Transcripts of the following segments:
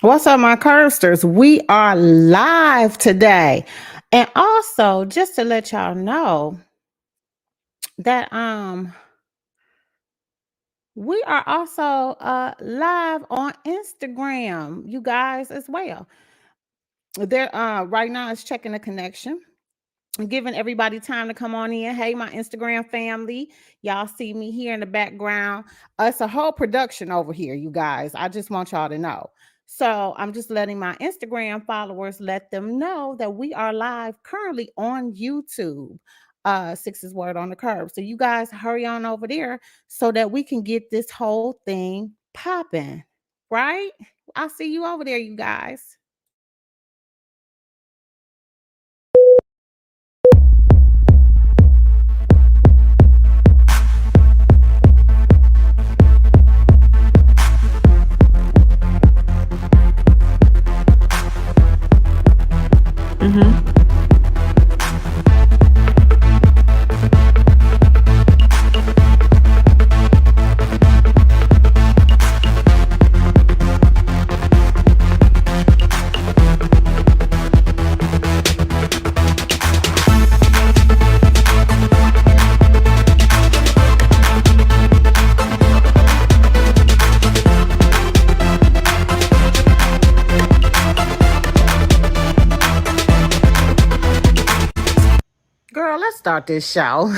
What's up, my Curbsters? We are live today. And also, just to let y'all know that we are also live on Instagram, you guys, as well. There right now it's checking the connection. Giving everybody time to come on in. Hey, my Instagram family. Y'all see me here in the background. It's a whole production over here, you guys. I just want y'all to know. So I'm just letting my Instagram followers let them know that we are live currently on YouTube. Six's word on the curb. So you guys hurry on over there so that we can get this whole thing popping. Right? I'll see you over there, you guys. Mm-hmm. Girl, let's start this show.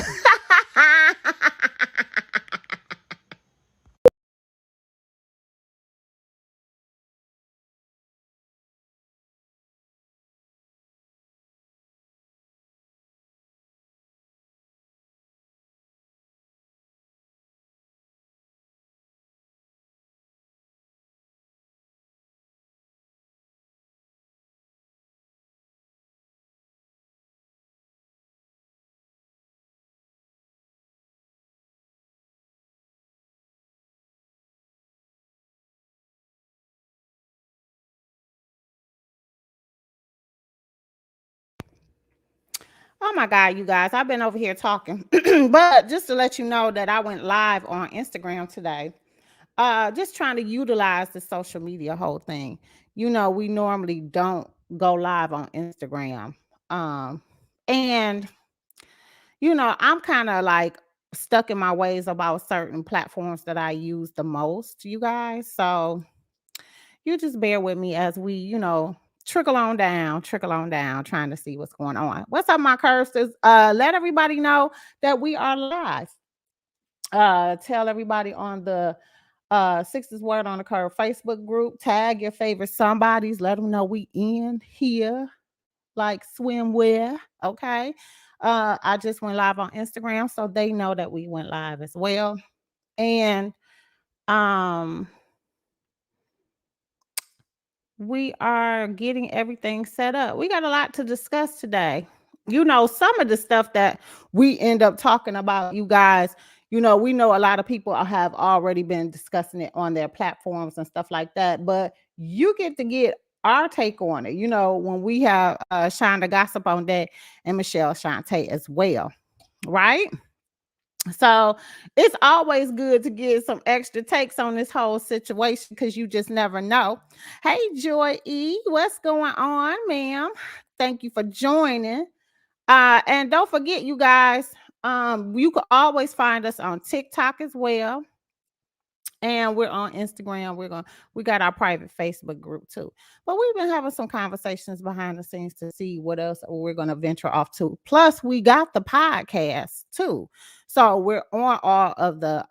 Oh my God, you guys, I've been over here talking. But just to let you know that I went live on Instagram today. Just trying to utilize the social media whole thing. You know, we normally don't go live on Instagram. Um, and I'm kind of like stuck in my ways about certain platforms that I use the most, you guys. So you just bear with me as we, trickle on down, trying to see what's going on. What's up, my curses? Let everybody know that we are live. Tell everybody on the Six's Word on the Curve Facebook group. Tag your favorite somebodies. Let them know we in here like swimwear. Okay. I just went live on Instagram, so they know that we went live as well. And um we are getting everything set up. We got a lot to discuss today. Some of the stuff that we end up talking about, you guys, we know a lot of people have already been discussing it on their platforms and stuff like that, but you get to get our take on it, when we have Shonda Gossip on that and Michelle Shante as well, right? So it's always good to get some extra takes on this whole situation because you just never know. Hey, Joy E, what's going on, ma'am? Thank you for joining. And don't forget, you guys, you can always find us on TikTok as well. And we're on Instagram. We got our private Facebook group too. But we've been having some conversations behind the scenes to see what else we're gonna venture off to. Plus, we got the podcast too. So we're on all of the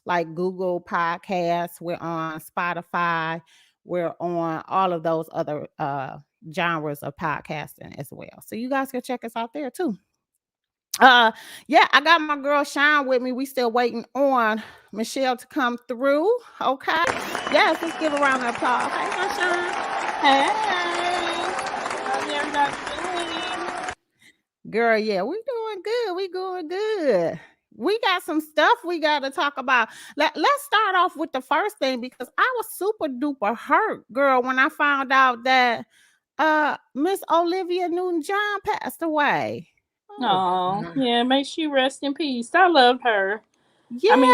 like Google Podcasts, we're on Spotify, we're on all of those other genres of podcasting as well. So you guys can check us out there too. Uh yeah, I got my girl Shine with me. We still waiting on Michelle to come through. Okay. Yes, let's give a round of applause. Hey, my Shine. Hey. How's everybody doing? Girl, yeah, we doing good. We going good. We got some stuff we got to talk about. Let's start off with the first thing because I was super duper hurt, girl, when I found out that Miss Olivia Newton-John passed away. Oh, Oh, God. yeah, may she rest in peace. I loved her. Yeah, I mean,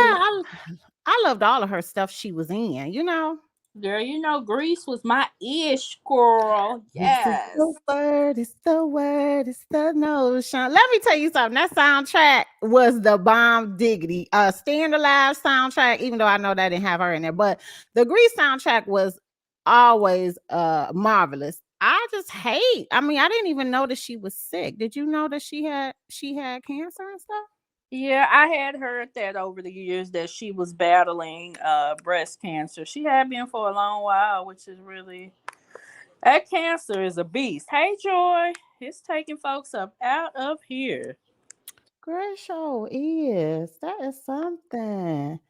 I loved all of her stuff she was in, you know. Girl, you know Grease was my ish, girl. This is the Yes. word, it's the word, it's the notion. Let me tell you something. That soundtrack was the bomb diggity. Staying Alive soundtrack, even though I know that didn't have her in there, but the Grease soundtrack was always marvelous. I just hate. I mean, I didn't even know that she was sick. Did you know that she had cancer and stuff? Yeah, I had heard that over the years that she was battling breast cancer. She had been for a long while, which is really, that cancer is a beast. Hey Joy, it's taking folks up out of here. Great show is that is something.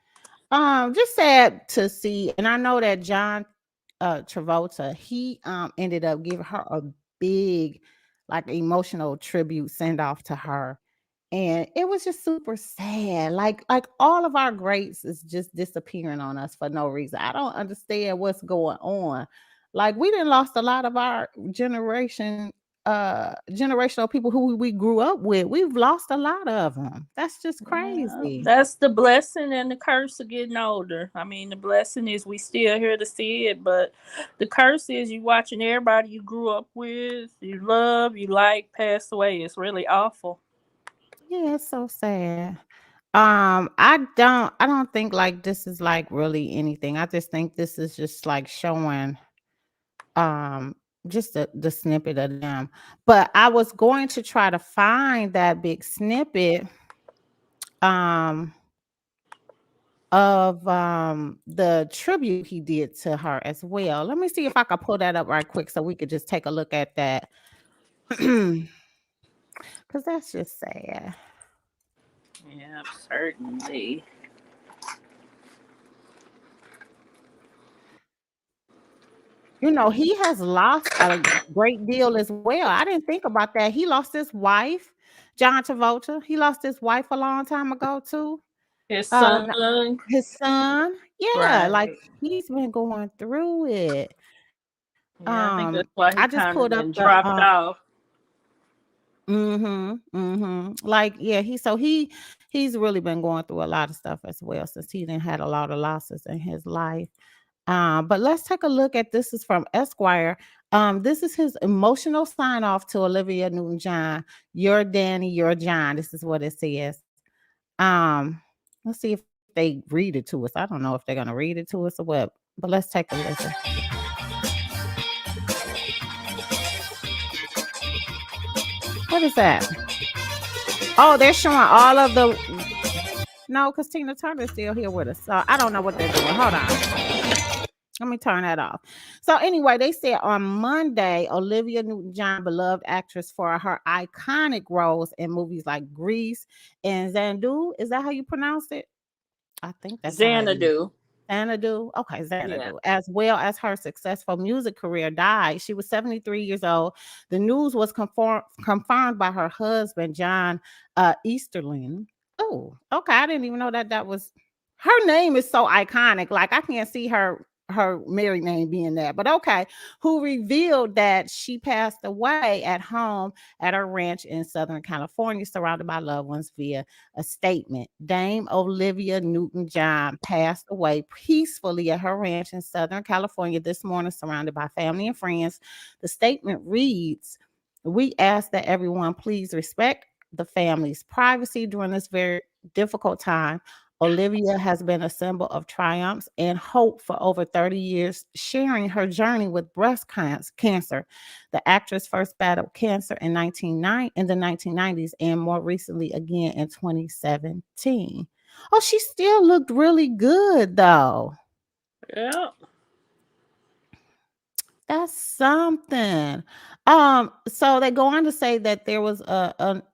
Just sad to see, and I know that John Travolta, he ended up giving her a big, like, emotional tribute send off to her, and it was just super sad. Like all of our greats is just disappearing on us for no reason. I don't understand what's going on. Like, we didn't lost a lot of our generational people who we grew up with. We've lost a lot of them. That's just Yeah, crazy. that's the blessing and the curse of getting older. I mean, the blessing is we still here to see it, but the curse is you watching everybody you grew up with, you love, you like, pass away. It's really awful. Yeah, it's so sad. I don't think like this is like really anything. I just think this is just like showing um just the snippet of them. But I was going to try to find that big snippet um of the tribute he did to her as well. Let me see if I can pull that up right quick so we could just take a look at that. Cause that's just sad. Yeah, certainly. You know, he has lost a great deal as well. I didn't think about that. He lost his wife, John Travolta. He lost his wife a long time ago too. His Uh, son, n- his son, yeah, like right. he's been going through it. Yeah, I think that's I why just he pulled kind up of the then dropped off. like, yeah, he's really been going through a lot of stuff as well since he didn't had a lot of losses in his life. But let's take a look at this is from Esquire. This is his emotional sign off to Olivia Newton-John. You're Danny, you're John. This is what it says. Um, let's see if they read it to us. I don't know if they're gonna read it to us or what, but let's take a listen. What is that? Oh, they're showing all of the no, because Tina Turner's still here with us. So I don't know what they're doing. Hold on. Let me turn that off. So anyway, they said on Monday, Olivia Newton-John, beloved actress for her iconic roles in movies like Grease and Zandu. Is that how you pronounce it? I think that's how it is. Xanadu. Xanadu. Okay, Yeah. Xanadu. As well as her successful music career died. She was 73 years old. The news was confirmed by her husband, John Easterling. Oh, okay. I didn't even know that was her name is so iconic. Like, I can't see her married name being that, but okay, who revealed that she passed away at home at her ranch in Southern California, surrounded by loved ones via a statement. Dame Olivia Newton-John passed away peacefully at her ranch in Southern California this morning, surrounded by family and friends. The statement reads, "We ask that everyone please respect the family's privacy during this very difficult time. Olivia has been a symbol of triumphs and hope for over 30 years, sharing her journey with breast cancer. The actress first battled cancer in the 1990s and more recently again in 2017. Oh, she still looked really good though. Yeah. That's something. So they go on to say that there was the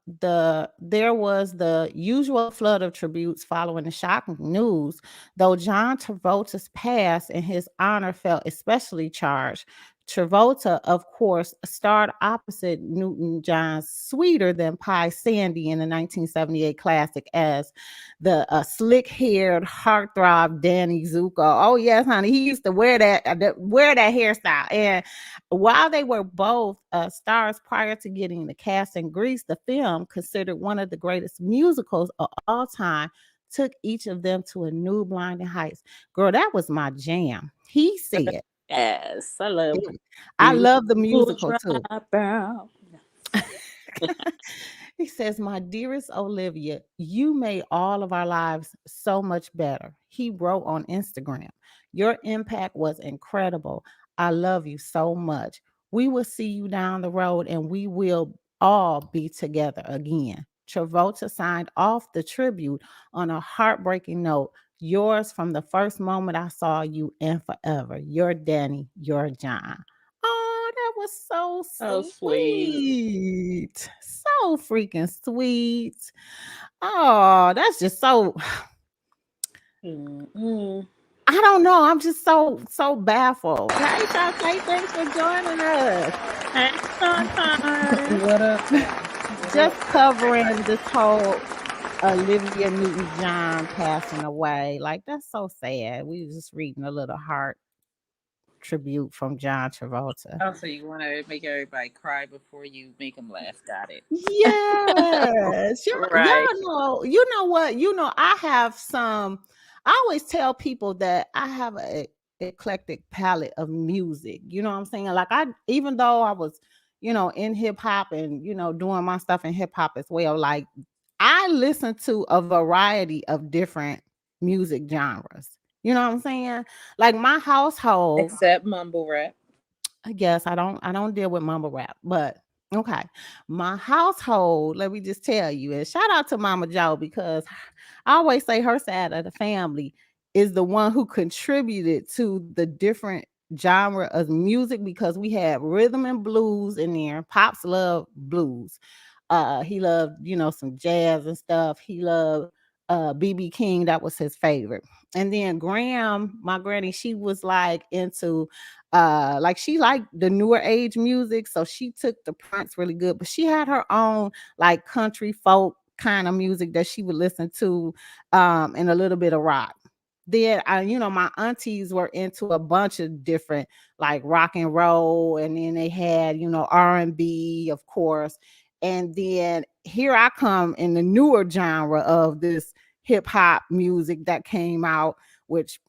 usual flood of tributes following the shocking news, though John Travolta's pass in his honor felt especially charged. Travolta, of course, starred opposite Newton John's Sweeter Than Pie Sandy in the 1978 classic as the slick-haired heartthrob Danny Zuko. Oh yes, honey, he used to wear that hairstyle. And while they were both stars prior to getting the cast in Grease, the film, considered one of the greatest musicals of all time, took each of them to a new blinding heights. Girl, that was my jam. He said, Yes, I love I you. love the Will musical too. drop out. He says, my dearest Olivia, you made all of our lives so much better. He wrote on Instagram, your impact was incredible. I love you so much. We will see you down the road and we will all be together again. Travolta signed off the tribute on a heartbreaking note. Yours from the first moment I saw you and forever. Your Danny, your John. Oh, that was so Oh, sweet. sweet. So freaking sweet. Oh, that's just so Mm-mm. I don't know. I'm just so baffled. Hey, Shantae, thanks for joining us. Hey, Shantae. What up, y'all? What Just up? covering this whole Olivia Newton-John passing away. Like that's so sad. We was just reading a little heart tribute from John Travolta. Oh, so you want to make everybody cry before you make them laugh? Got it. Yes. Right. You know what? I have some, I always tell people that I have a eclectic palette of music. You know what I'm saying? Like even though I was, in hip hop and, doing my stuff in hip hop as well, like I listen to a variety of different music genres. You know what I'm saying? Like my household, Except mumble rap. I guess I don't deal with mumble rap, but okay. My household, let me just tell you, and shout out to Mama Joe because I always say her side of the family is the one who contributed to the different genre of music because we had rhythm and blues in there. Pops loved blues. He loved, some jazz and stuff. He loved BB King, that was his favorite. And then Graham, my granny, she was like into like she liked the newer age music, so she took the Prince really good, but she had her own like country folk kind of music that she would listen to, and a little bit of rock. Then my aunties were into a bunch of different like rock and roll, and then they had R&B, of course. And then here I come in the newer genre of this hip hop music that came out, which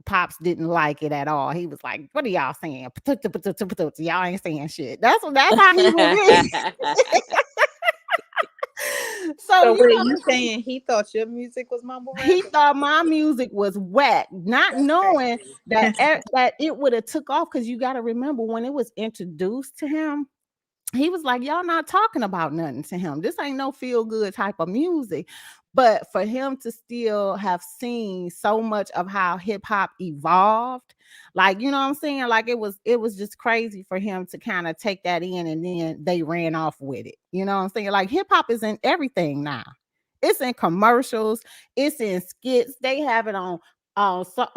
Pops didn't like it at all. He was like, "What are y'all saying? Y'all ain't saying shit." That's how he would be. So So wait, you saying he thought your music was mumble rap? he thought my music was whack, not That's knowing crazy. that it would have took off because you got to remember when it was introduced to him. He was like, y'all not talking about nothing to him. This ain't no feel good type of music. But for him to still have seen so much of how hip hop evolved, like, you know what I'm saying? Like it was just crazy for him to kind of take that in and then they ran off with it. You know what I'm saying? Like hip hop is in everything now. It's in commercials, it's in skits. They have it on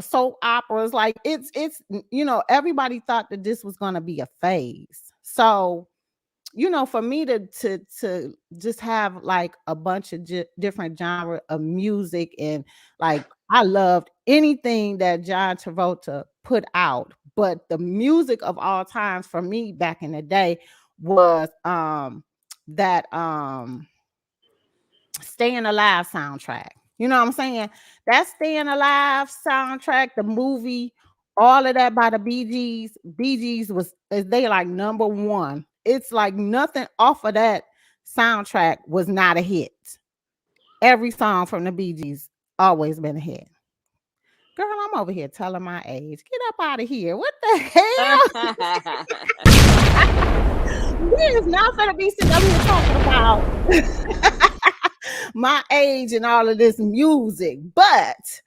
soap operas. Like everybody thought that this was going to be a phase. So for me to just have like a bunch of different genre of music, and like I loved anything that John Travolta put out, but the music of all times for me back in the day was that Staying Alive soundtrack. You know what I'm saying? That Staying Alive soundtrack, the movie, all of that by the Bee Gees. Bee Gees they like number one. It's like nothing off of that soundtrack was not a hit. Every song from the Bee Gees always been a hit. Girl, I'm over here telling my age. Get up out of here. What the hell? We is not gonna be sitting up here talking about my age and all of this music, but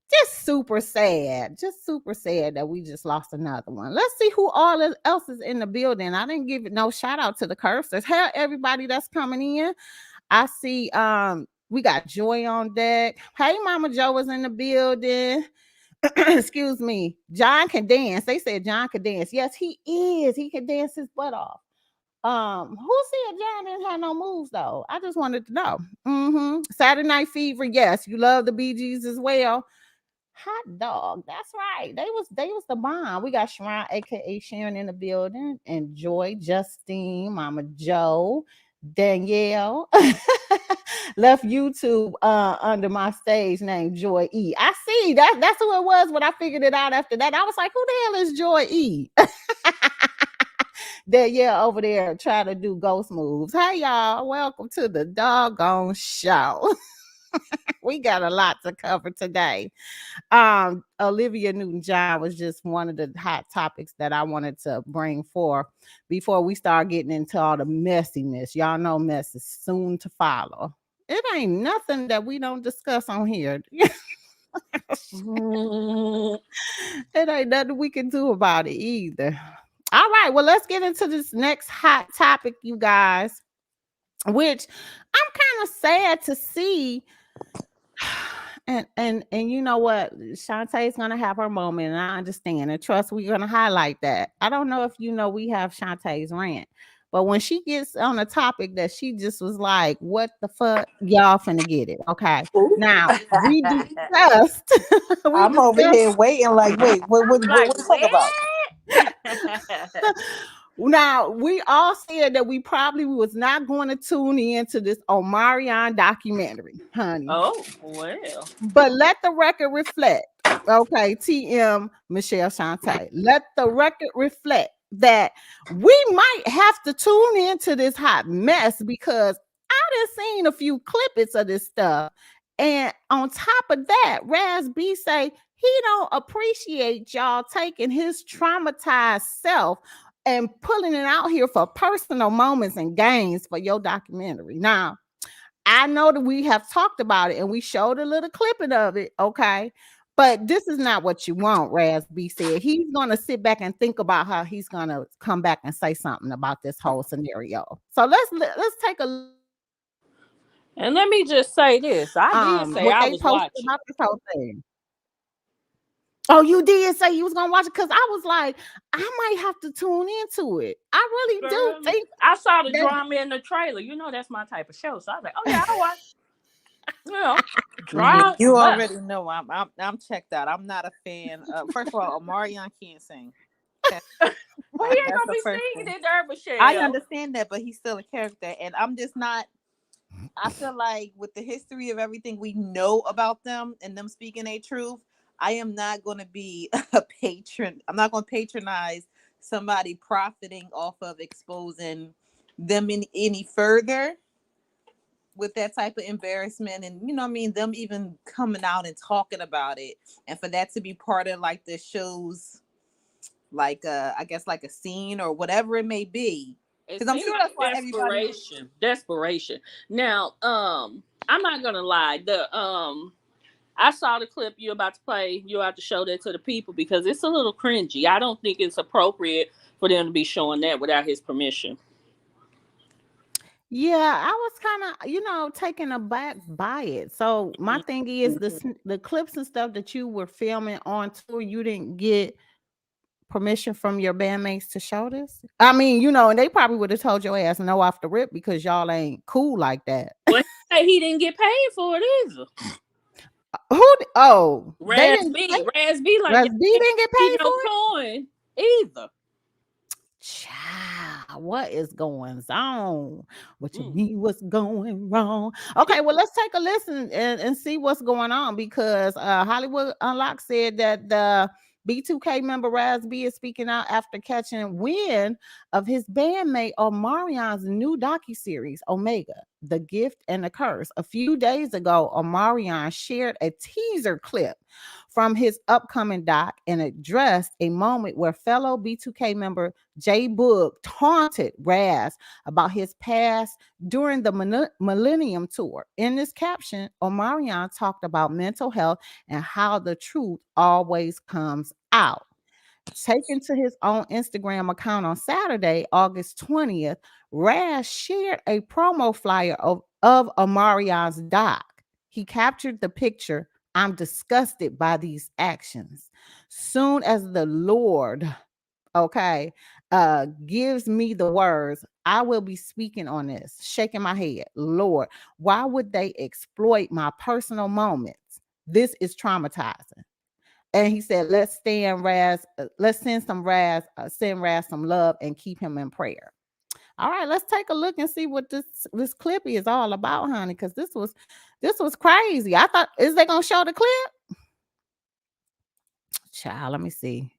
just super sad that we just lost another one. Let's see who else is in the building. I didn't give it no shout out to the Curbsters. Hell, everybody that's coming in. I see we got Joy on deck. Hey, Mama Joe is in the building. Excuse me. John can dance. They said John can dance. Yes, he is. He can dance his butt off. Who said John didn't have no moves though? I just wanted to know. Saturday Night Fever. Yes, you love the Bee Gees as well. Hot dog. That's right. They was the bomb. We got Sharon, aka Sharon, in the building, and Joy, Justine, Mama Joe, Danielle left YouTube under my stage name Joy E. I see that's who it was when I figured it out after that. I was like, who the hell is Joy E? Danielle over there trying to do ghost moves. Hey y'all, welcome to the doggone show. We got a lot to cover today. Olivia Newton-John was just one of the hot topics that I wanted to bring forth before we start getting into all the messiness. Y'all know mess is soon to follow. It ain't nothing that we don't discuss on here. It ain't nothing we can do about it either. All right, well, let's get into this next hot topic, you guys, which I'm kind of sad to see. And you know what? Shantae's gonna have her moment, and I understand. And trust, we're gonna highlight that. I don't know if you know we have Shantae's rant, but when she gets on a topic that she just was like, "What the fuck?" Y'all finna get it. Okay. Now we discussed. I'm over here waiting, like, wait, what Like, to talk about? Now we all said that we probably was not going to tune in to this Omarion documentary, honey. Oh, well. But let the record reflect. Okay, TM Michelle Shantae. Let the record reflect that we might have to tune into this hot mess because I done seen a few clippets of this stuff. And on top of that, Raz B say he don't appreciate y'all taking his traumatized self and pulling it out here for personal moments and gains for your documentary. Now, I know that we have talked about it and we showed a little clipping of it, okay? But this is not what you want, Raz B said. He's going to sit back and think about how he's going to come back and say something about this whole scenario. So let's take a And let me just say this. I did say what I they was posted watching. about this whole thing. Oh, you did say you was gonna watch it because I was like, I might have to tune into it. I really do think I saw the that drama in the trailer. You know that's my type of show. So I was like, oh yeah, I'll watch. You know, drama. You already know I'm checked out. I'm not a fan. First of all, Omarion can't sing. Okay. Well, he ain't That's gonna the be first singing thing. in there, Michelle. I understand that, but he's still a character, and I'm just not. I feel like with the history of everything we know about them and them speaking their truth, I am not going to be a patron. I'm not going to patronize somebody profiting off of exposing them any further with that type of embarrassment, and you know what I mean, them even coming out and talking about it, and for that to be part of like the show's, like I guess like a scene or whatever it may be, because I'm sure that's why everybody. Desperation. Now, I'm not gonna lie. I saw the clip you about to play. You have to show that to the people because it's a little cringy. I don't think it's appropriate for them to be showing that without his permission. yeah, I was kind of, taken aback by it. So my thing is the clips and stuff that you were filming on tour, you didn't get permission from your bandmates to show this? I mean, and they probably would have told your ass no off the rip because y'all ain't cool like that. Well, he didn't get paid for it either. They didn't pay. Raz B, like Raz B didn't get paid for it? coin either. Child, what is going on? What you mean what's going wrong? Okay, well, let's take a listen and see what's going on because Hollywood Unlocked said that the B2K member Raz B is speaking out after catching wind of his bandmate Omarion's new docuseries, Omega, The Gift and the Curse. A few days ago, Omarion shared a teaser clip from his upcoming doc and addressed a moment where fellow B2K member J Boog taunted Raz about his past during the Millennium Tour. In this caption, Omarion talked about mental health and how the truth always comes out. Taken to his own Instagram account on Saturday, August 20th, Raz shared a promo flyer of Omarion's doc. He captured the picture, "I'm disgusted by these actions. Soon as the Lord, okay, gives me the words, I will be speaking on this." Shaking my head. Lord, why would they exploit my personal moments? This is traumatizing. And he said, let's send Raz some love and keep him in prayer. All right, let's take a look and see what this clip is all about, honey. Because this was crazy. I thought, is they gonna show the clip? Child, let me see.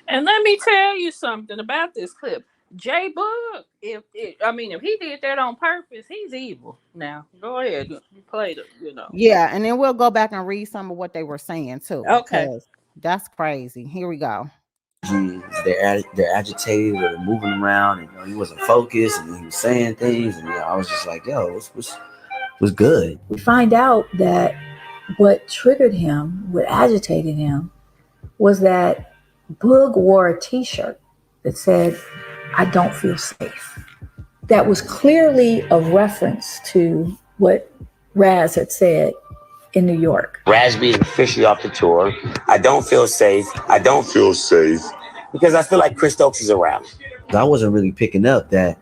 And let me tell you something about this clip. J Bug, if he did that on purpose, he's evil. Now go ahead, you play the, Yeah, and then we'll go back and read some of what they were saying too. Okay. Because that's crazy. Here we go. They're agitated or they're moving around, and he wasn't focused, and he was saying things, and I was just like, yo, was good. We find out that what triggered him, what agitated him, was that Boog wore a t-shirt that said, "I don't feel safe." That was clearly a reference to what Raz had said in New York. Raz B is officially off the tour. I don't feel safe. I don't feel safe because I feel like Chris Stokes is around. I wasn't really picking up that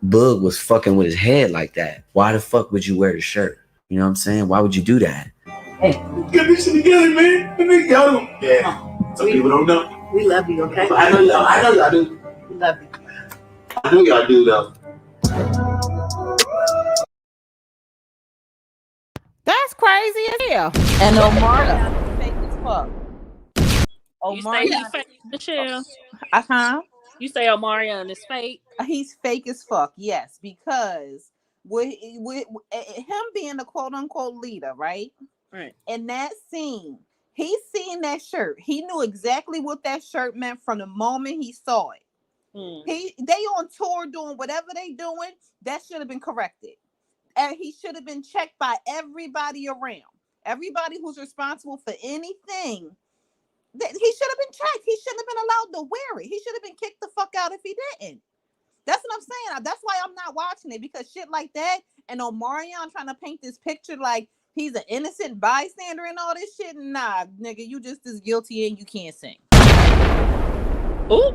Boog was fucking with his head like that. Why the fuck would you wear the shirt? You know what I'm saying? Why would you do that? Hey, get this shit together, man. Y'all don't. Yeah. Some people don't know. We love you, okay? I know y'all do. We love you. I know y'all do, though. That's crazy as hell. And Omarion is fake as fuck. You say he's fake, Michelle? Uh-huh. You say Omarion is fake? He's fake as fuck, yes, because with him being the quote unquote leader, right? Right. In that scene, he seen that shirt. He knew exactly what that shirt meant from the moment he saw it. They on tour doing whatever they doing. That should have been corrected. And he should have been checked by everybody around. Everybody who's responsible for anything. He should have been checked. He shouldn't have been allowed to wear it. He should have been kicked the fuck out if he didn't. That's what I'm saying. That's why I'm not watching it, because shit like that and Omarion trying to paint this picture like he's an innocent bystander and all this shit. Nah, nigga, you just as guilty and you can't sing. Ooh.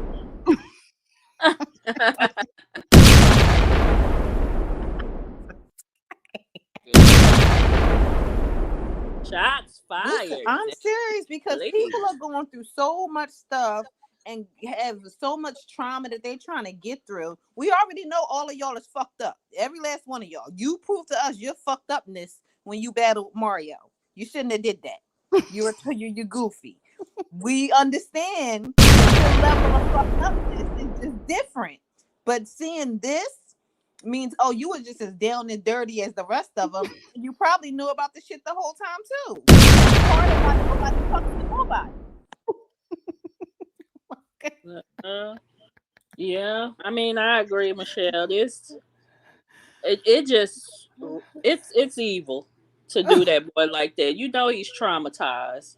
Shots fired. Listen, I'm serious, because people are going through so much stuff and have so much trauma that they're trying to get through. We already know all of y'all is fucked up. Every last one of y'all. You proved to us your fucked upness when you battled Mario. You shouldn't have did that. You're goofy. We understand the level of fucked upness is just different. But seeing this means, oh, you were just as down and dirty as the rest of them. You probably knew about the shit the whole time too. That's part of why nobody talks to nobody. Yeah, I mean, I agree, Michelle. It's evil to do that boy like that. You know he's traumatized.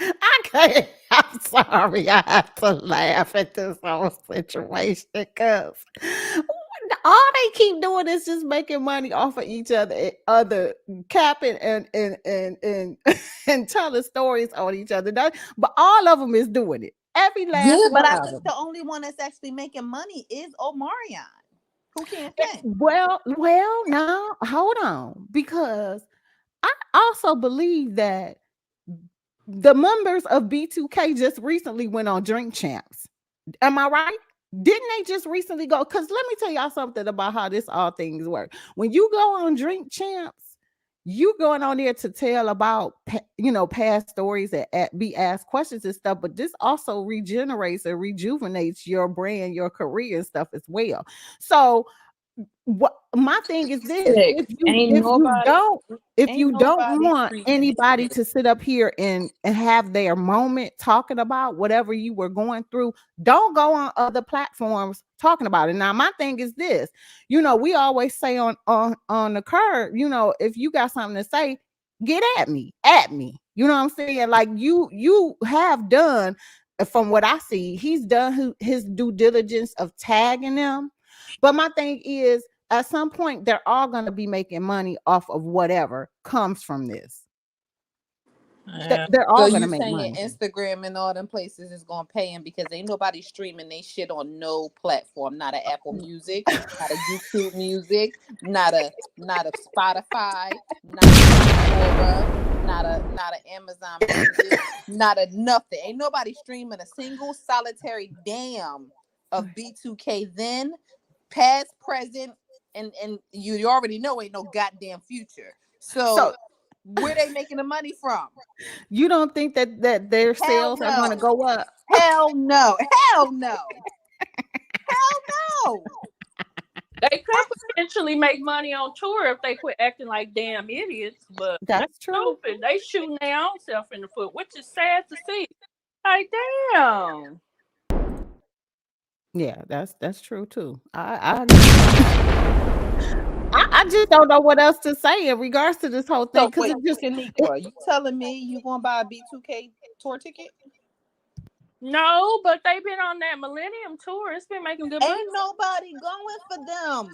I can't. I'm sorry. I have to laugh at this whole situation because all they keep doing is just making money off of each other capping and telling stories on each other. But all of them is doing it. Every last one. But I think the only one that's actually making money is Omarion, who can't sing. Well, now hold on, because I also believe that the members of B2K just recently went on Drink Champs. Am I right? Didn't they just recently go? Because let me tell y'all something about how this all things work. When you go on Drink Champs, you going on there to tell about, past stories and be asked questions and stuff. But this also regenerates and rejuvenates your brand, your career and stuff as well. So what my thing is this: if you don't want anybody to sit up here and have their moment talking about whatever you were going through, don't go on other platforms talking about it. Now, my thing is this: we always say on the curb, if you got something to say, get at me. You know what I'm saying? Like you have done, from what I see, he's done his due diligence of tagging them. But my thing is, at some point, they're all going to be making money off of whatever comes from this. They're all going to make money. Instagram and all them places is going to pay him because ain't nobody streaming they shit on no platform. Not a Apple Music, not a YouTube Music, not a Spotify, not a Pandora, not a Amazon Music, not a nothing. Ain't nobody streaming a single solitary damn of B2K then, past, present, and you already know ain't no goddamn future. So where they making the money from? You don't think that their sales are going to go up? Hell no. Hell no. Hell no. They could potentially make money on tour if they quit acting like damn idiots, but That's true. stupid. They shooting their own self in the foot, which is sad to see. Like, damn. Yeah, that's true too. I just don't know what else to say in regards to this whole thing So because wait, it just Shaniqua, you telling me you gonna buy a B2K tour ticket? No, but they've been on that Millennium tour. It's been making good money. Ain't nobody going for them.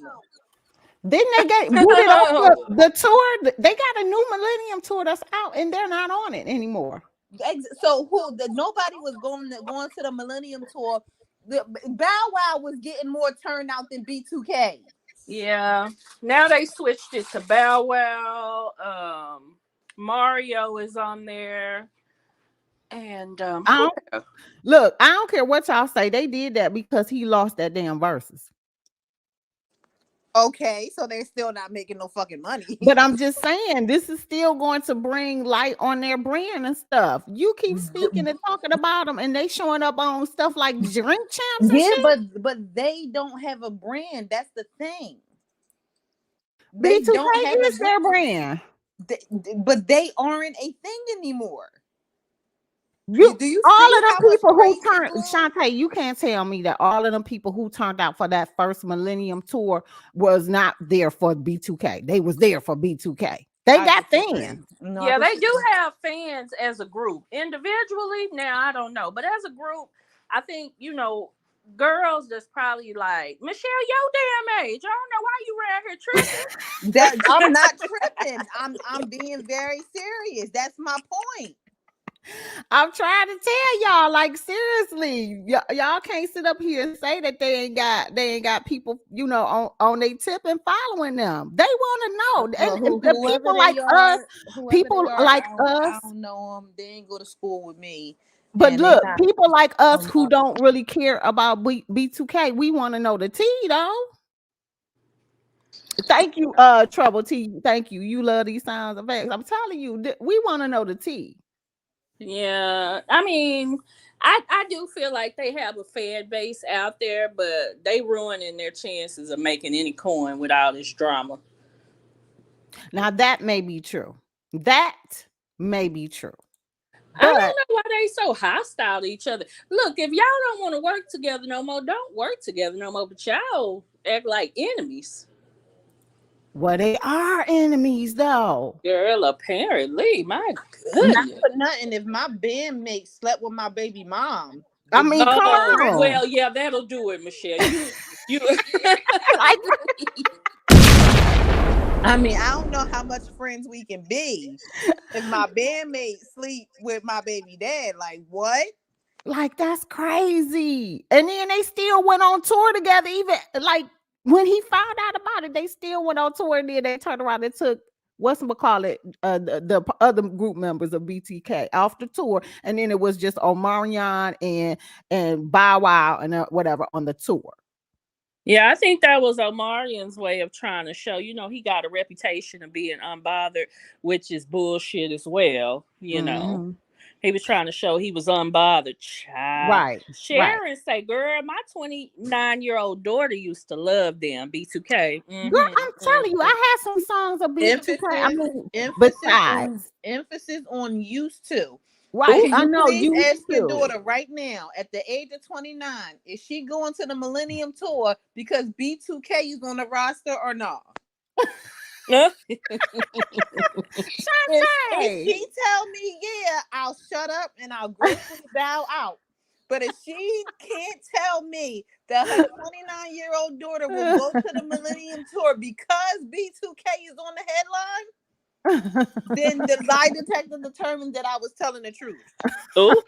didn't they get booted off the tour? They got a new Millennium tour that's out and they're not on it anymore. So nobody was going to the Millennium tour. The Bow Wow was getting more turnout than B2K. Yeah. Now they switched it to Bow Wow. Mario is on there. And I don't care what y'all say. They did that because he lost that damn verses. Okay, so they're still not making no fucking money. But I'm just saying, this is still going to bring light on their brand and stuff. You keep speaking and talking about them, and they showing up on stuff like Drink Champs. And shit. but they don't have a brand. That's the thing. They don't have their brand, but they aren't a thing anymore. Do you see all of the people who turned Shantae, you can't tell me that all of them people who turned out for that first Millennium tour was not there for B2K. They was there for B2K. They got fans. Yeah, they do have fans as a group. Individually, now I don't know, but as a group, I think girls that's probably like, Michelle, your damn age. I don't know why you around here tripping. I'm not tripping. I'm being very serious. That's my point. I'm trying to tell y'all, like, seriously, y'all can't sit up here and say that they ain't got people, on their tip and following them. They want to know. And the people like us, I don't know them. They ain't go to school with me. But look, people like us who don't really care about B2K, we want to know the tea, though. Thank you, Trouble T. Thank you. You love these sounds effects. I'm telling you, we want to know the tea. Yeah, I mean, I do feel like they have a fan base out there, but they ruining their chances of making any coin with all this drama. Now that may be true. That may be true. I don't know why they so hostile to each other. Look, if y'all don't want to work together no more, don't work together no more. But y'all act like enemies. Well, they are enemies, though. Girl, apparently, my goodness. Not for nothing. If my bandmate slept with my baby mom, I mean, come on. Well, yeah, that'll do it, Michelle. You. I mean, I don't know how much friends we can be. If my bandmate sleep with my baby dad, like what? Like, that's crazy. And then they still went on tour together, even like. When he found out about it, they still went on tour, and then they turned around and took the other group members of BTK off the tour, and then it was just Omarion and Bow Wow and whatever on the tour. Yeah, I think that was Omarion's way of trying to show, he got a reputation of being unbothered, which is bullshit as well, Mm-hmm. He was trying to show he was unbothered. Child. Right. Sharon say, girl, my 29-year-old daughter used to love them, B2K. Mm-hmm. Girl, I'm telling you, I had some songs of B2K. Emphasis on used to. Right. I know. You ask your daughter right now, at the age of 29, is she going to the Millennium Tour because B2K is on the roster or not? If she tell me, yeah, I'll shut up and I'll gracefully bow out. But if she can't tell me that her 29-year-old daughter will go to the Millennium Tour because B2K is on the headline, then the lie detector determined that I was telling the truth. Oh,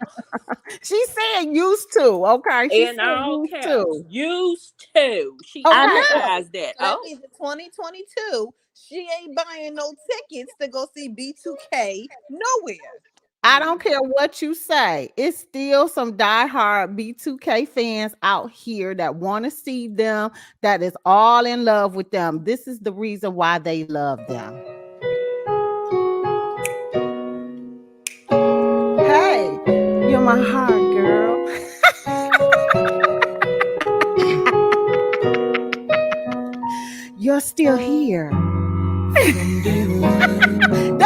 she said used to. Okay, she and said used to. She emphasized that. That means in 2022. She ain't buying no tickets to go see B2K nowhere. I don't care what you say. It's still some diehard B2K fans out here that want to see them, that is all in love with them. This is the reason why they love them. Hey, you're my heart, girl. You're still here.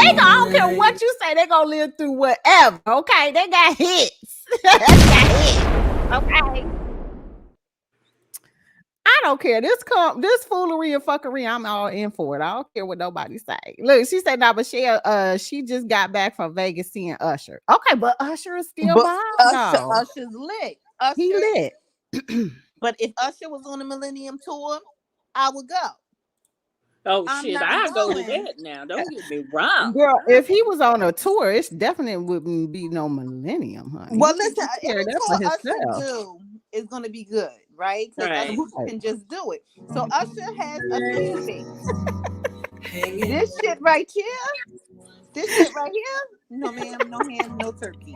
I don't care what you say, they gonna live through whatever. Okay, they got hits. Okay. I don't care. This foolery and fuckery, I'm all in for it. I don't care what nobody say. Look, she said, "Nah, Michelle, she just got back from Vegas seeing Usher." Okay, but Usher is still bomb. Usher's lit. He lit. But if Usher was on the Millennium Tour, I would go. Oh shit, I'll go to that now. Don't get me wrong. Girl, if he was on a tour, it definitely wouldn't be no Millennium, honey. Well, listen, every tour Usher do is going to be good, right? Because other people can just do it. So Usher has a fan base. This shit right here, no ma'am, no ham, no turkey.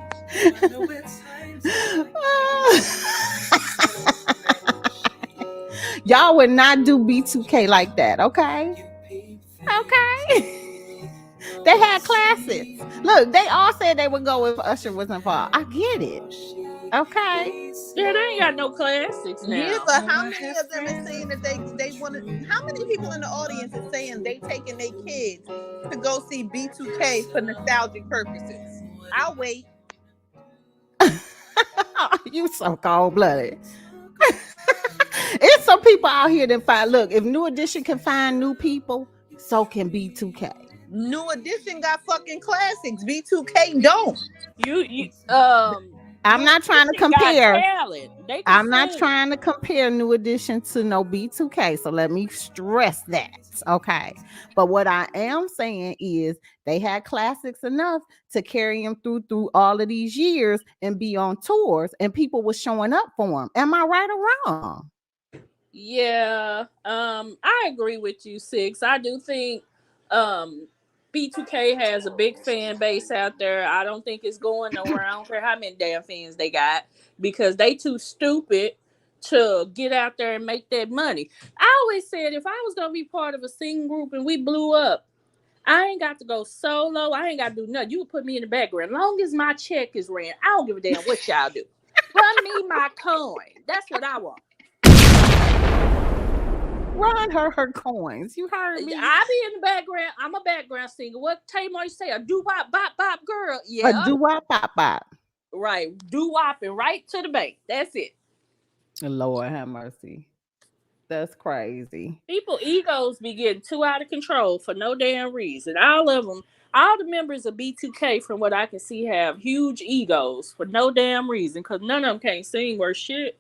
Y'all would not do B2K like that, okay? Okay. They had classics. Look, they all said they would go if Usher was involved. I get it. Okay. Yeah, they ain't got no classics now. Yeah, but how many of them is saying that they want to? How many people in the audience is saying they taking their kids to go see B2K for nostalgic purposes? I'll wait. You so cold-blooded. It's some people out here that find, look, if New Edition can find new people, so can B2K. New Edition got fucking classics. B2K don't. I'm not trying to compare. I'm not sing. trying to compare New Edition to no B2K. So let me stress that. Okay. But what I am saying is they had classics enough to carry them through all of these years and be on tours, and people were showing up for them. Am I right or wrong? Yeah. I agree with you, Sixx. I do think B2K has a big fan base out there. I don't think it's going nowhere. I don't care how many damn fans they got, because they too stupid to get out there and make that money. I always said if I was going to be part of a singing group and we blew up, I ain't got to go solo. I ain't got to do nothing. You can put me in the background. As long as my check is ran, I don't give a damn what y'all do. Run me my coin. That's what I want. Run her coins. You heard me. I be in the background. I'm a background singer. What Tamar say? A doo-wop, bop, bop girl. Yeah. A doo-wop, bop, bop. Right. Doo-wopping right to the bank. That's it. Lord have mercy. That's crazy. People egos be getting too out of control for no damn reason. All of them, all the members of B2K, from what I can see, have huge egos for no damn reason, because none of them can't sing worth shit.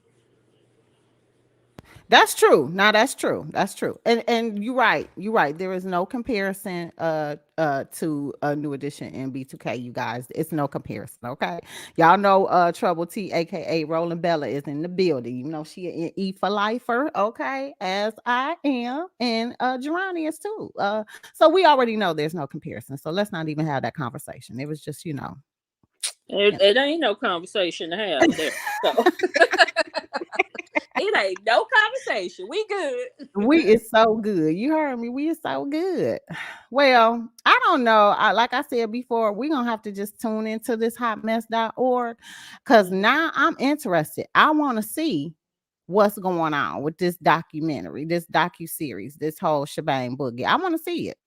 That's true. Now that's true. That's true. And you're right. You're right. There is no comparison to a New Edition and B2K, you guys. It's no comparison. Okay. Y'all know Trouble T, aka Roland Bella, is in the building. You know, she an E for lifer, okay, as I am, and Jermain is too. So we already know there's no comparison. So let's not even have that conversation. It was just, you know. It ain't no conversation to have there. So. It ain't no conversation. We good. We is so good. You heard me. We is so good. Well, I don't know. Like I said before, we're going to have to just tune into this hotmess.org, because now I'm interested. I want to see what's going on with this documentary, this docuseries, this whole shebang boogie. I want to see it.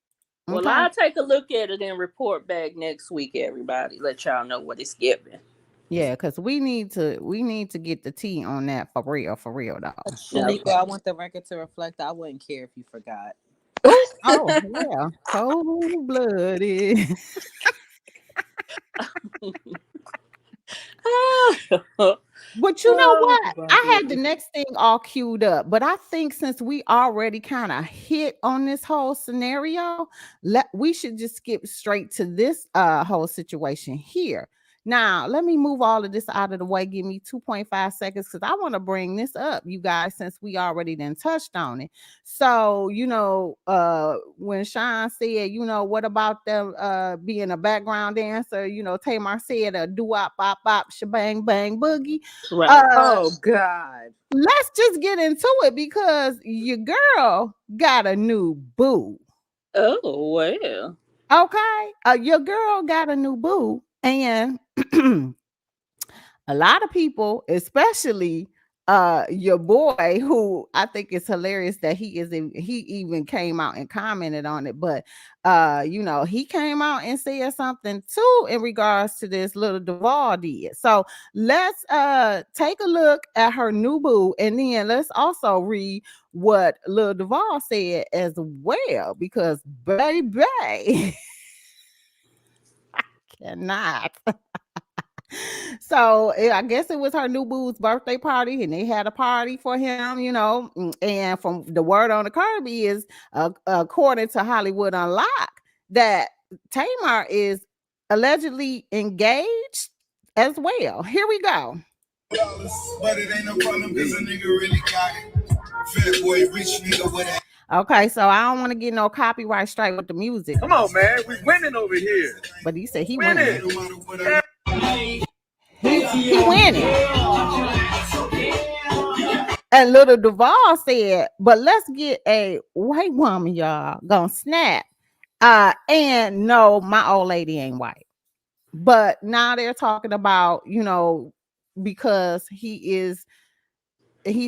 Okay? Well, I'll take a look at it and report back next week, everybody. Let y'all know what it's giving. Yeah, because we need to get the tea on that for real though. Shanika, I want the record to reflect. I wouldn't care if you forgot. Oh yeah, cold-blooded. But you know what? I had the next thing all queued up, but I think since we already kind of hit on this whole scenario, we should just skip straight to this whole situation here. Now, let me move all of this out of the way. Give me 2.5 seconds because I want to bring this up, you guys, since we already then touched on it. So, when Sean said, what about them being a background dancer? Tamar said a doo-wop, bop, bop, shebang, bang, boogie. Right. Oh God. Let's just get into it because your girl got a new boo. Oh, well. Okay. Your girl got a new boo. And a lot of people, especially your boy, who I think is hilarious that he even came out and commented on it, but he came out and said something too in regards to this little Duval did. So let's take a look at her new boo, and then let's also read what Lil Duval said as well, because baby I cannot. So I guess it was her new boo's birthday party, and they had a party for him, and from the word on the curb is, according to Hollywood Unlocked, that Tamar is allegedly engaged as well. Here we go. But it ain't no problem because a nigga really got it. Fat boy, rich nigga with that. Okay, so I don't want to get no copyright strike with the music. Come on, man. We winning over here. But he said he Winning. winning. He winning. And Little Duval said, but let's get a white woman, y'all, gonna snap. And no, my old lady ain't white. But now they're talking about, because he's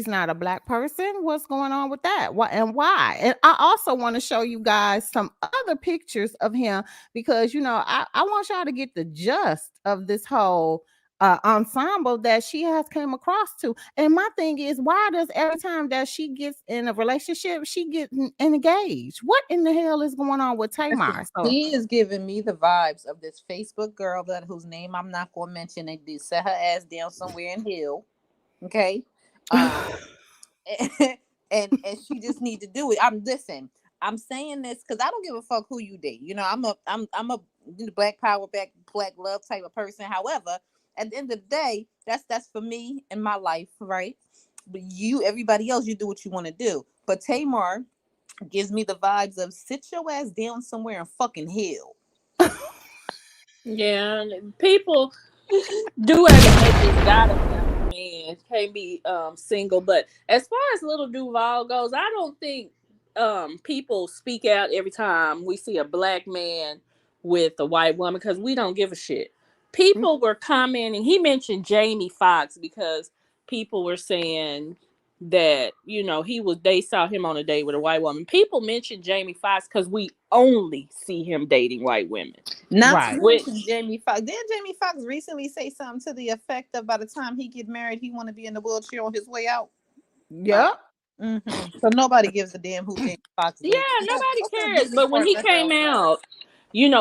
not a black person. What's going on with that? What and why? And I also want to show you guys some other pictures of him because I want y'all to get the gist of this whole ensemble that she has came across to. And my thing is, why does every time that she gets in a relationship, she gets engaged? What in the hell is going on with Tamar? So She is giving me the vibes of this Facebook girl whose name I'm not going to mention. They did set her ass down somewhere in Hill. Okay. And she just need to do it. I'm saying this because I don't give a fuck who you date. I'm a black power, black love type of person. However, at the end of the day, that's for me and my life, right? But everybody else, you do what you want to do. But Tamar gives me the vibes of sit your ass down somewhere and fucking Hill. Yeah, people do admit this gotta be man, can't be single. But as far as Little Duval goes, I don't think people speak out every time we see a black man with a white woman because we don't give a shit. People were commenting. He mentioned Jamie Foxx because people were saying that they saw him on a date with a white woman. People mentioned Jamie Foxx because we only see him dating white women. Not to mention Jamie Foxx. Didn't Jamie Foxx recently say something to the effect of by the time he get married, he want to be in the wheelchair on his way out? Yep. So nobody gives a damn who Jamie Foxx is. Yeah, nobody cares. But when he came out,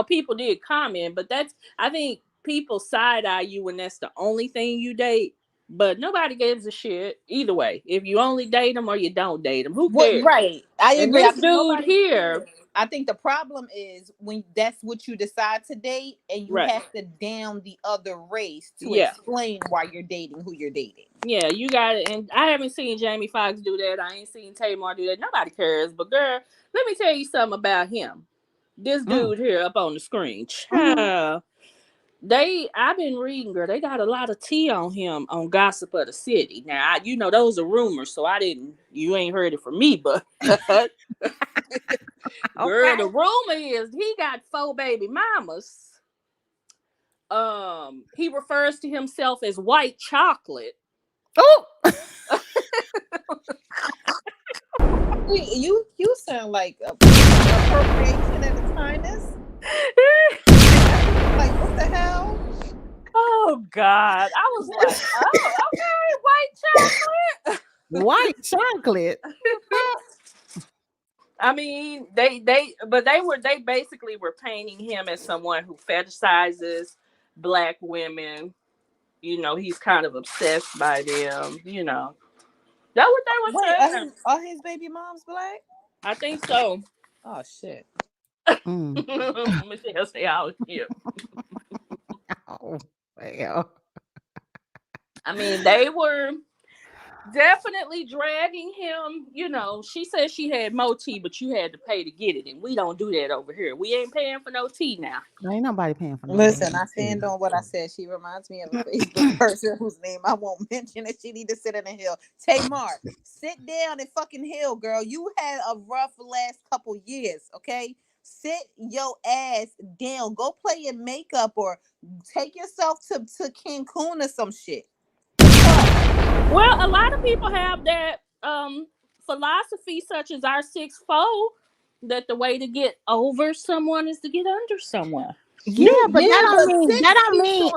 people did comment. But I think people side eye you when that's the only thing you date. But nobody gives a shit either way. If you only date them or you don't date them, who cares? Right. I agree. This dude here. I think the problem is when that's what you decide to date and you have to down the other race to explain why you're dating who you're dating. Yeah, you got it. And I haven't seen Jamie Foxx do that. I ain't seen Tamar do that. Nobody cares. But girl, let me tell you something about him. This dude here up on the screen. Child. I've been reading, girl. They got a lot of tea on him on Gossip of the City. Now, those are rumors, so you ain't heard it from me, but girl, the rumor is he got 4 baby mamas. He refers to himself as white chocolate. Oh, you sound like appropriation at its finest. Like, what the hell? Oh God! I was like, oh, okay, white chocolate. White chocolate. I mean, they basically were painting him as someone who fetishizes black women. He's kind of obsessed by them. That's what they were saying. Are his baby moms black? I think so. Oh shit. Michelle say out here. Hell. I mean, they were definitely dragging him. You know, she said she had more tea, but you had to pay to get it, and we don't do that over here. We ain't paying for no tea now. Ain't nobody paying for no Listen, damn I stand tea. on what I said. She reminds me of a Facebook person whose name I won't mention, and she need to sit in a hill. Tamar, sit down and fucking hill, girl. You had a rough last couple years, okay? Sit your ass down. Go play your makeup or take yourself to Cancun or some shit. Well, a lot of people have that philosophy, such as our 6'4", that the way to get over someone is to get under someone. Yeah, but Yeah, that but don't Sixx mean keeps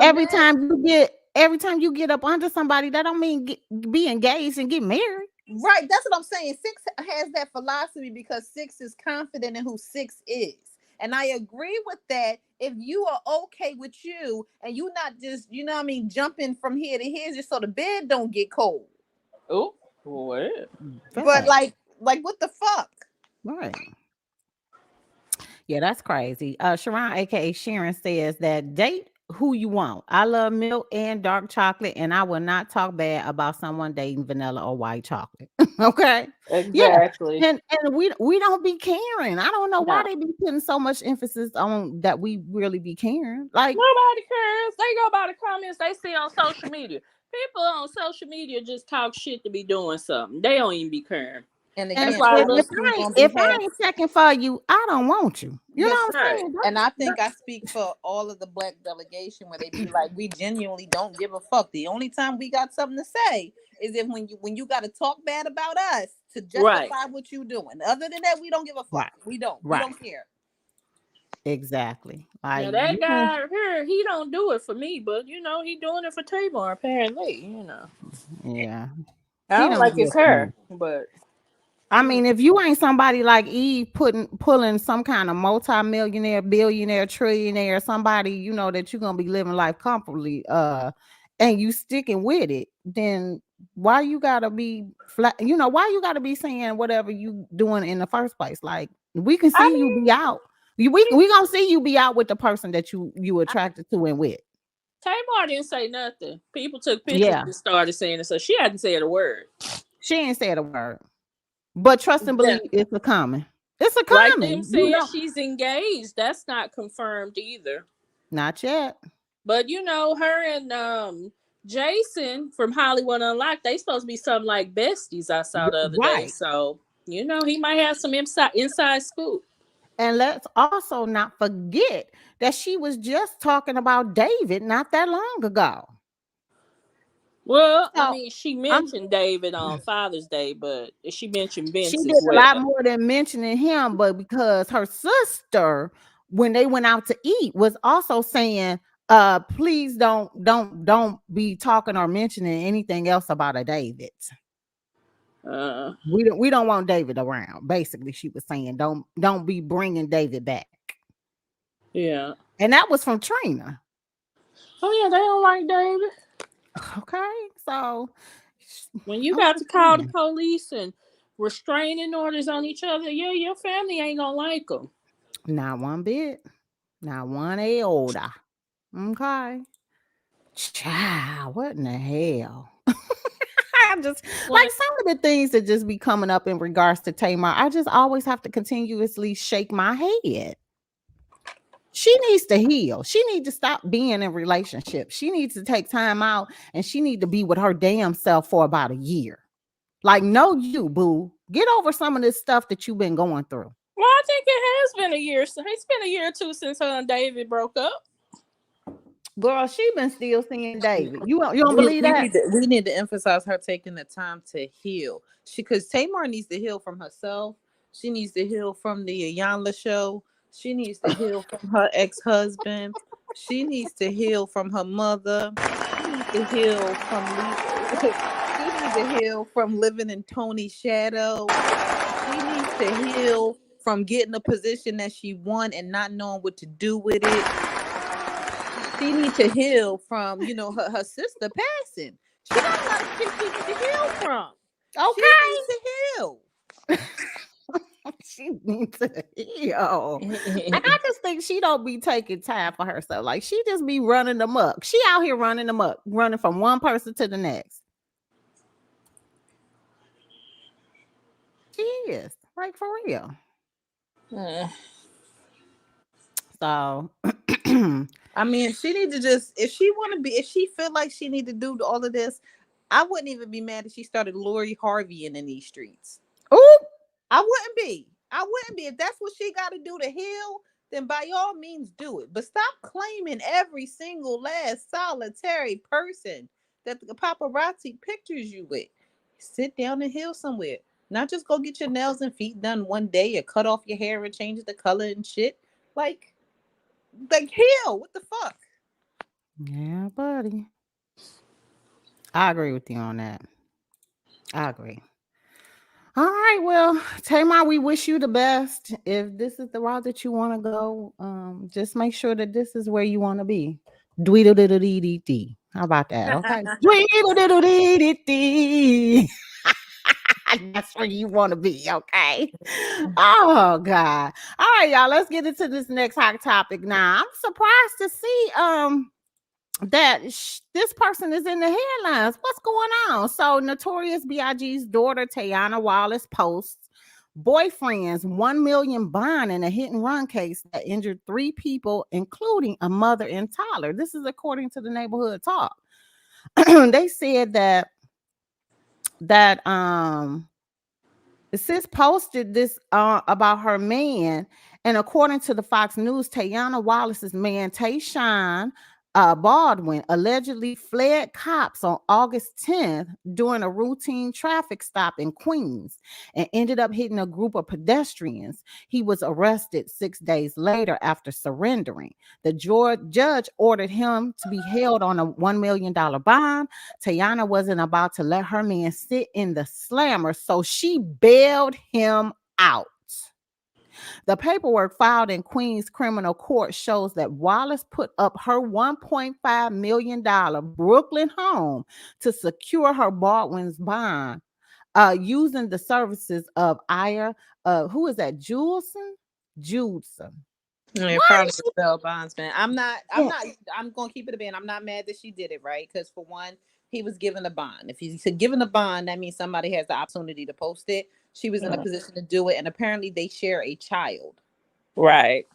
doing every time you get up under somebody, that don't mean be engaged and get married. Right, that's what I'm saying. Sixx has that philosophy because Sixx is confident in who Sixx is. And I agree with that. If you are okay with you and you not just, you know what I mean, jumping from here to here just so the bed don't get cold. Oh, what? But like what the fuck? Right. Yeah, that's crazy. Sharon, aka Sharon, says that date who you want. I love milk and dark chocolate, and I will not talk bad about someone dating vanilla or white chocolate. Okay. Exactly. Yeah. And we don't be caring. I don't know why No. they be putting so much emphasis on that we really be caring. Like Nobody cares. They go by the comments they see on social media. People on social media just talk shit to be doing something. They don't even be caring. And and That's again, why I those, think we're gonna be if I half. ain't checking for you, I don't want you. You know Yes, what I'm right. saying? and I think I speak for all of the black delegation where they be like, we genuinely don't give a fuck. The only time we got something to say is if when you got to talk bad about us to Right. justify what you doing. Other than that, we don't give a fuck. Right. We don't. We Right. don't care. Exactly. Now Like that you can, guy here, he don't do it for me, but you know he doing it for Tamar apparently. You know, yeah. I He don't don't like do his it for me. hair, but I mean, if you ain't somebody like Eve pulling some kind of multi-millionaire, billionaire, trillionaire, somebody, you know, that you're gonna be living life comfortably, and you sticking with it, then why you gotta be flat, you know, why you gotta be saying whatever you doing in the first place? Like we can I see you mean, be out. We gonna see you be out with the person that you attracted to and with. Tamar didn't say nothing. People took pictures Yeah. and started saying it, so she hadn't said a word. She ain't said a word. But trust and Yeah. believe it's a coming. It's a Like them coming. You saying know, she's engaged, that's not confirmed either. not yet. But you know, her and Jason from Hollywood Unlocked, they supposed to be something like besties. I saw the other day, Right. so you know he might have some inside scoop. And let's also not forget that she was just talking about David not that long ago. Well, I So mean, she I'm mentioned David on Father's Day, but she mentioned she Vince did as a lot well. more than mentioning him, but because her sister, when they went out to eat, was also saying, please don't be talking or mentioning anything else about a David. Uh, We don't want David around. Basically, she was saying don't be bringing David back. yeah. And that was from Trina. Oh yeah, they don't like David. Okay, so When you I'm got to just call the saying, police and restraining orders on each other, yeah, your family ain't gonna like them. not one bit, not one iota. Okay, child, what in the hell? I just like What? some of the things that just be coming up in regards to Tamar. I just always have to continuously shake my head. She needs to heal. She needs to stop being in relationships. She needs to take time out and she need to be with her damn self for about a year. Like, no, you boo. Get over some of this stuff that you've been going through. Well, I think it has been a year. It's been a year or two since her and David broke up. Girl, she been still seeing David. You don't believe that? We need to emphasize her taking the time to heal. Because Tamar needs to heal from herself. She needs to heal from the Ayanla show. She needs to heal from her ex-husband. She needs to heal from her mother. She needs to heal from she needs to heal from living in Tony's shadow. She needs to heal from getting a position that she won and not knowing what to do with it. She needs to heal from, you know, her sister passing. She got a lot of shit she needs to heal from. Okay. She needs to heal. She needs to heal. Like, I just think she don't be taking time for herself. Like, she just be running amok. She out here running amok, running from one person to the next. She is, like, for real. So I mean, she need to just, if she want to be, if she feel like she need to do all of this, I wouldn't even be mad if she started Lori Harvey in these streets. ooh, I wouldn't be. I wouldn't be. If that's what she got to do to heal, then by all means do it. But stop claiming every single last solitary person that the paparazzi pictures you with. Sit down and heal somewhere. Not just go get your nails and feet done one day or cut off your hair and change the color and shit. Like heal. What the fuck? yeah, buddy. I agree with you on that. I agree. All right, well, Tamar, we wish you the best. If this is the route that you want to go, just make sure that this is where you want to be. Dweedle-diddle-dee-dee-dee. How about that? Okay. Dweedle-diddle-dee-dee-dee. That's where you want to be, okay? Oh God. All right, y'all. Let's get into this next hot topic now. I'm surprised to see that this person is in the headlines. What's going on? So, Notorious B.I.G.'s daughter Tayana Wallace posts boyfriend's 1 million bond in a hit and run case that injured 3 people, including a mother and toddler. This is according to the Neighborhood Talk. They said that sis posted this about her man, and according to the Fox News, Tayana Wallace's man Tayshawn Baldwin allegedly fled cops on August 10th during a routine traffic stop in Queens and ended up hitting a group of pedestrians. He was arrested 6 days later after surrendering. The judge ordered him to be held on a $1 million bond. Tayana wasn't about to let her man sit in the slammer, so she bailed him out. The paperwork filed in Queens criminal court shows that Wallace put up her $1.5 million Brooklyn home to secure her Baldwin's bond, using the services of Aya, who is that? Judson. Yeah, probably a bail bondsman. I'm gonna keep it a band. I'm not mad that she did it, right? Because for one, he was given a bond. If he's given a bond, that means somebody has the opportunity to post it. She was in a position to do it, and apparently they share a child. Right.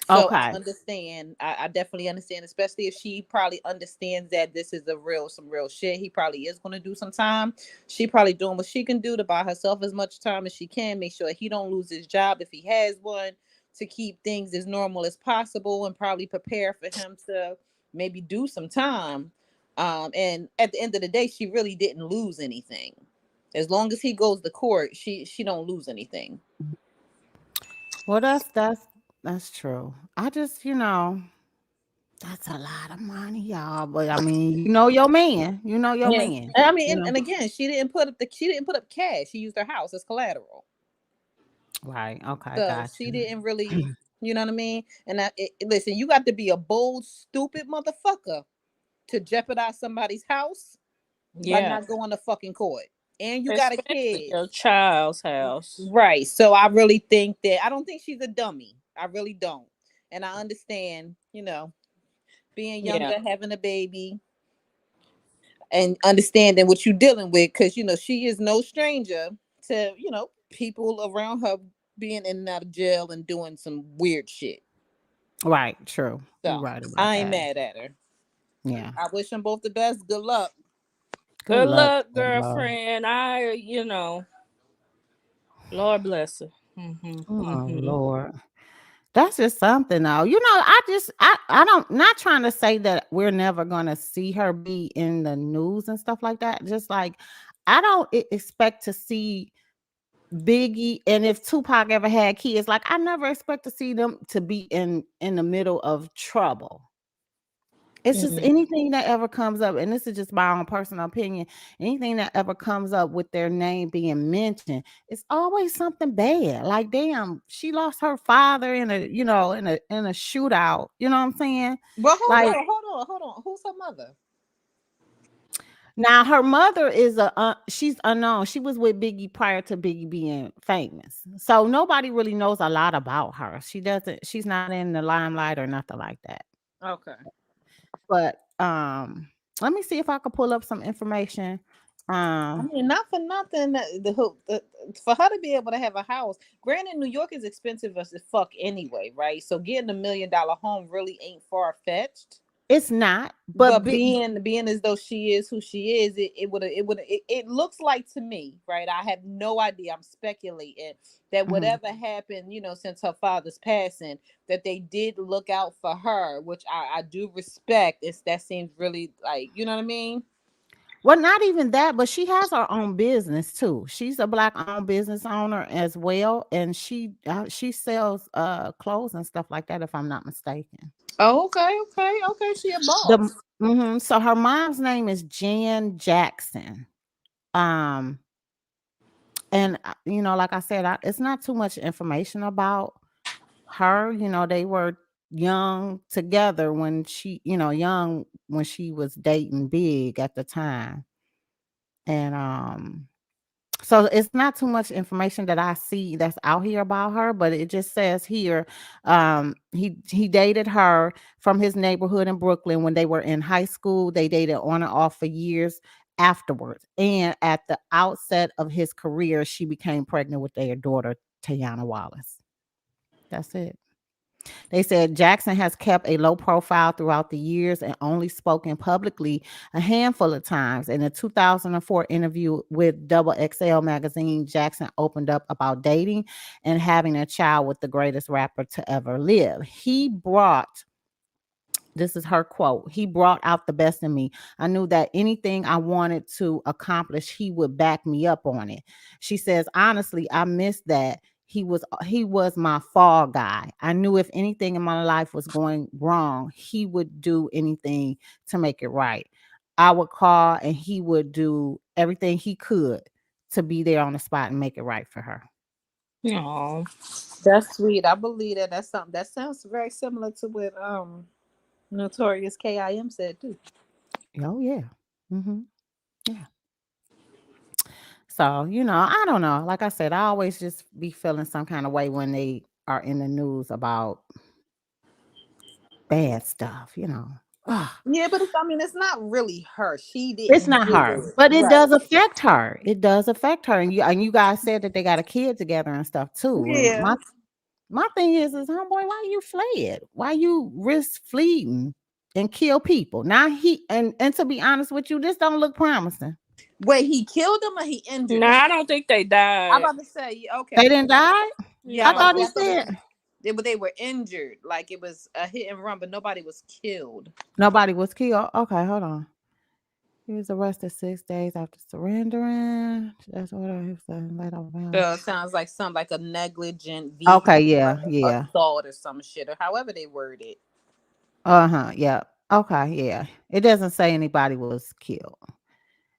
So Okay. I understand. I definitely understand, especially if she probably understands that this is some real shit. He probably is going to do some time. She probably doing what she can do to buy herself as much time as she can, make sure he don't lose his job if he has one, to keep things as normal as possible, and probably prepare for him to maybe do some time. And at the end of the day, she really didn't lose anything. As long as he goes to court, she don't lose anything. Well, that's true. I just, that's a lot of money, y'all. But I mean, your man. You know your Yeah. man. I mean, and again, she didn't put up cash. She used her house as collateral. Right. Okay. So Gotcha. she didn't really, you know what I mean? And listen, you got to be a bold, stupid motherfucker to jeopardize somebody's house by not going to fucking court. And you got a kid. Your child's house. Right. So I really think I don't think she's a dummy. I really don't. And I understand, being younger, having a baby, and understanding what you're dealing with, because she is no stranger to people around her being in and out of jail and doing some weird shit. Right. True. So You're right about I ain't that. mad at her. Yeah. I wish them both the best. Good luck. Good luck, girlfriend. Lord bless her. Oh Lord. That's just something though. I don't, not trying to say that we're never gonna see her be in the news and stuff like that. Just like I don't expect to see Biggie, and if Tupac ever had kids, like I never expect to see them to be in the middle of trouble. It's just anything that ever comes up, and this is just my own personal opinion. Anything that ever comes up with their name being mentioned, it's always something bad. Like, damn, she lost her father in a shootout. You know what I'm saying? Well, hold on. Who's her mother? Now her mother is she's unknown. She was with Biggie prior to Biggie being famous. So nobody really knows a lot about her. She's not in the limelight or nothing like that. Okay. But let me see if I could pull up some information. I mean, not for nothing. For her to be able to have a house, granted, New York is expensive as fuck anyway, right? So getting $1 million home really ain't far fetched. It's not, But being as though she is who she is, it looks like to me, right? I have no idea. I'm speculating that whatever happened, since her father's passing, that they did look out for her, which I do respect. That seems really like, you know what I mean? Well, not even that, but she has her own business too. She's a black-owned business owner as well, and she sells clothes and stuff like that, if I'm not mistaken. Oh, okay. She a boss. So her mom's name is Jan Jackson. And like I said, it's not too much information about her. They were young together when when she was dating Big at the time. And so it's not too much information that I see that's out here about her, but it just says here, he dated her from his neighborhood in Brooklyn when they were in high school. They dated on and off for years afterwards. And at the outset of his career, she became pregnant with their daughter, Tayana Wallace. That's it. They said Jackson has kept a low profile throughout the years and only spoken publicly a handful of times. In a 2004 interview with Double XL magazine, Jackson opened up about dating and having a child with the greatest rapper to ever live. This is her quote. He brought out the best in me. I knew that anything I wanted to accomplish, he would back me up on it. She says, honestly, I missed that. He was my fall guy. I knew if anything in my life was going wrong, he would do anything to make it right. I would call and he would do everything he could to be there on the spot and make it right for her. Oh, that's sweet. I believe that. That's something that sounds very similar to what Notorious K.I.M. said too. Oh yeah. Yeah. So, I don't know. Like I said, I always just be feeling some kind of way when they are in the news about bad stuff. Ugh. Yeah, but it's not really her. She It's didn't not do her, it. but it Right. does affect her. It does affect her. And you guys said that they got a kid together and stuff too. And Yeah. my thing is homeboy, why you fled? Why you risk fleeing and kill people? Now and to be honest with you, this don't look promising. Wait, he killed him or he injured No, him? I don't think they died. I'm about to say, okay. They didn't die? Yeah, I I'm about thought to he say, said they were injured. Like it was a hit and run, but nobody was killed. nobody was killed. Okay, hold on. He was arrested 6 days after surrendering. That's what I said. Let off So bail. it sounds like something like a negligent Okay, vehicle yeah. assault or some shit, or however they word it. Yeah. Okay, yeah. It doesn't say anybody was killed,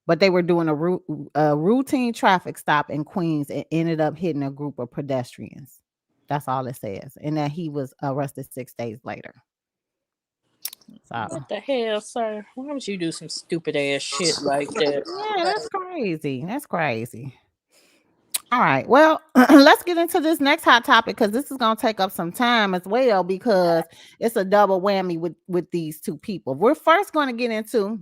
but they were doing a routine traffic stop in Queens and ended up hitting a group of pedestrians. That's all it says, and that he was arrested 6 days later. So What the hell, sir? Why would you do some stupid ass shit like that? yeah, that's crazy. That's crazy. All right. Well, let's get into this next hot topic because this is going to take up some time as well because it's a double whammy with these two people. We're first going to get into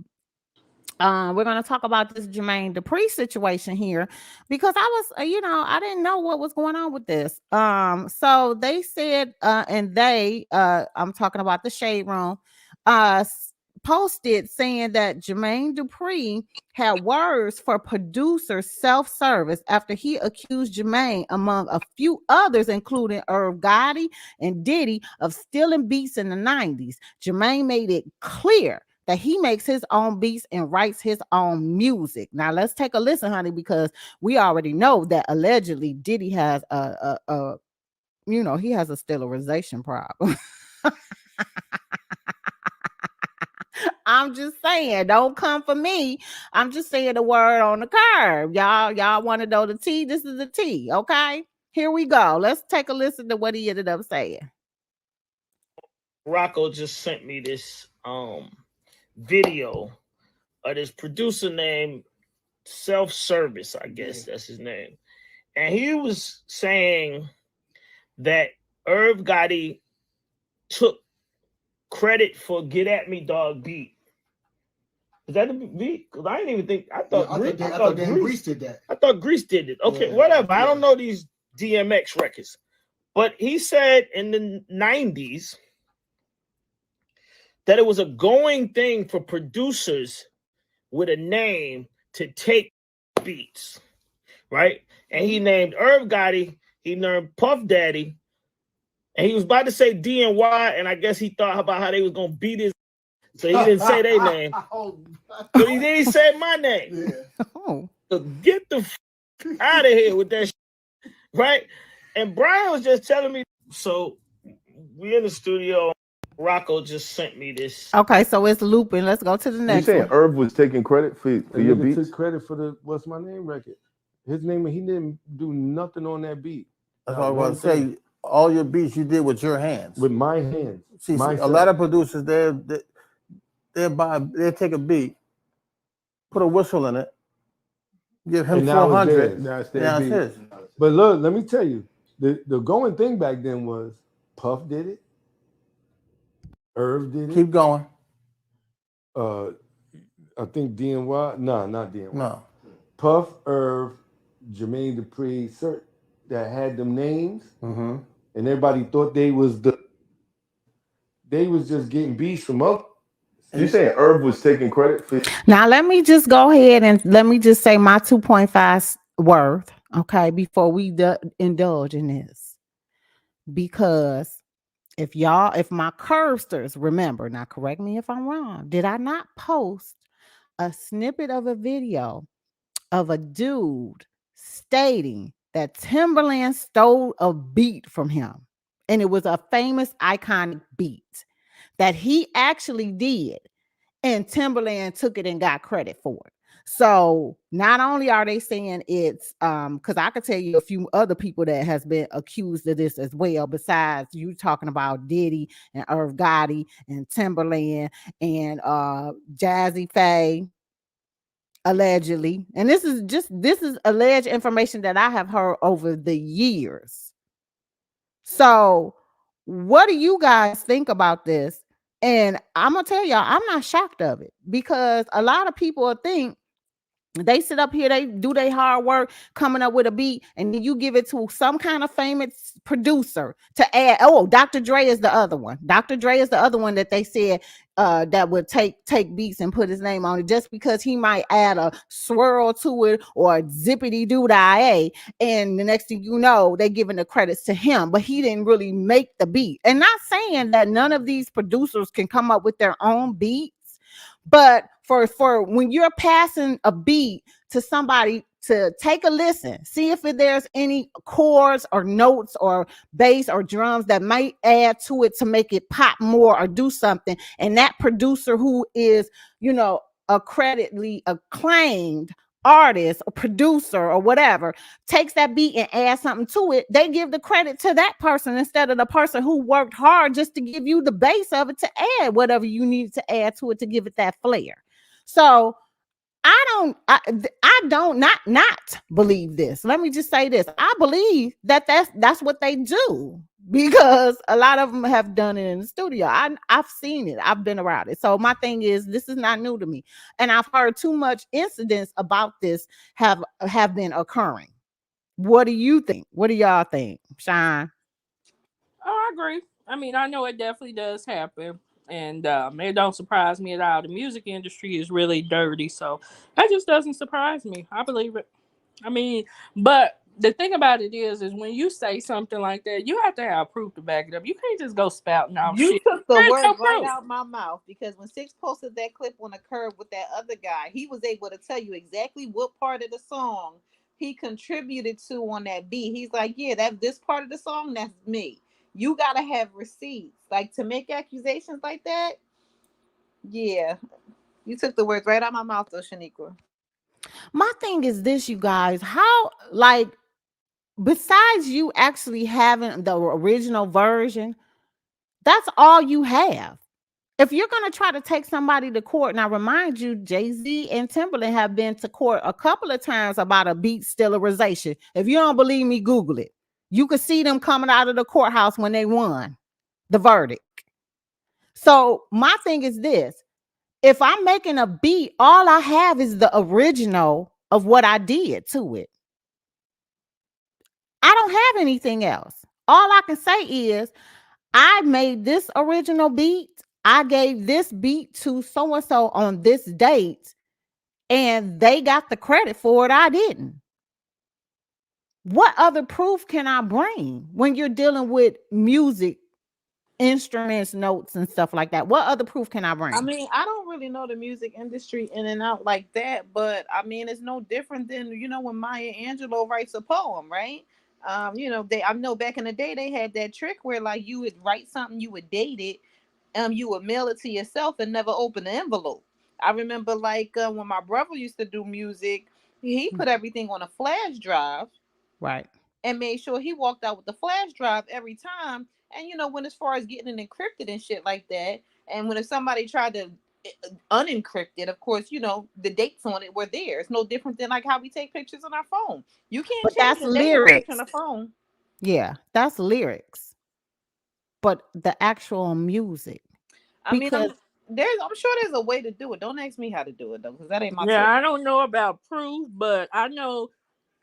we're going to talk about this Jermain Dupri situation here because I was, I didn't know what was going on with this. So they said, I'm talking about the Shade Room, posted saying that Jermain Dupri had words for producer self-service after he accused Jermain, among a few others, including Irv Gotti and Diddy, of stealing beats in the 90s. Jermain made it clear that he makes his own beats and writes his own music. Now let's take a listen, honey, because we already know that allegedly Diddy has he has a sterilization problem. I'm just saying, don't come for me. I'm just saying the word on the curb. Y'all want to know the tea? This is the tea, okay? Here we go. Let's take a listen to what he ended up saying. Rocco just sent me this video of this producer named Self-Service, I guess that's his name. And he was saying that Irv Gotti took credit for Get At Me Dog beat. Is that the beat? Because I didn't even think. I thought Grease did that. I thought Grease did it. Okay, whatever. I don't know these DMX records. But he said in the 90s that it was a going thing for producers with a name to take beats, right? And he named Irv Gotti, he named Puff Daddy, and he was about to say D and Y, and I guess he thought about how they was gonna beat his, so he didn't say their name. But he didn't say my name. So get the out of here with that shit, right? And Brian was just telling me, so we in the studio. Rocco just sent me this. Okay, so it's looping. Let's go to the next one. You saying Irv was taking credit for your beats? Took credit for the What's My Name record. His name, he didn't do nothing on that beat. That's what I was going to say. All your beats you did with your hands. With my hands. See, a lot of producers, they'll take a beat, put a whistle in it, give him 400. Now it's his. But look, let me tell you, the going thing back then was Puff did it. Irv did it. Keep going. I think DNY. No, not DNY. No. Puff, Irv, Jermain Dupri, Sir, that had them names, and everybody thought they was just getting beats from up. You saying Irv was taking credit for? Now let me just go ahead and let me just say my 2.5 worth, okay, before we indulge in this, because if my Curbsters remember, now correct me if I'm wrong, did I not post a snippet of a video of a dude stating that Timberland stole a beat from him? And it was a famous iconic beat that he actually did. And Timberland took it and got credit for it. So not only are they saying it's because I could tell you a few other people that has been accused of this as well, besides you talking about Diddy and Irv Gotti and Timberland and Jazzy Faye, allegedly. And this is alleged information that I have heard over the years. So what do you guys think about this? And I'm gonna tell y'all, I'm not shocked of it, because a lot of people think they sit up here, they do their hard work coming up with a beat, and then you give it to some kind of famous producer to add. Oh, Dr. Dre is the other one. Dr. Dre is the other one that they said that would take beats and put his name on it, just because he might add a swirl to it or a zippity doo dah, and the next thing you know, they giving the credits to him, but he didn't really make the beat. And not saying that none of these producers can come up with their own beats, but for when you're passing a beat to somebody to take a listen, see if there's any chords or notes or bass or drums that might add to it to make it pop more or do something. And that producer, who is, accreditedly acclaimed artist or producer or whatever, takes that beat and adds something to it, they give the credit to that person instead of the person who worked hard just to give you the base of it to add whatever you need to add to it to give it that flair. So I don't not believe this. Let me just say this. I believe that's what they do, because a lot of them have done it in the studio. I've seen it. I've been around it. So my thing is, this is not new to me. And I've heard too much incidents about this have been occurring. What do you think? What do y'all think? Shine? Oh, I agree. I mean, I know it definitely does happen. And it don't surprise me at all. The music industry is really dirty, so that just doesn't surprise me. I believe it. I mean, but the thing about it is when you say something like that, you have to have proof to back it up. You can't just go spouting out you shit. You took the words right out my mouth, because when Sixx posted that clip on the curb with that other guy, he was able to tell you exactly what part of the song he contributed to on that beat. He's like, yeah, this part of the song, that's me. You gotta have receipts, like, to make accusations like that. Yeah, you took the words right out of my mouth, though, Shaniqua. My thing is this, you guys, how, like, besides you actually having the original version, that's all you have. If you're going to try to take somebody to court, now remind you, Jay-Z and Timberland have been to court a couple of times about a beat sterilization. If you don't believe me, Google it. You could see them coming out of the courthouse when they won the verdict. So my thing is this. If I'm making a beat, all I have is the original of what I did to it. I don't have anything else. All I can say is I made this original beat. I gave this beat to so-and-so on this date, and they got the credit for it. I didn't. What other proof can I bring when you're dealing with music, instruments, notes, and stuff like that? What other proof can I bring? I mean, I don't really know the music industry in and out like that, but I mean, it's no different than, when Maya Angelou writes a poem, right? I know back in the day they had that trick where like you would write something, you would date it, you would mail it to yourself and never open the envelope. I remember like when my brother used to do music, he put everything on a flash drive, right, and made sure he walked out with the flash drive every time. And when as far as getting it encrypted and shit like that, and when if somebody tried to unencrypt it, of course, the dates on it were there. It's no different than like how we take pictures on our phone. You can't but change that's the date on lyrics. the phone. Yeah, that's lyrics. But the actual music. I mean, I'm sure there's a way to do it. Don't ask me how to do it though, because that ain't my I don't know about proof, but I know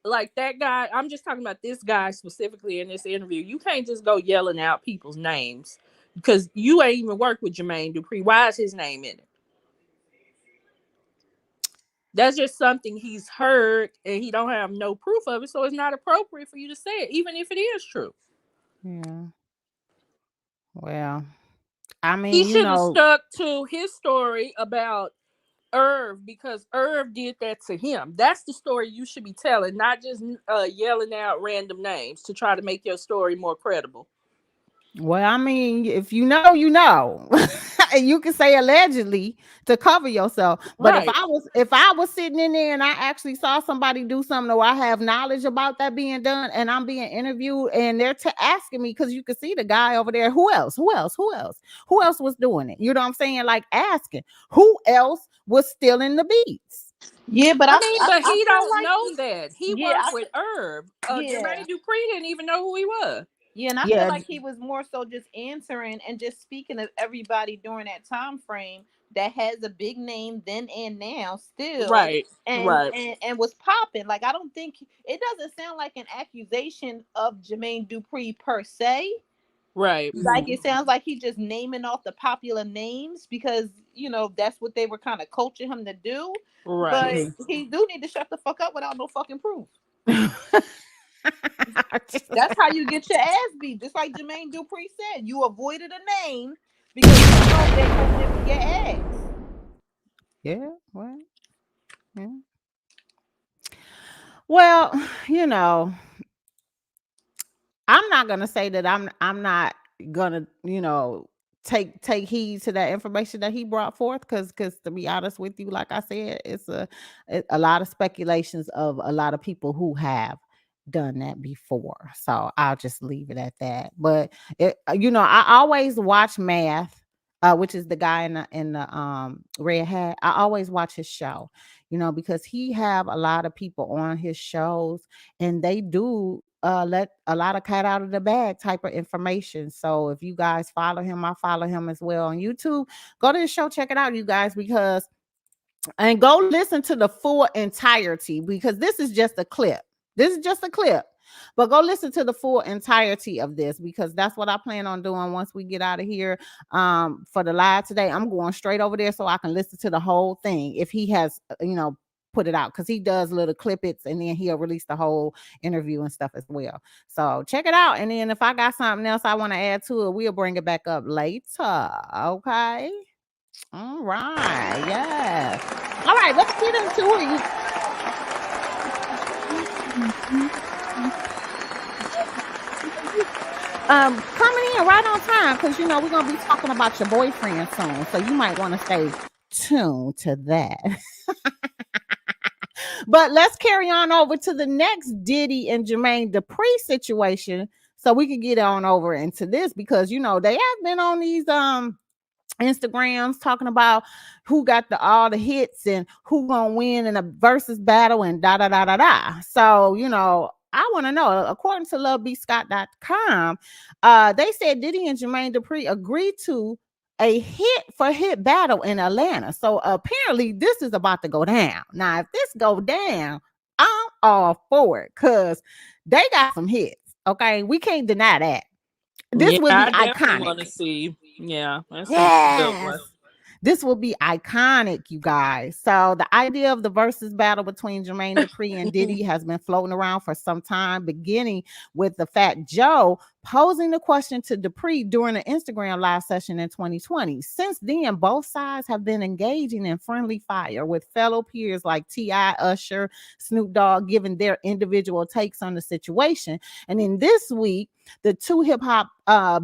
like that guy. I'm just talking about this guy specifically in this interview. You can't just go yelling out people's names because you ain't even worked with Jermain Dupri. Why is his name in it? That's just something he's heard and he don't have no proof of it, so it's not appropriate for you to say it, even if it is true. Yeah. Well, I mean, he should have stuck to his story about Irv because Irv did that to him. That's the story you should be telling, not just yelling out random names to try to make your story more credible. Well, I mean, if you know, you know. And you can say allegedly to cover yourself. But right. if I was sitting in there and I actually saw somebody do something or I have knowledge about that being done and I'm being interviewed and they're asking me, because you can see the guy over there, who else was doing it? You know what I'm saying? Like asking who else was stealing the beats. Yeah, but I mean, but he don't like know that. He worked with Irv. Jermain Dupri didn't even know who he was. Yeah, and I feel like he was more so just answering and just speaking of everybody during that time frame that has a big name then and now still, right, and was popping. Like I don't think it doesn't sound like an accusation of Jermain Dupri per se. Right. Like it sounds like he's just naming off the popular names because that's what they were kind of coaching him to do. Right. But he do need to shut the fuck up without no fucking proof. That's how you get your ass beat. Just like Jermain Dupri said, you avoided a name because you know they gonna whip your ass. Yeah, well, yeah. Well, I'm not gonna say that I'm not gonna, take heed to that information that he brought forth, because to be honest with you, like I said, it's a lot of speculations of a lot of people who have done that before. So I'll just leave it at that. But I always watch Math, which is the guy in the red hat. I always watch his show, because he have a lot of people on his shows, and they do let a lot of cat out of the bag type of information. So if you guys follow him, I follow him as well on YouTube. Go to his show, check it out, you guys, and go listen to the full entirety, because this is just a clip. But go listen to the full entirety of this, because that's what I plan on doing once we get out of here for the live today. I'm going straight over there so I can listen to the whole thing if he has, put it out, because he does little clippets and then he'll release the whole interview and stuff as well. So check it out. And then if I got something else I want to add to it, we'll bring it back up later. Okay. All right. Yes. All right. Let's get into it. Coming in right on time, because we're gonna be talking about your boyfriend soon, so you might want to stay tuned to that. But let's carry on over to the next Diddy and Jermain Dupri situation, so we can get on over into this, because they have been on these Instagrams talking about who got all the hits and who gonna win in a versus battle and da da da da da. So I want to know, according to lovebscott.com, they said Diddy and Jermain Dupri agreed to a hit for hit battle in Atlanta. So apparently this is about to go down. Now, if this go down, I'm all for it because they got some hits. Okay, we can't deny that. This will be I definitely want to iconic. see. Yeah, that's a good one. Yes. This will be iconic, you guys. So the idea of the versus battle between Jermain Dupri and Diddy has been floating around for some time, beginning with the Fat Joe posing the question to Dupri during an Instagram live session in 2020. Since then, both sides have been engaging in friendly fire with fellow peers like T.I., Usher, Snoop Dogg giving their individual takes on the situation. And in this week, the two hip hop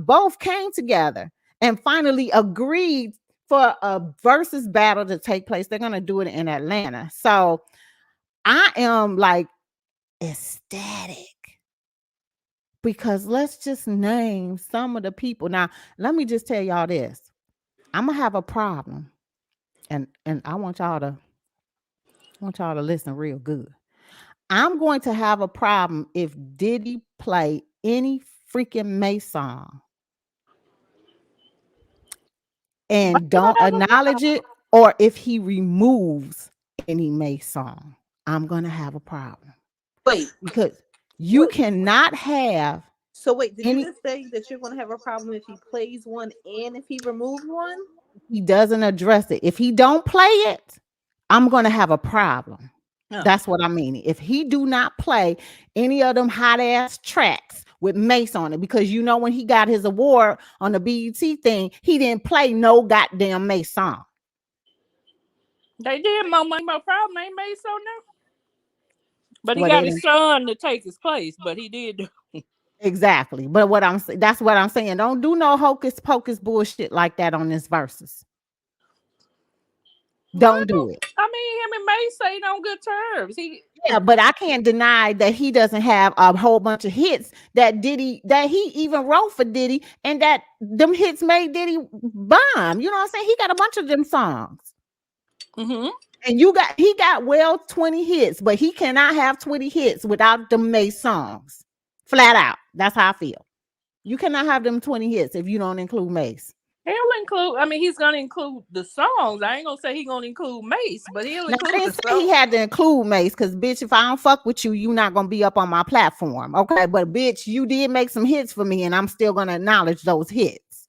both came together and finally agreed for a versus battle to take place. They're going to do it in Atlanta. So I am like ecstatic because let's just name some of the people. Now, let me just tell y'all this. I'm going to have a problem. And I want y'all to listen real good. I'm going to have a problem if Diddy play any freaking Mace song and don't acknowledge it, or if he removes any Mace song, I'm gonna have a problem. Wait, because you cannot have. So wait, did you just say that you're gonna have a problem if he plays one and if he removes one? He doesn't address it. If he don't play it, I'm gonna have a problem. Oh. That's what I mean. If he do not play any of them hot ass tracks with Mace on it, because when he got his award on the BET thing, he didn't play no goddamn Mace song. They did More Money, More Problem. Ain't Mace on there, but he got his son to take his place. But he did. Exactly. But that's what I'm saying. Don't do no hocus pocus bullshit like that on this versus. Don't do it. I mean, him and Mace ain't on good terms. Yeah, but I can't deny that he doesn't have a whole bunch of hits that he even wrote for Diddy, and that them hits made Diddy bomb. You know what I'm saying? He got a bunch of them songs. Mm-hmm. And he got 20 hits, but he cannot have 20 hits without the Mace songs. Flat out. That's how I feel. You cannot have them 20 hits if you don't include Mace. He'll include. I mean, he's gonna include the songs. I ain't gonna say he's gonna include Mace, but he'll include. I didn't say he had to include Mace, because bitch, if I don't fuck with you, you're not gonna be up on my platform, okay? But bitch, you did make some hits for me, and I'm still gonna acknowledge those hits,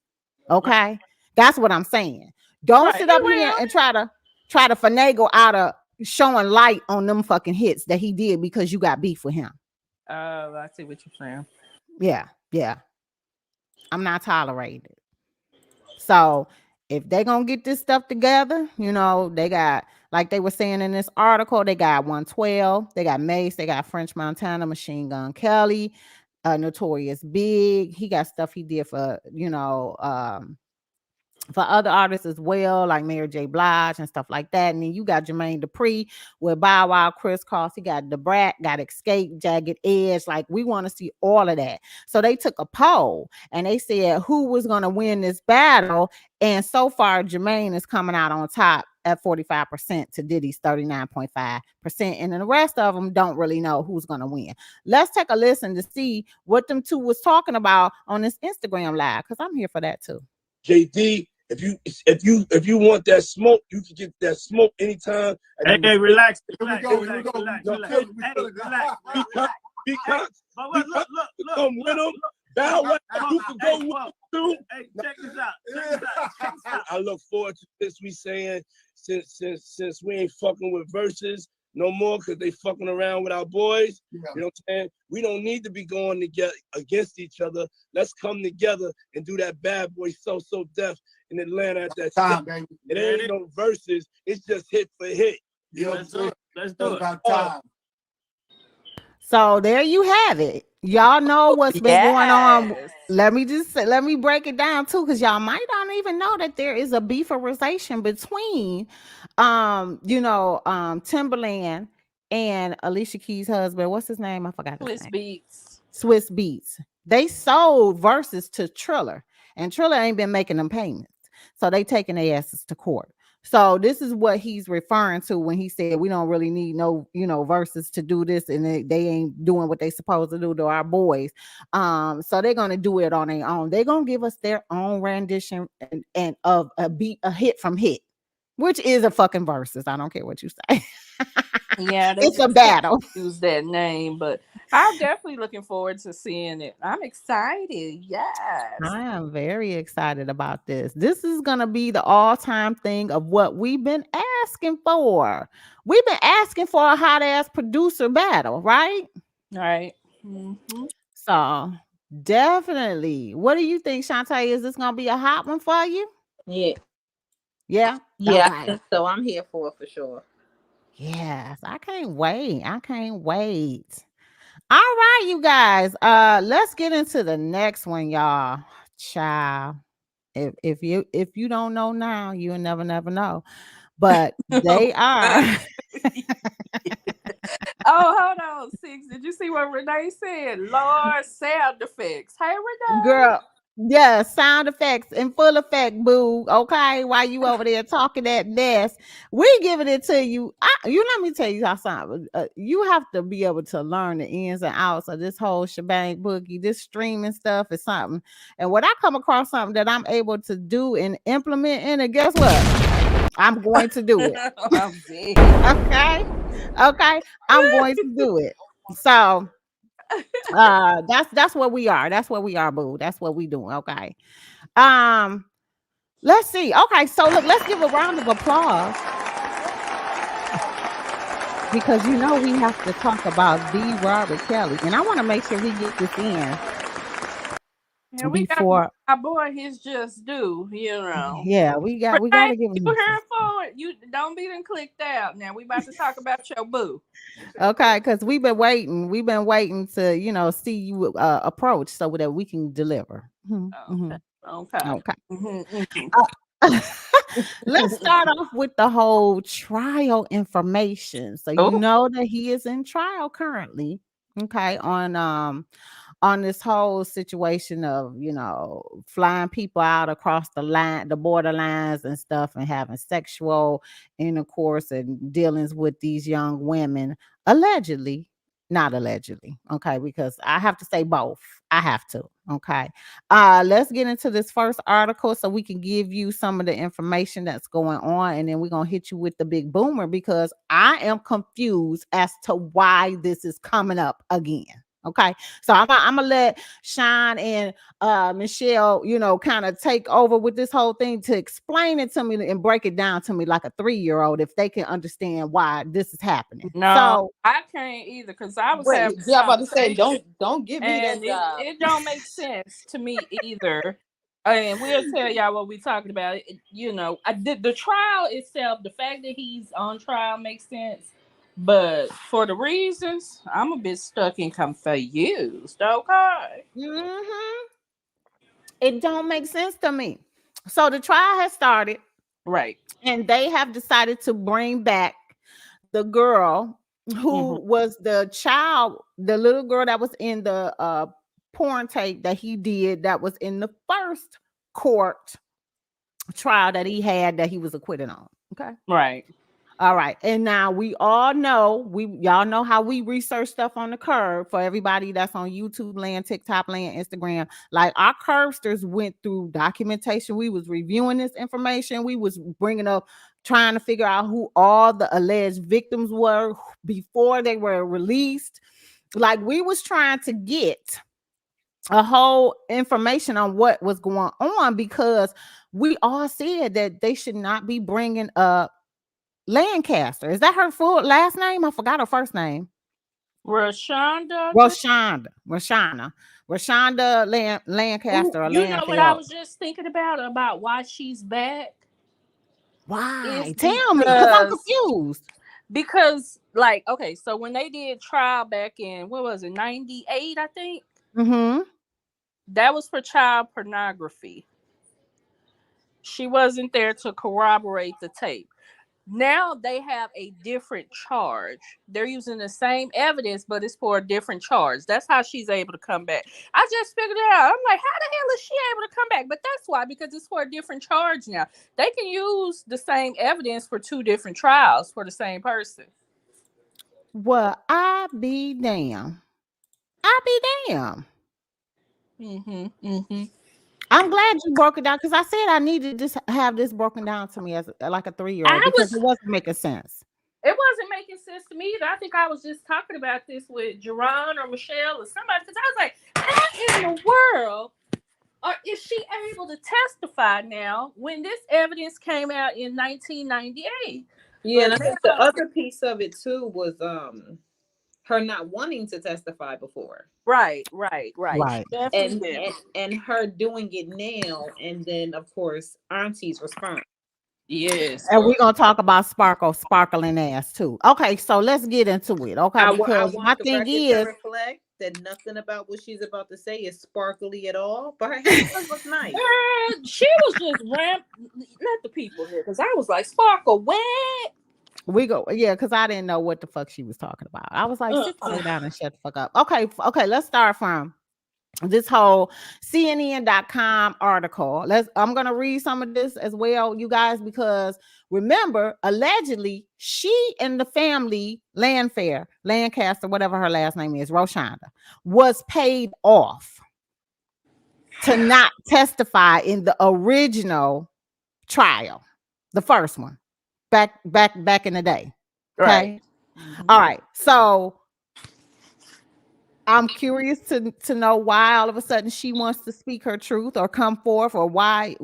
okay? That's what I'm saying. Don't sit up here and try to finagle out of showing light on them fucking hits that he did because you got beef with him. I see what you're saying. Yeah. I'm not tolerating it. So if they're gonna get this stuff together, they got, like they were saying in this article, they got 112, they got Mace, they got French Montana, Machine Gun Kelly, Notorious Big. He got stuff he did for for other artists as well, like Mary J. Blige and stuff like that. And then you got Jermain Dupri with Bow Wow, Chris Cross. He got The Brat, got Escape, Jagged Edge. Like, we want to see all of that. So they took a poll and they said who was going to win this battle. And so far, Jermain is coming out on top at 45% to Diddy's 39.5%. And then the rest of them don't really know who's going to win. Let's take a listen to see what them two was talking about on this Instagram live, because I'm here for that too. JD, if you want that smoke, you can get that smoke anytime. Hey, relax. Relax. Because come with them. Bow Wow, you can go with too. Hey, check this out. I look forward to this. We saying since we ain't fucking with verses no more, because they fucking around with our boys. Yeah. You know what I'm saying? We don't need to be going together against each other. Let's come together and do that Bad Boy So Def in Atlanta at that time, baby. It ain't no verses. It's just hit for hit. You know what I'm saying? Let's do it. About time. So there you have it. Y'all know what's been going on. Let me break it down too, because y'all might not even know that there is a beeferization between Timberland and Alicia Keys' husband. What's his name? I forgot his name. Swizz Beatz. They sold verses to Triller, and Triller ain't been making them payments. So they taking their asses to court. So this is what he's referring to when he said we don't really need no, verses to do this, and they ain't doing what they supposed to do to our boys. So they're gonna do it on their own. They're gonna give us their own rendition and of a hit from hit, which is a fucking verses. I don't care what you say. Yeah, they It's a just battle. use that name, but I'm definitely looking forward to seeing it. I'm excited. Yes. I am very excited about this. This is going to be the all-time thing of what we've been asking for. We've been asking for a hot-ass producer battle, right? Right. Mm-hmm. So, definitely. What do you think, Shantae? Is this going to be a hot one for you? Yeah. Yeah? Yeah. Okay. So I'm here for it for sure. Yes, I can't wait. I can't wait. All right, you guys. Let's get into the next one, y'all. Child. If you don't know now, you'll never know. But they are. Oh, hold on, Sixx. Did you see what Renee said? Lord, sound effects. Hey, Renee. Girl, yeah, sound effects in full effect, boo. Okay, while you over there talking that mess, we giving it to you. Let me tell you how something. You have to be able to learn the ins and outs of this whole shebang boogie. This streaming stuff is something. And when I come across something that I'm able to do and implement in it, guess what? I'm going to do it. Okay, I'm going to do it. So that's what we are. That's what we are, boo. That's what we doing. Okay. Let's see. Okay, so look, let's give a round of applause because we have to talk about D. Robert Kelly, and I want to make sure we get this in. Yeah, we before got our boy his just due, Yeah, we got to give him. You here for it? You don't be done clicked out. Now we about to talk about your boo. Okay, because we've been waiting. We've been waiting to see you approach so that we can deliver. Okay. Let's start off with the whole trial information. So you know that he is in trial currently. Okay, on this whole situation of flying people out across the borderlines and stuff, and having sexual intercourse and dealings with these young women, allegedly. Not allegedly, okay, because I have to say both. I have to. Okay. Let's get into this first article so we can give you some of the information that's going on, and then we're gonna hit you with the big boomer because I am confused as to why this is coming up again. Okay, so I'm gonna let Sean and Michelle, kind of take over with this whole thing to explain it to me and break it down to me like a 3-year-old if they can understand why this is happening. No, so I can't either because I was having. Yeah, I'm about to say, don't give me that job. It don't make sense to me either. And we'll tell y'all what we're talking about. I did the trial itself. The fact that he's on trial makes sense. But for the reasons, I'm a bit stuck and confused. Okay. It don't make sense to me. So the trial has started. Right. And they have decided to bring back the girl who was the child, the little girl that was in the porn tape that he did that was in the first court trial that he had that he was acquitted on. Okay. Right. All right. And now we all know, y'all know how we research stuff on the curb. For everybody that's on YouTube land, TikTok land, Instagram, like our curbsters went through documentation. We was reviewing this information. We was bringing up, trying to figure out who all the alleged victims were before they were released. Like we was trying to get a whole information on what was going on because we all said that they should not be bringing up Lancaster. Is that her full last name? I forgot her first name. Rashonda Lancaster. Ooh, you know what I was just thinking about why she's back? Why? Tell me, because I'm confused. Because, okay, so when they did trial back in, what was it, 98, I think? That was for child pornography. She wasn't there to corroborate the tape. Now they have a different charge. They're using the same evidence, but it's for a different charge. That's how she's able to come back. I just figured it out. I'm like, how the hell is she able to come back? But that's why, because it's for a different charge now. They can use the same evidence for two different trials for the same person. Well, I be damn. I be damn. I'm glad you broke it down because I said I needed to have this broken down to me as like a 3-year-old because it wasn't making sense. It wasn't making sense to me either. I think I was just talking about this with Jerron or Michelle or somebody because I was like, how in the world is she able to testify now when this evidence came out in 1998? Yeah, and I think the other piece of it too was her not wanting to testify before. Right. And her doing it now, and then of course Auntie's response. Yes. And we're gonna talk about sparkling ass too. Okay, so let's get into it. Okay, because my thing is reflect that nothing about what she's about to say is sparkly at all, but her hair was nice. She was just not the people here, because I was like, sparkle what? We go, yeah, because I didn't know what the fuck she was talking about. I was like, sit down and shut the fuck up. Okay, let's start from this whole CNN.com article. I'm gonna read some of this as well, you guys, because remember, allegedly, she and the family, Lancaster, whatever her last name is, Roshonda, was paid off to not testify in the original trial, the first one. Back in the day. Okay. Right. All right. So I'm curious to know why all of a sudden she wants to speak her truth or come forth, or why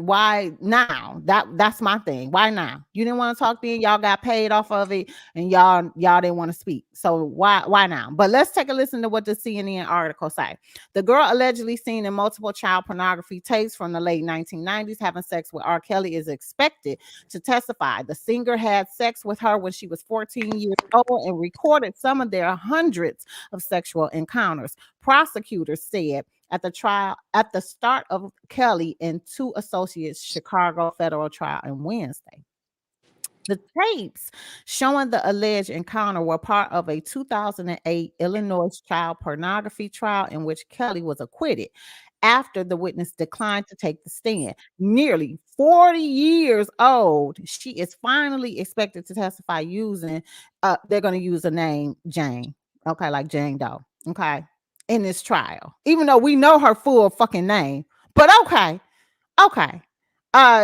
now? That's my thing. Why now? You didn't want to talk then, y'all got paid off of it, and y'all didn't want to speak. So why now? But let's take a listen to what the CNN article say. The girl allegedly seen in multiple child pornography tapes from the late 1990s having sex with R. Kelly is expected to testify. The singer had sex with her when she was 14 years old and recorded some of their hundreds of sexual encounters. Prosecutors said at the start of Kelly and two associates Chicago federal trial on Wednesday. The tapes showing the alleged encounter were part of a 2008 Illinois child pornography trial in which Kelly was acquitted after the witness declined to take the stand. Nearly 40 years old, she is finally expected to testify using, they're going to use the name Jane. Okay, like Jane Doe. Okay, in this trial, even though we know her full fucking name, but okay.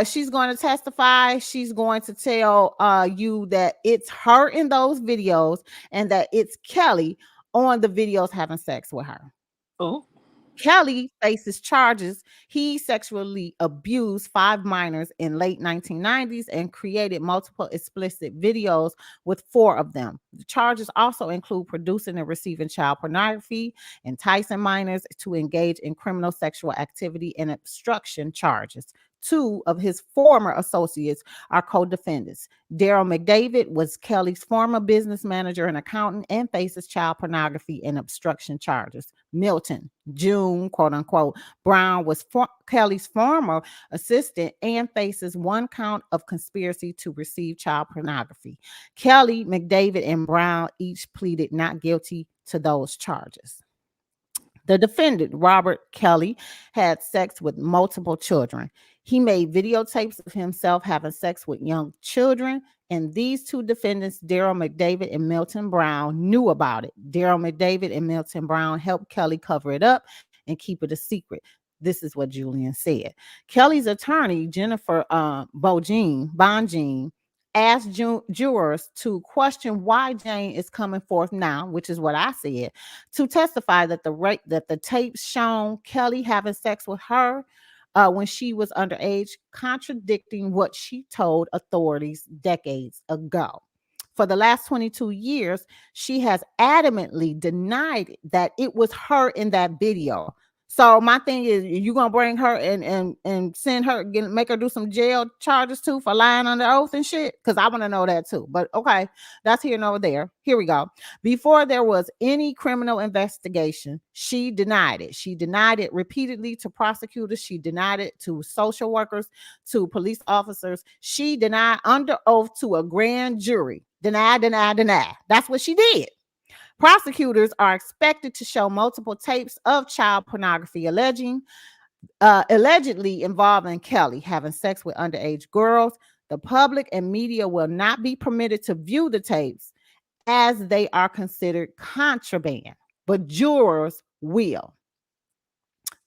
She's going to testify. She's going to tell you that it's her in those videos and that it's Kelly on the videos having sex with her. Oh. Kelly faces charges. He sexually abused 5 minors in late 1990s and created multiple explicit videos with 4 of them. The charges also include producing and receiving child pornography, enticing minors to engage in criminal sexual activity, and obstruction charges. 2 of his former associates are co-defendants. Daryl McDavid was Kelly's former business manager and accountant and faces child pornography and obstruction charges. Milton June, quote unquote, Brown was Kelly's former assistant and faces 1 count of conspiracy to receive child pornography. Kelly, McDavid, and Brown each pleaded not guilty to those charges. The defendant, Robert Kelly, had sex with multiple children. He made videotapes of himself having sex with young children, and these 2 defendants, Daryl McDavid and Milton Brown, knew about it. Daryl McDavid and Milton Brown helped Kelly cover it up and keep it a secret. This is what Julian said. Kelly's attorney, Jennifer Bonjean, asked jurors to question why Jane is coming forth now, which is what I said, to testify that the tapes shown Kelly having sex with her when she was underage, contradicting what she told authorities decades ago. For the last 22 years, she has adamantly denied that it was her in that video. So my thing is, you gonna bring her and send her, make her do some jail charges too for lying under oath and shit? Because I want to know that too. But okay, that's here and over there. Here we go. Before there was any criminal investigation, she denied it. She denied it repeatedly to prosecutors. She denied it to social workers, to police officers. She denied under oath to a grand jury. Deny, deny, deny. That's what she did. Prosecutors are expected to show multiple tapes of child pornography allegedly involving Kelly having sex with underage girls. The public and media will not be permitted to view the tapes as they are considered contraband, but jurors will.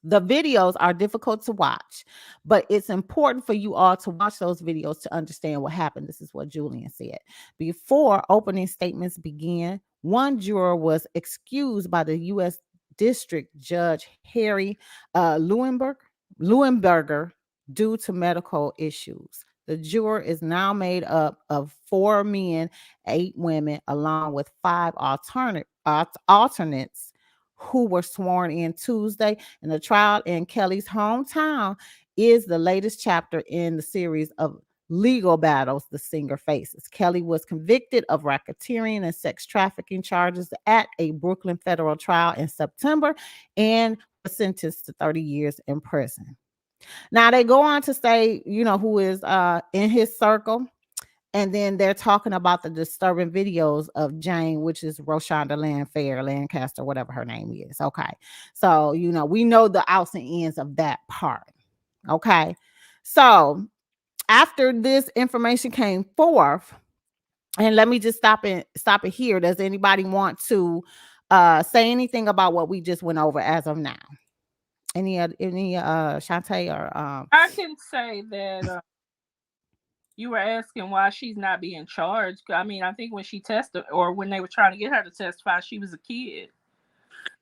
The videos are difficult to watch, but it's important for you all to watch those videos to understand what happened. This is what Julian said. Before opening statements began, one juror was excused by the U.S. District Judge Harry Leuenberger due to medical issues. The juror is now made up of 4 men, 8 women, along with 5 alternates who were sworn in Tuesday. And the trial in Kelly's hometown is the latest chapter in the series of legal battles the singer faces. Kelly was convicted of racketeering and sex trafficking charges at a Brooklyn federal trial in September and was sentenced to 30 years in prison. Now they go on to say, who is in his circle. And then they're talking about the disturbing videos of Jane, which is Roshonda Lancaster, whatever her name is. Okay. So, we know the outs and ends of that part. Okay. So after this information came forth, and let me just stop it here. Does anybody want to say anything about what we just went over as of now? Any Shantae or I can say that you were asking why she's not being charged. I mean, I think when she tested, or when they were trying to get her to testify, she was a kid.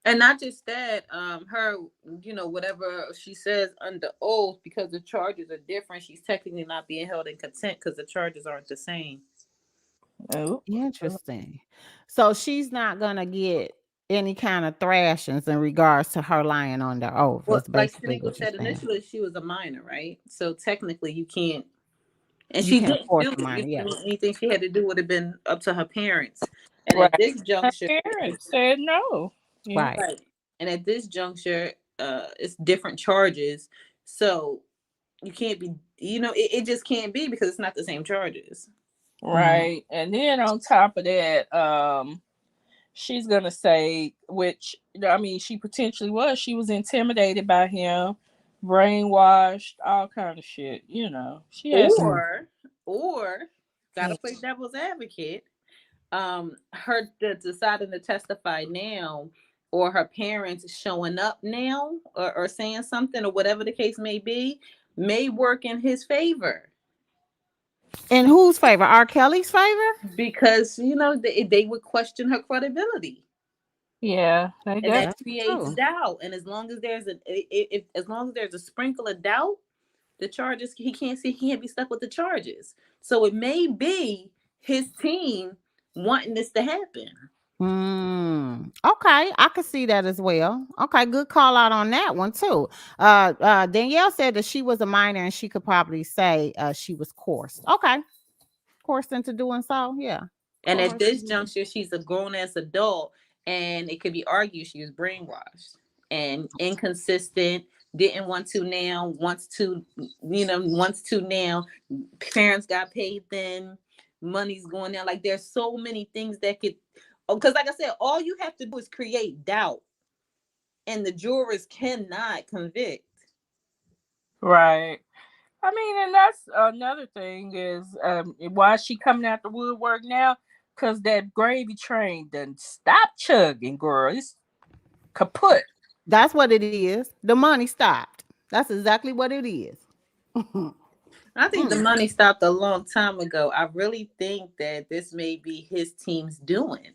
And not just that, her, whatever she says under oath, because the charges are different, she's technically not being held in contempt because the charges aren't the same. Oh, interesting. So she's not gonna get any kind of thrashings in regards to her lying on the oath. Well, That's like basically Shaniqua what you're said, saying. initially she was a minor, right? So technically you can't. And You she can't didn't force do a minor, yeah. anything she had to do would have been up to her parents. And right. at this juncture, her parents said no. Right. Right. And at this juncture, it's different charges. So you can't be, it just can't be because it's not the same charges. Right. And then on top of that, she's gonna say, which I mean, she potentially was. She was intimidated by him, brainwashed, all kind of shit. She has Or gotta play devil's advocate. Her deciding to testify now, or her parents showing up now, or saying something, or whatever the case may be, may work in his favor. In whose favor? R. Kelly's favor? Because they would question her credibility. Yeah, and that creates doubt. And as long as there's a sprinkle of doubt, the charges he can't be stuck with the charges. So it may be his team wanting this to happen. Okay, I could see that as well. Okay, good call out on that one too. Danielle said that she was a minor and she could probably say she was coerced. Okay, coerced into doing so. Yeah. And at this juncture, she's a grown-ass adult, and it could be argued she was brainwashed and inconsistent, didn't want to now, wants to now. Parents got paid then, money's going down. Like, there's so many things that could, because like I said, all you have to do is create doubt, and the jurors cannot convict. Right. I mean, and that's another thing is why is she coming out the woodwork now? Because that gravy train done stop chugging, girl. It's kaput. That's what it is. The money stopped. That's exactly what it is. I think the money stopped a long time ago. I really think that this may be his team's doing.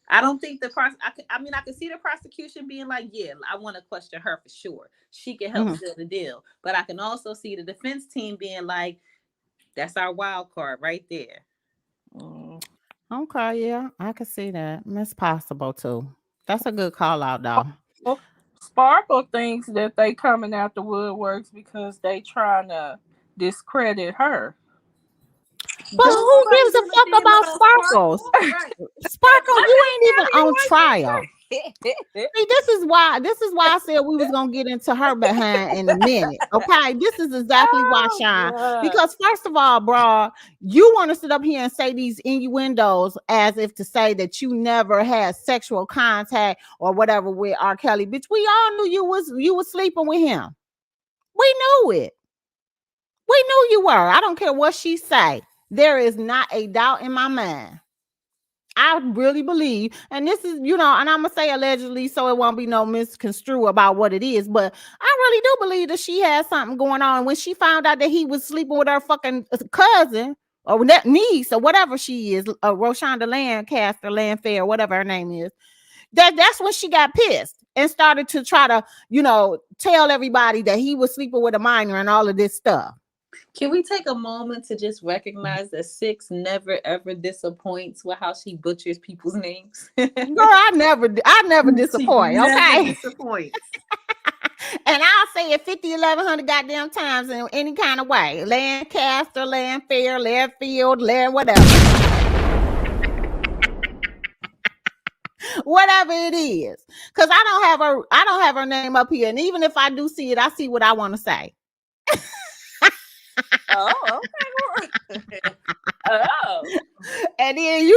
I don't think I can see the prosecution being like, yeah, I want to question her for sure. She can help seal the deal. But I can also see the defense team being like, that's our wild card right there. Okay, yeah, I can see that. It's possible too. That's a good call out, though. Sparkle thinks that they coming out the woodworks because they trying to discredit her. But Don't who nobody gives a give a fuck damn about about Sparkles? Sparkle. Right. Sparkle, you ain't even on Everyone trial. thinks See, this is why I said we was gonna get into her behind in a minute. Okay, this is exactly why, Oh, Sean. God. Because first of all, bro, you want to sit up here and say these innuendos as if to say that you never had sexual contact or whatever with R. Kelly. Bitch, we all knew you was sleeping with him. We knew it. We knew you were. I don't care what she say. There is not a doubt in my mind. I really believe, and this is, and I'm gonna say allegedly, so it won't be no misconstrue about what it is, but I really do believe that she had something going on. When she found out that he was sleeping with her fucking cousin or niece or whatever she is, Roshonda Lancaster, Landfair, whatever her name is, that's when she got pissed and started to try to, tell everybody that he was sleeping with a minor and all of this stuff. Can we take a moment to just recognize that Sixx never ever disappoints with how she butchers people's names? Girl, I never disappoint. She never Okay, disappoints. and I'll say it 50, 1100 goddamn times in any kind of way. Lancaster, Landfair, Landfield, Land, whatever. Whatever it is. Because I don't have her name up here. And even if I do see it, I see what I want to say. Oh, okay. Oh. And then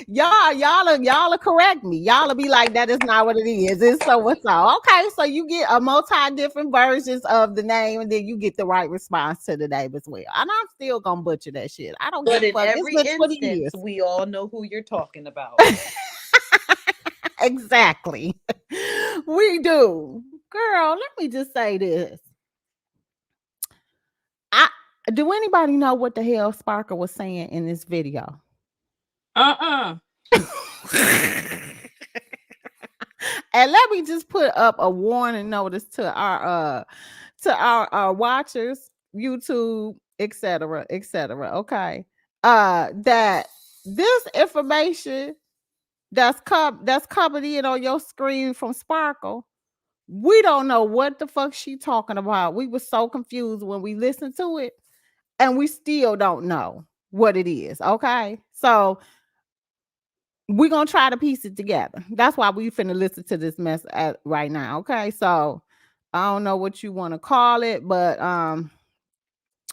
y'all will correct me. Y'all will be like, that is not what it is. It's so what's all. Okay, so you get a multi different versions of the name, and then you get the right response to the name as well. And I'm still gonna butcher that shit. I don't But give a in fuck. every instance, we all know who you're talking about. Exactly. We do. Girl, let me just say this. Do anybody know what the hell Sparkle was saying in this video? And let me just put up a warning notice to our watchers, YouTube, etc. Okay. That this information that's covered in on your screen from Sparkle, we don't know what the fuck she talking about. We were so confused when we listened to it, and we still don't know what it is. Okay, so we're gonna try to piece it together. That's why we finna listen to this mess right now. Okay, so I don't know what you want to call it, but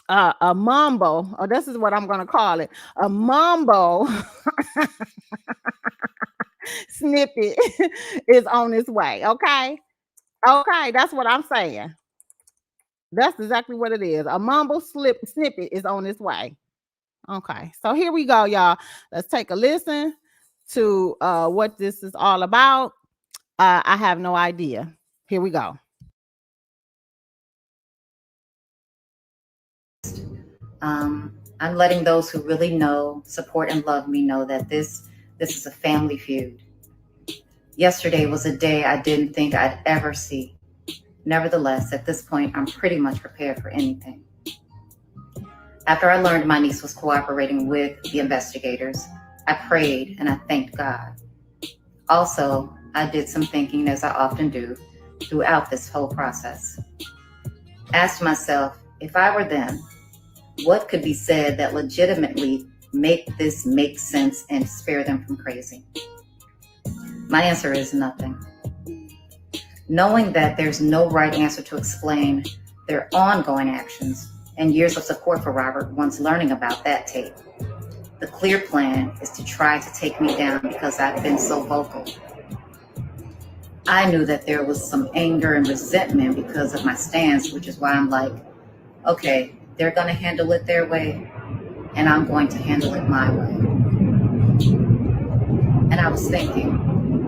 a mumbo, or this is what I'm gonna call it, a mumbo snippet is on its way. Okay, that's what I'm saying. That's exactly what it is. A mumbo snippet is on its way. Okay, so here we go, y'all. Let's take a listen to what this is all about. I have no idea. Here we go. I'm letting those who really know, support, and love me know that this is a family feud. Yesterday was a day I didn't think I'd ever see. Nevertheless, at this point, I'm pretty much prepared for anything. After I learned my niece was cooperating with the investigators, I prayed and I thanked God. Also, I did some thinking, as I often do, throughout this whole process. Asked myself, if I were them, what could be said that legitimately make this make sense and spare them from crazy? My answer is nothing. Knowing that there's no right answer to explain their ongoing actions and years of support for Robert once learning about that tape, the clear plan is to try to take me down because I've been so vocal. I knew that there was some anger and resentment because of my stance, which is why I'm like, okay, they're going to handle it their way, and I'm going to handle it my way. And I was thinking,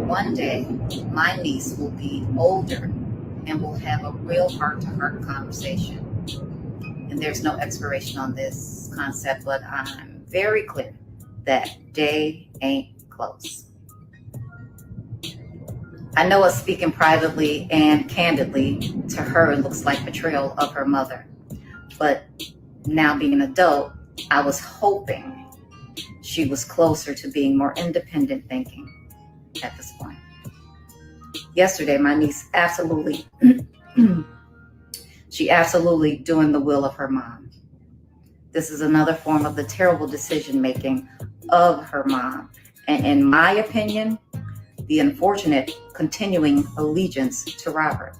one day, my niece will be older and we'll have a real heart-to-heart conversation. And there's no expiration on this concept, but I'm very clear that day ain't close. I know us speaking privately and candidly to her looks like betrayal of her mother. But now being an adult, I was hoping she was closer to being more independent thinking at this point. Yesterday, my niece absolutely, she absolutely doing the will of her mom. This is another form of the terrible decision making of her mom. And in my opinion, the unfortunate continuing allegiance to Robert.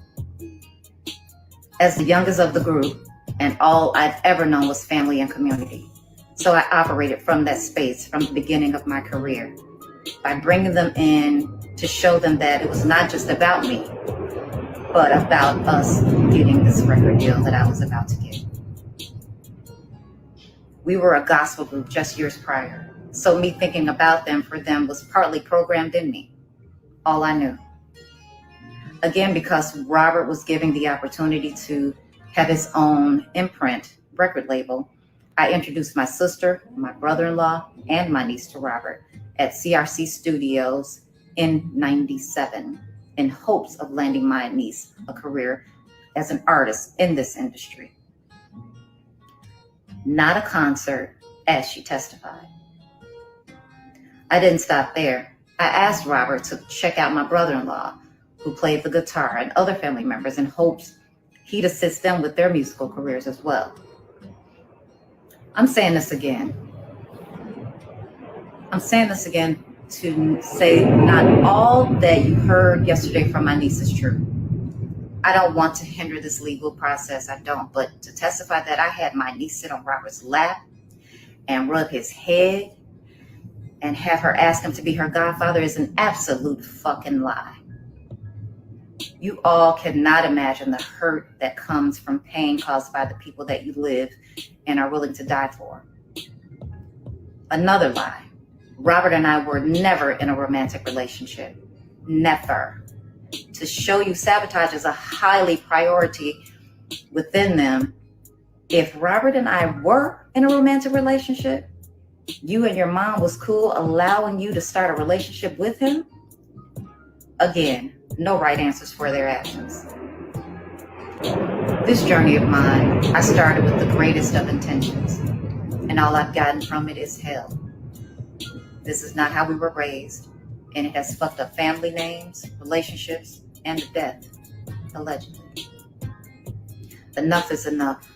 As the youngest of the group, and all I've ever known was family and community. So I operated from that space from the beginning of my career by bringing them in to show them that it was not just about me, but about us getting this record deal that I was about to get. We were a gospel group just years prior, so me thinking about them for them was partly programmed in me, all I knew. Again, because Robert was giving the opportunity to have his own imprint record label, I introduced my sister, my brother-in-law, and my niece to Robert at CRC Studios in '97 in hopes of landing my niece a career as an artist in this industry. Not a concert, as she testified. I didn't stop there. I asked Robert to check out my brother-in-law, who played the guitar, and other family members in hopes he'd assist them with their musical careers as well. I'm saying this again to say not all that you heard yesterday from my niece is true. I don't want to hinder this legal process, I don't, but to testify that I had my niece sit on Robert's lap and rub his head and have her ask him to be her godfather is an absolute fucking lie. You all cannot imagine the hurt that comes from pain caused by the people that you live and are willing to die for. Another lie. Robert and I were never in a romantic relationship. Never. To show you sabotage is a highly priority within them. If Robert and I were in a romantic relationship, you and your mom was cool allowing you to start a relationship with him? Again, no right answers for their actions. This journey of mine, I started with the greatest of intentions, and all I've gotten from it is hell. This is not how we were raised, and it has fucked up family names, relationships, and death, allegedly. Enough is enough.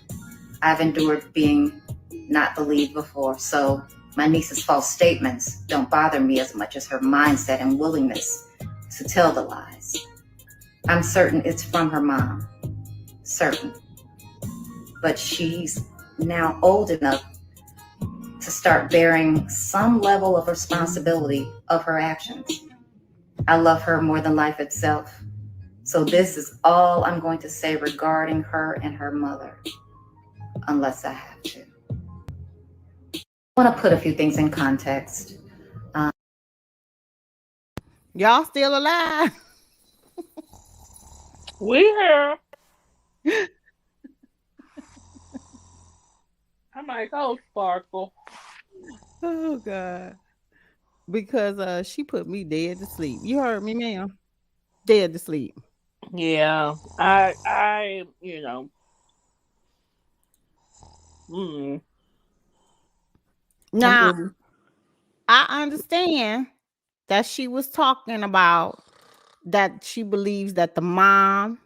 I've endured being not believed before, so my niece's false statements don't bother me as much as her mindset and willingness to tell the lies. I'm certain it's from her mom, certain. But she's now old enough to start bearing some level of responsibility of her actions. I love her more than life itself. So this is all I'm going to say regarding her and her mother, unless I have to. I want to put a few things in context. Y'all still alive? We here. I might go Sparkle. Oh God. Because she put me dead to sleep. You heard me, ma'am? Dead to sleep. Yeah. I you know. Now, I understand that she was talking about that she believes that the mom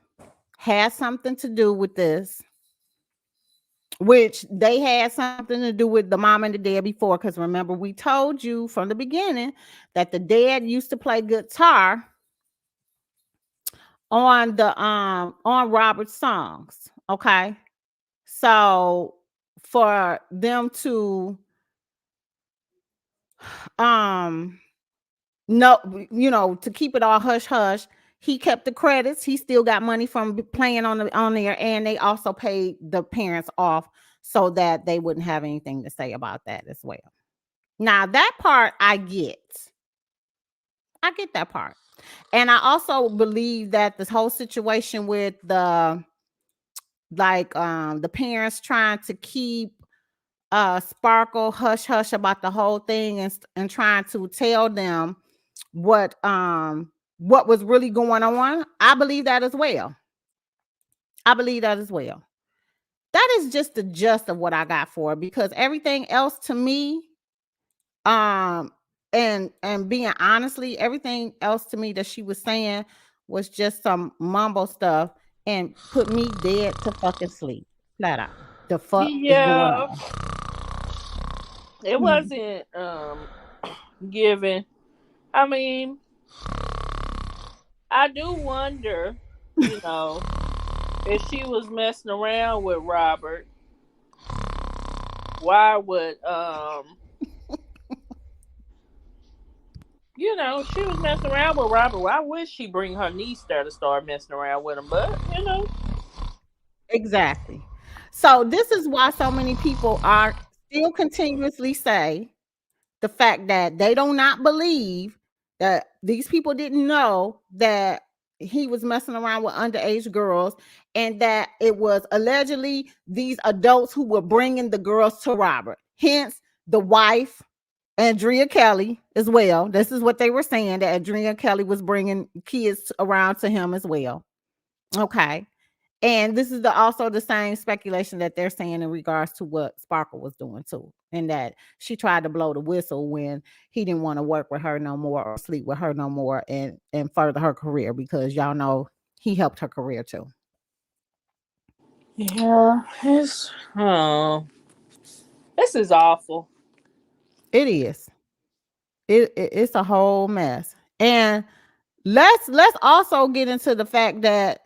had something to do with this, which they had something to do with the mom and the dad before. Because remember, we told you from the beginning that the dad used to play guitar on the on Robert's songs. Okay, so for them to no, to keep it all hush hush, he kept the credits. He still got money from playing on there, and they also paid the parents off so that they wouldn't have anything to say about that as well. Now that part I get that part, and I also believe that this whole situation with the parents trying to keep Sparkle hush hush about the whole thing and trying to tell them what was really going on. I believe that as well. That is just the gist of what I got for it, because everything else to me, and being honestly, everything else to me that she was saying was just some mumble stuff and put me dead to fucking sleep. Flat out. The fuck is going Yeah, on? it wasn't given. I mean, I do wonder, if she was messing around with Robert, why would she was messing around with Robert. Why would she bring her niece there to start messing around with him? But Exactly. So this is why so many people are still continuously say the fact that they do not believe that these people didn't know that he was messing around with underage girls and that it was allegedly these adults who were bringing the girls to Robert. Hence, the wife, Andrea Kelly, as well. This is what they were saying, that Andrea Kelly was bringing kids around to him as well. Okay. And this is also the same speculation that they're saying in regards to what Sparkle was doing too, and that she tried to blow the whistle when he didn't want to work with her no more or sleep with her no more and further her career, because y'all know he helped her career too. yeah, this is awful. It is. It's a whole mess. And let's also get into the fact that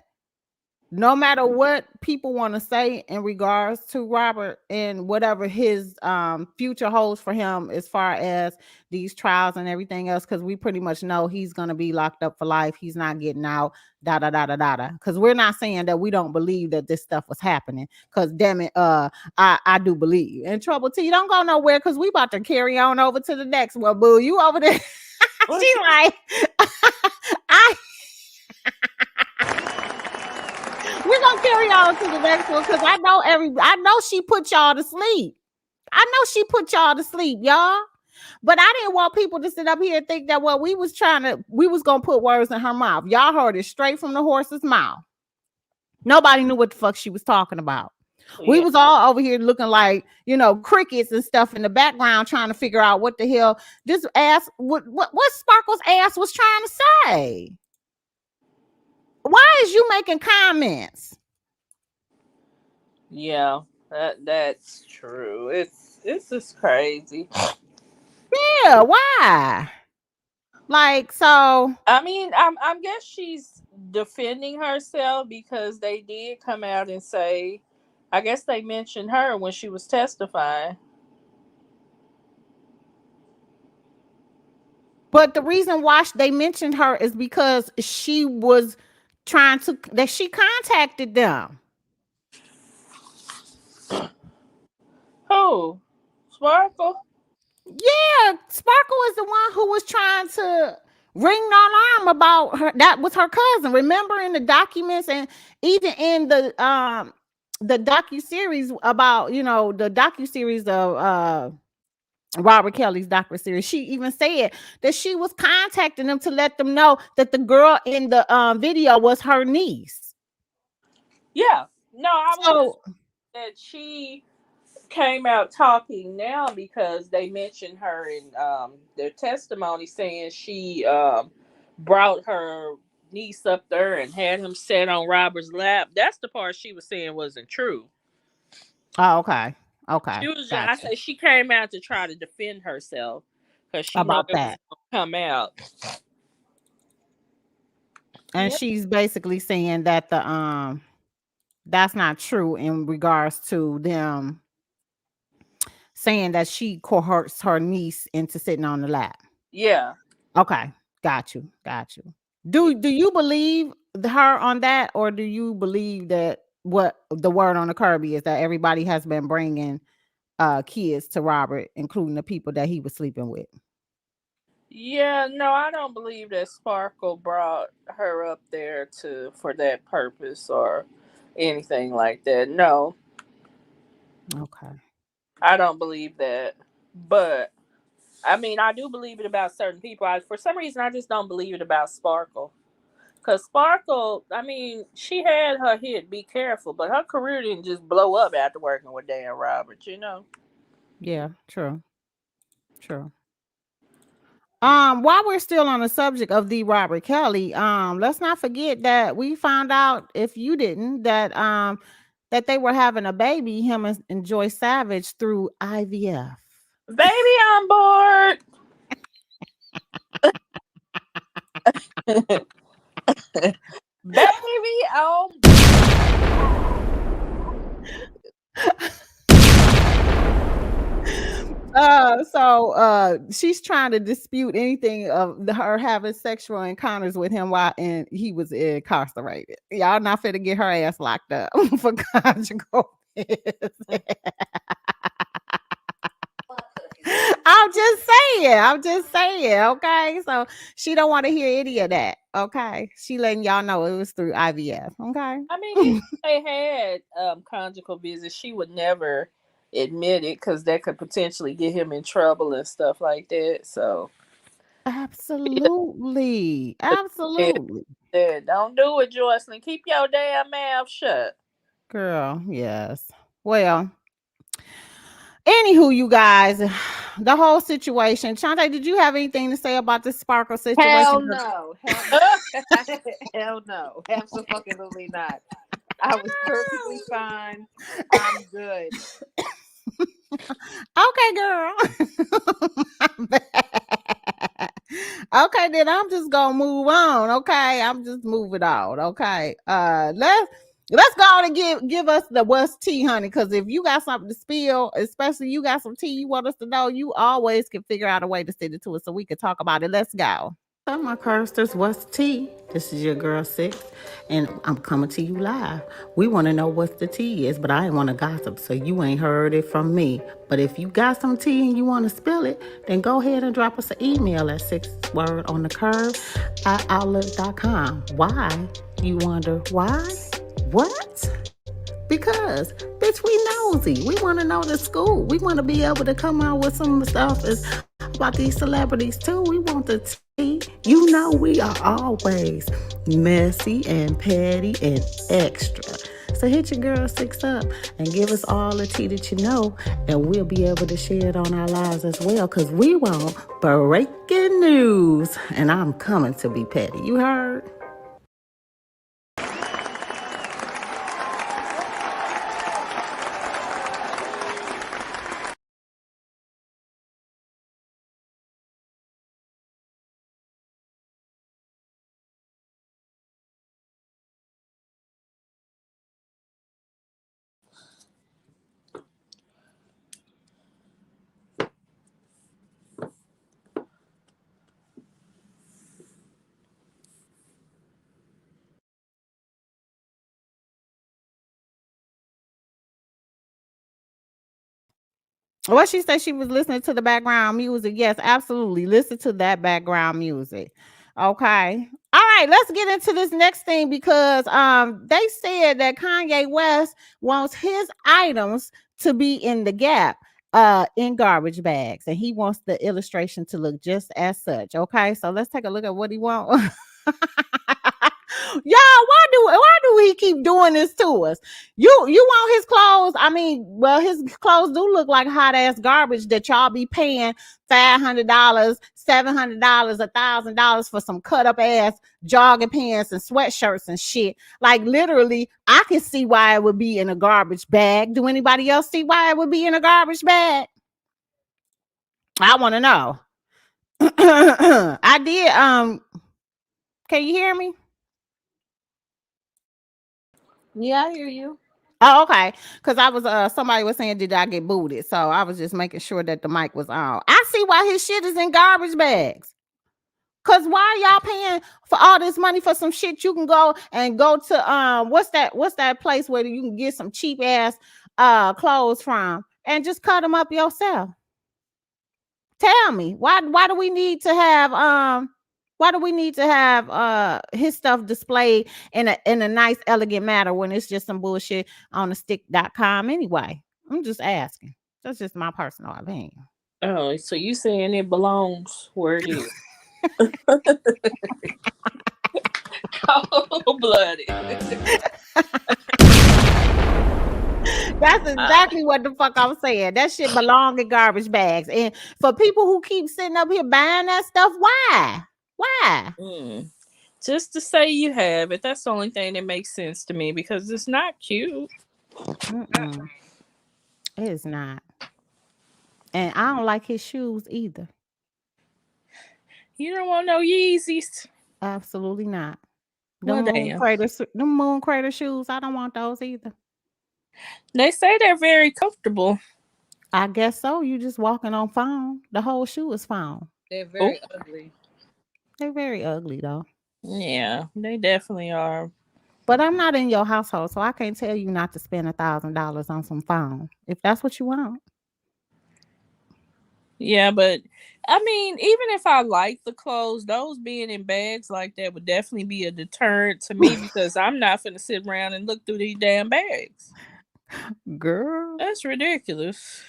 no matter what people want to say in regards to Robert and whatever his future holds for him as far as these trials and everything else, because we pretty much know he's going to be locked up for life. He's not getting out, because we're not saying that we don't believe that this stuff was happening, because damn it, I do believe. And Trouble T, don't go nowhere, because we about to carry on over to the next one. Boo, you over there. She like I we're gonna carry on to the next one, because I know she put y'all to sleep. I know she put y'all to sleep, y'all. But I didn't want people to sit up here and think that we was gonna put words in her mouth. Y'all heard it straight from the horse's mouth. Nobody knew what the fuck she was talking about. We Yeah. was all over here looking like, crickets and stuff in the background, trying to figure out what the hell this ass, what Sparkle's ass was trying to say. Why is you making comments? Yeah, that's true. It's just crazy. Yeah, why? Like, so I mean, I guess she's defending herself because they did come out and say, I guess they mentioned her when she was testifying. but the reason why they mentioned her is because she was that she contacted them. Who? Sparkle? Yeah, Sparkle is the one who was trying to ring non-arm about her. That was her cousin. Remember in the documents, and even in the docu-series about, the docu-series of Robert Kelly's docu-series, she even said that she was contacting them to let them know that the girl in the video was her niece. Yeah. No, I was So just that she came out talking now because they mentioned her in their testimony, saying she brought her niece up there and had him sit on Robert's lap. That's the part she was saying wasn't true. oh, okay. She Okay. was I Gotcha. said she came out to try to defend herself because she know About it was that. gonna come out. And Yeah. she's basically saying that that's not true in regards to them saying that she coerced her niece into sitting on the lap. Yeah. Okay, got you. Yeah. Do you believe her on that, or do you believe that what the word on the Kirby is, that everybody has been bringing kids to Robert, including the people that he was sleeping with? Yeah, no, I don't believe that Sparkle brought her up there for that purpose or anything like that. No, Okay. I don't believe that. But I mean, I do believe it about certain people. For some reason, I just don't believe it about Sparkle. Cause Sparkle, I mean, she had her hit. Be careful, but her career didn't just blow up after working with Dan Roberts. Yeah, true. While we're still on the subject of the Robert Kelly, let's not forget that we found out, if you didn't, that they were having a baby, him and Joy Savage, through IVF. Baby on board. Baby on she's trying to dispute anything of her having sexual encounters with him while he was incarcerated. Y'all not finna get her ass locked up for conjugal visit. I'm just saying, okay? So she don't want to hear any of that, okay? She letting y'all know it was through IVF, okay? I mean, if they had conjugal visits, she would never admit it because that could potentially get him in trouble and stuff like that. So absolutely. Yeah, don't do it, Joycelyn. Keep your damn mouth shut. Girl, yes. Well, anywho, you guys, the whole situation. Chante, did you have anything to say about this Sparkle situation? Hell no. Hell no. Absolutely not. I was perfectly fine. I'm good. Okay, girl. Okay, then I'm just gonna move on. Okay, I'm just moving on. Okay, let's go on and give us the what's tea, honey. Because if you got something to spill, especially you got some tea you want us to know, you always can figure out a way to send it to us so we can talk about it. Let's go. So my Curbsters, what's tea? This is your girl Sixx, and I'm coming to you live. We want to know what the tea is, but I ain't want to gossip, so you ain't heard it from me. But if you got some tea and you want to spill it, then go ahead and drop us an email at sixwordonthecurve@outlook.com. Why? You wonder why? What? Because, bitch, we nosy. We want to know the scoop. We want to be able to come out with some stuff about these celebrities too. We want the tea. You know we are always messy and petty and extra. So hit your girl Sixx up and give us all the tea that you know, and we'll be able to share it on our lives as well, because we want breaking news, and I'm coming to be petty. You heard? What she said, she was listening to the background music. Yes, absolutely. Listen to that background music. Okay. All right, let's get into this next thing, because they said that Kanye West wants his items to be in the Gap in garbage bags, and he wants the illustration to look just as such. Okay, so let's take a look at what he wants. Y'all, why do he keep doing this to us? You want his clothes? I mean, well, his clothes do look like hot ass garbage that y'all be paying $500, $700, $1,000 for some cut up ass jogging pants and sweatshirts and shit. Like, literally, I can see why it would be in a garbage bag. Do anybody else see why it would be in a garbage bag? I want to know. I did. Can you hear me? Yeah, I hear you. Oh, okay. Because I was somebody was saying, did I get booted? So I was just making sure that the mic was on. I see why his shit is in garbage bags. Cause why y'all paying for all this money for some shit you can go to what's that place where you can get some cheap ass clothes from and just cut them up yourself? Tell me, why do we need to have his stuff displayed in a nice, elegant manner when it's just some bullshit on the stick.com anyway? I'm just asking. That's just my personal opinion. Oh, so you saying it belongs where it is? Cold blooded. That's exactly what the fuck I'm saying. That shit belong in garbage bags. And for people who keep sitting up here buying that stuff, why? Why? Just to say you have it. That's the only thing that makes sense to me because it's not cute. Mm-mm. It is not. And I don't like his shoes either. You don't want no Yeezys. Absolutely not. Well, damn. Them moon crater shoes, I don't want those either. They say they're very comfortable. I guess so. You just walking on foam. The whole shoe is foam. They're very ugly. They're very ugly though. Yeah, they definitely are. But I'm not in your household, so I can't tell you not to spend $1,000 on some foam if that's what you want. Yeah, but I mean, even if I like the clothes, those being in bags like that would definitely be a deterrent to me because I'm not finna sit around and look through these damn bags. Girl. That's ridiculous.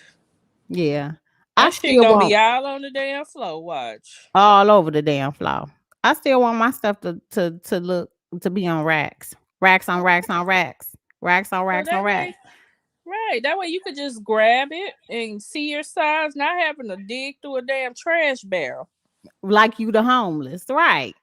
Yeah. That I shit still gonna want be all on the damn floor. Watch. all over the damn floor. I still want my stuff to look to be on racks. Racks on racks on racks. Racks on So racks on that racks. way, right? That way you could just grab it and see your size, not having to dig through a damn trash barrel. Like you the homeless, right?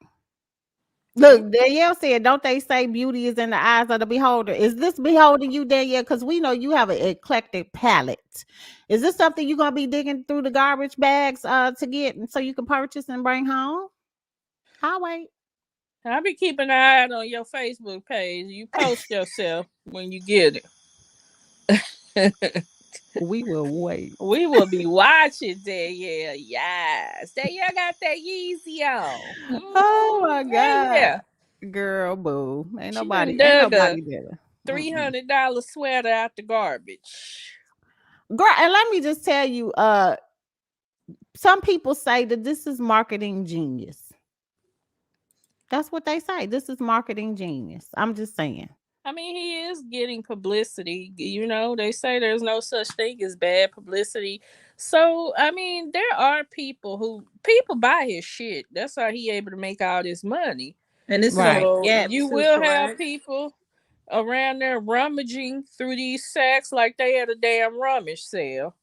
Look, Danielle said, don't they say beauty is in the eyes of the beholder? Is this beholding you, Danielle? Because we know you have an eclectic palette. Is this something you're gonna be digging through the garbage bags to get so you can purchase and bring home? I'll wait. I'll be keeping an eye out on your Facebook page. You post yourself when you get it. We will wait. We will be watching Danielle. Yes. Danielle got that Yeezy on. Oh my Yeah. God. Girl, boo. Ain't She done nobody dug a better. $300 sweater out the garbage. Girl, and let me just tell you, some people say that this is marketing genius. That's what they say. This is marketing genius. I'm just saying. I mean, he is getting publicity. You know, they say there's no such thing as bad publicity. So, I mean, there are people buy his shit. That's how he able to make all this money. And this Right. is So Gap you too, will have correct? people around there rummaging through these sacks like they had a damn rummage sale.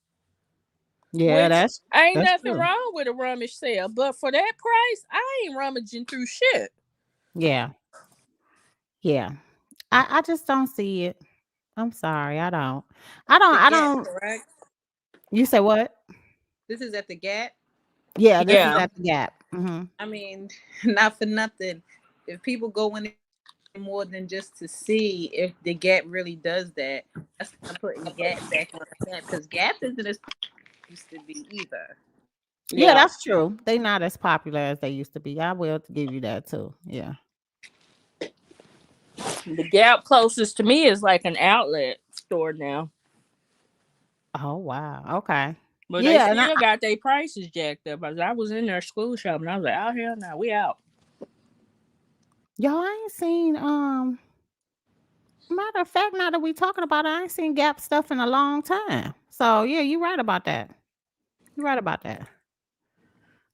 Yeah, Which ain't that's nothing true. wrong with a rummage sale, but for that price, I ain't rummaging through shit. Yeah. Yeah. I just don't see it. I'm sorry. I don't. The I Gap, don't. correct? You say what? This is at the Gap. Yeah, this is Yeah. at the Gap. Mm-hmm. I mean, not for nothing. If people go in more than just to see if the Gap really does that, that's not putting Gap back on the map because Gap isn't as used to be either. Yeah, that's true. They not as popular as they used to be. I will give you that too. Yeah. The Gap closest to me is like an outlet store now. Oh wow. Okay. But they Yeah, and still got their prices jacked up. I was in their school shop and I was like, oh hell no, we out. y'all ain't seen matter of fact, now that we talking about it, I ain't seen Gap stuff in a long time. So yeah, you're right about that. You're right about that.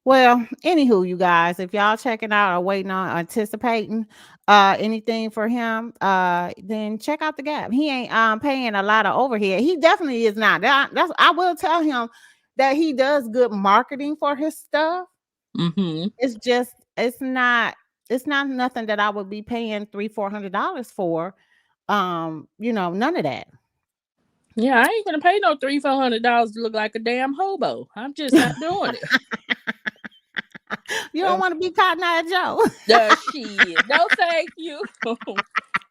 Well, anywho, you guys, if y'all checking out or waiting on anticipating anything for him, then check out the Gap. He ain't paying a lot of overhead. He definitely is not. That's I will tell him that he does good marketing for his stuff. Mm-hmm. It's not nothing that I would be paying $300-$400 for. None of that. Yeah, I ain't gonna pay no $300-$400 to look like a damn hobo. I'm just not doing it. You don't want to be Cotton Eye Joe. Shit. No, thank you.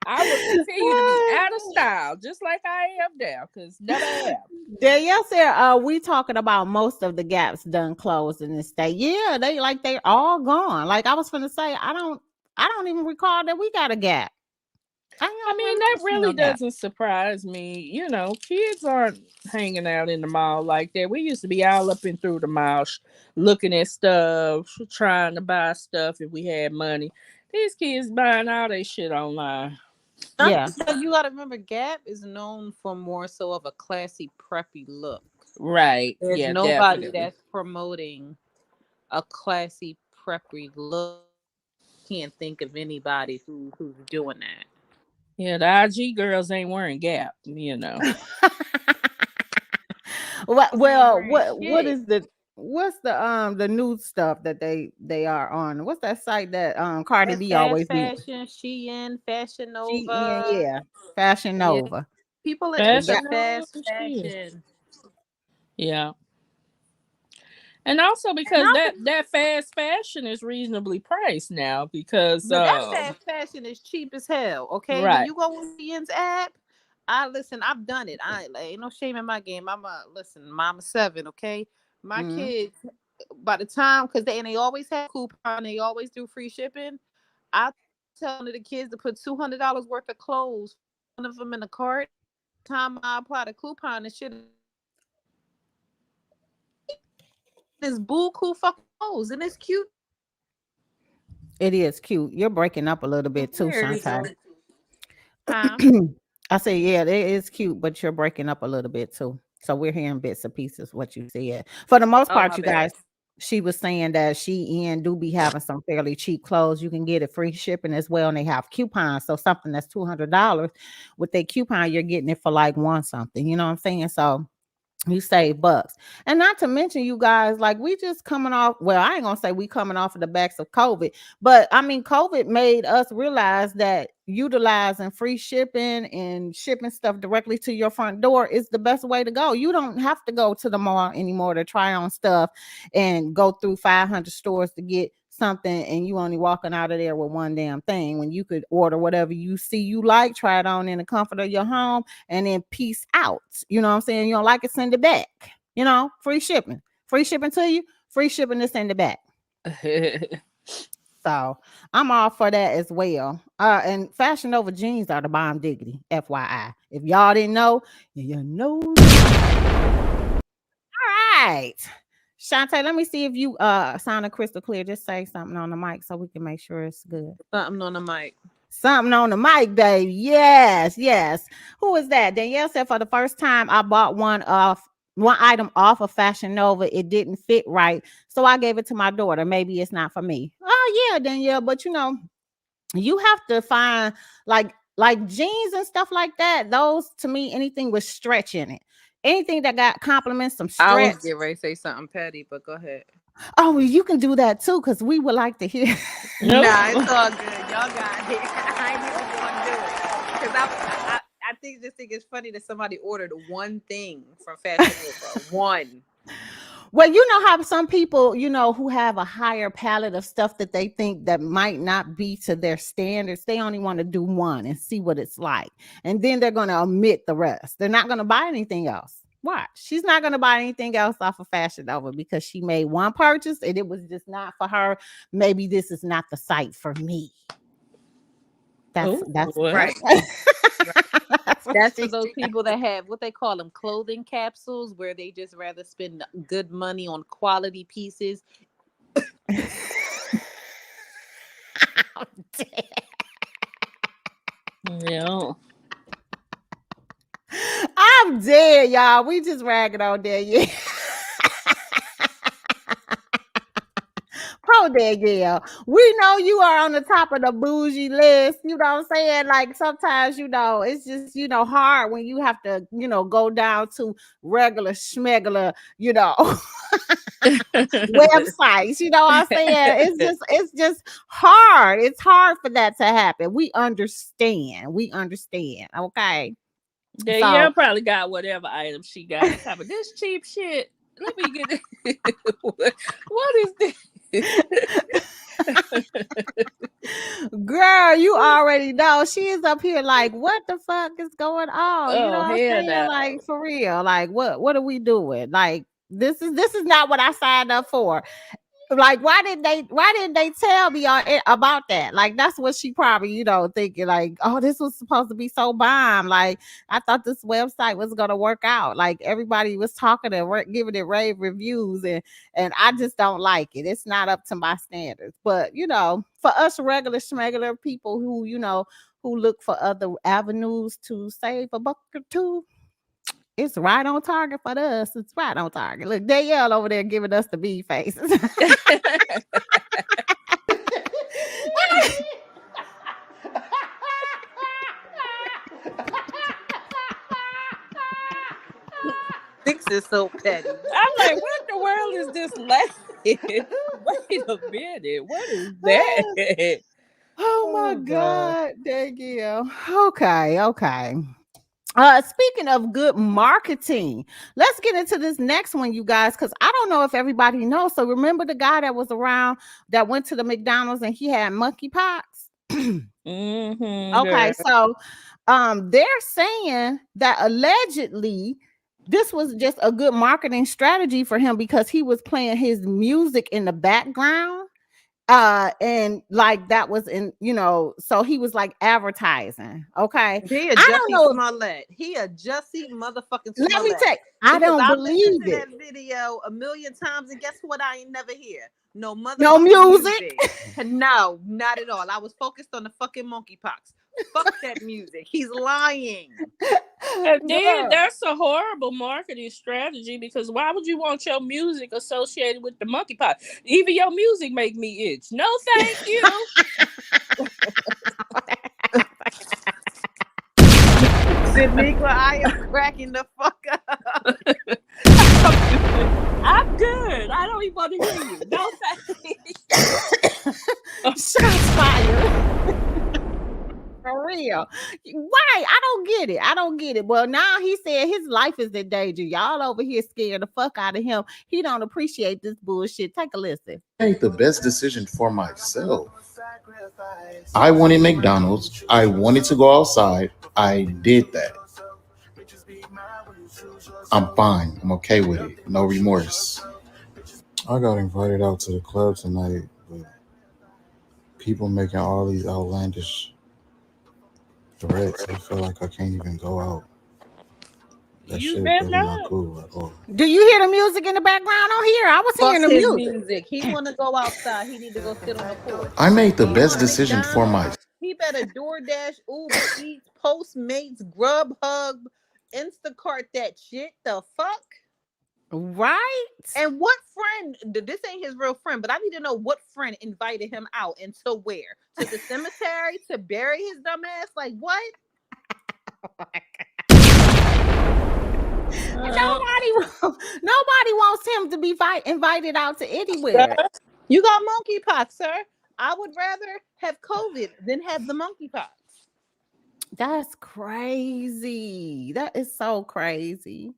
I will continue to be out of style, just like I am now, because never have. Danielle said, we talking about most of the Gaps done closed in the state. Yeah, they all gone. Like I was finna say, I don't even recall that we got a Gap. I mean, that really doesn't surprise me. You know, kids aren't hanging out in the mall like that. We used to be all up and through the mall looking at stuff, trying to buy stuff if we had money. These kids buying all their shit online. Yeah. So you got to remember, Gap is known for more so of a classy, preppy look. Right. There's Yeah, nobody definitely. that's promoting a classy, preppy look. Can't think of anybody who's doing that. Yeah, the IG girls ain't wearing Gap, you know. Well, Shit. what's the new stuff that they are on? What's that site that Cardi That B fast always be? fashion, Shein, Fashion Shein, Nova. yeah, Fashion Yeah, Nova. people are The into Gap. Fashion Nova, fast shit. fashion. Yeah. And also because that fast fashion is reasonably priced now because But that fast fashion is cheap as hell. Okay, when right. you go on Shein's app, I've done it. Ain't no shame in my game. Mama 7. Okay, my Mhm. kids, by the time, because they always have coupon, they always do free shipping. I tell one of the kids to put $200 worth of clothes, one of them in the cart. Time I apply the coupon, and shit is buku fucking clothes, and it's cute. It is cute. You're breaking up a little bit too, There it Shantae. is. Huh? I say, yeah, it is cute, but you're breaking up a little bit too. So we're hearing bits and pieces what you said. For the most Oh, part, my you bad. guys, she was saying that Shein do be having some fairly cheap clothes. You can get it free shipping as well, and they have coupons. So something that's $200 with their coupon, you're getting it for like one something. You know what I'm saying? So you save bucks. And not to mention, you guys, like we just coming off, well, I ain't gonna say we coming off of the backs of COVID, but I mean COVID made us realize that utilizing free shipping and shipping stuff directly to your front door is the best way to go. You don't have to go to the mall anymore to try on stuff and go through 500 stores to get something, and you only walking out of there with one damn thing when you could order whatever you see you like, try it on in the comfort of your home, and then peace out. You know what I'm saying? You don't like it, send it back. You know, free shipping to you, free shipping to send it back. So I'm all for that as well. And Fashion Nova jeans are the bomb diggity, FYI. If y'all didn't know, you know. All right. Shantae, let me see if you sounded crystal clear. Just say something on the mic so we can make sure it's good. Something on the mic. Something on the mic, babe. Yes, yes. Who is that? Danielle said for the first time I bought one item off of Fashion Nova. It didn't fit right. So I gave it to my daughter. Maybe it's not for me. Oh, yeah, Danielle. But you know, you have to find like jeans and stuff like that. Those to me, anything with stretch in it. Anything that got compliments, some I was stretch. getting ready to say something petty, but go ahead. Oh, well, you can do that too, because we would like to hear. Nope. Nah, it's all good. Y'all got it. I ain't even going to do it. Because I think it's funny that somebody ordered one thing from Fashion Nova. One. Well, you know how some people, you know, who have a higher palette of stuff that they think that might not be to their standards, they only want to do one and see what it's like. And then they're going to omit the rest. They're not going to buy anything else. Watch. She's not going to buy anything else off of Fashion Nova because she made one purchase and it was just not for her. Maybe this is not the site for me. That's right. that's That's for those people that have what they call them clothing capsules, where they just rather spend good money on quality pieces. Yeah. I'm dead, y'all. We just ragging on there, yeah. Poor Danielle. We know you are on the top of the bougie list. You know what I'm saying? Like sometimes, you know, it's just, you know, hard when you have to, you know, go down to regular schmegular, you know, websites. You know what I'm saying? It's just hard. It's hard for that to happen. We understand. Okay. Danielle probably got whatever item she got. Top of this cheap shit. Let me get it. What is this? Girl, you already know she is up here like, what the fuck is going on? You know Oh, what I'm hell saying? no. Like for real. Like what are we doing? Like this is not what I signed up for. Like why didn't they tell me about that? Like that's what she probably, you know, thinking like, oh, this was supposed to be so bomb. Like I thought this website was gonna work out. Like everybody was talking and giving it rave reviews, and I just don't like it. It's not up to my standards. But you know, for us regular schmegular people who, you know, who look for other avenues to save a buck or two, it's right on target for us. It's right on target. Look, Danielle over there giving us the bee faces. is so petty. I'm like, what the world is this lady? Wait a minute. What is that? Oh my God. God. Thank you. Okay. Speaking of good marketing, let's get into this next one, you guys, because I don't know if everybody knows. So remember the guy that was around that went to the McDonald's and he had monkeypox? Okay, so they're saying that allegedly this was just a good marketing strategy for him because he was playing his music in the background. And like that was in, so he was like advertising. Okay. He a I don't Jussie know. Smollett. He a Jussie motherfucking Smollett. Let me tell you, I don't believe it. That video a million times, and guess what? I ain't never hear no motherfucking No music. No, not at all. I was focused on the fucking monkeypox. Fuck that music. He's lying. And then that's a horrible marketing strategy because why would you want your music associated with the monkeypox? Even your music make me itch. No, thank you. Shaniqua, I am cracking the fuck up. I'm good. I don't even want to hear you. No, thank you. Shots fired. For real. Why? I don't get it. Well, now he said his life is in danger. Y'all over here scared the fuck out of him. He don't appreciate this bullshit. Take a listen. I made the best decision for myself. I wanted McDonald's. I wanted to go outside. I did that. I'm fine. I'm okay with it. No remorse. I got invited out to the club tonight, but people making all these outlandish threats. I feel like I can't even go out. That shit really not cool at all. Do you hear the music in the background on here? I was hearing the music. He want to go outside. He need to go sit on the porch. I made the best decision for myself. He better DoorDash, Uber Eats, Postmates, Grubhub, Instacart that shit. The fuck? Right? And what friend, this ain't his real friend, but I need to know what friend invited him out and to where? To the cemetery to bury his dumb ass? Like what? Nobody wants him to be invited out to anywhere. You got monkeypox, sir. I would rather have COVID than have the monkeypox. That's crazy. That is so crazy.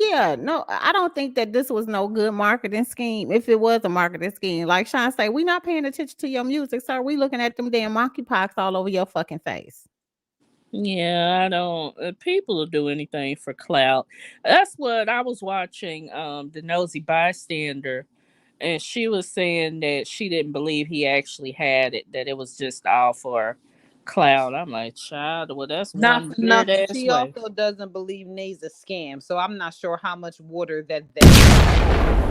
Yeah, no, I don't think that this was no good marketing scheme. If it was a marketing scheme, like Sean say, we not paying attention to your music, sir. We looking at them damn monkeypox all over your fucking face. Yeah, I don't. People will do anything for clout. That's what I was watching. The Nosy Bystander, and she was saying that she didn't believe he actually had it. That it was just all for clout. I'm like, child. Well, that's Not one for weird nothing. ass She way. also doesn't believe Nay's a scam, so I'm not sure how much water that.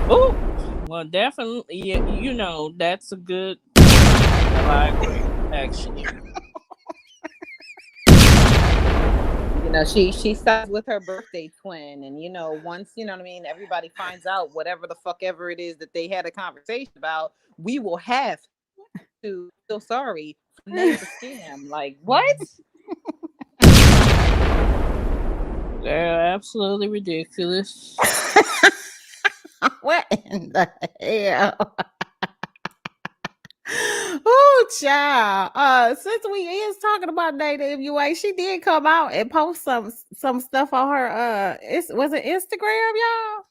Oh, well, definitely. Yeah, you know that's a good. I agree, actually. You know, she sides with her birthday twin, and once everybody finds out whatever the fuck ever it is that they had a conversation about, we will have to feel sorry for Nay's a scam. Like what? They're absolutely ridiculous. What in the hell? Oh, child. Since we is talking about Data MUA, she did come out and post some stuff on her was it Instagram, y'all?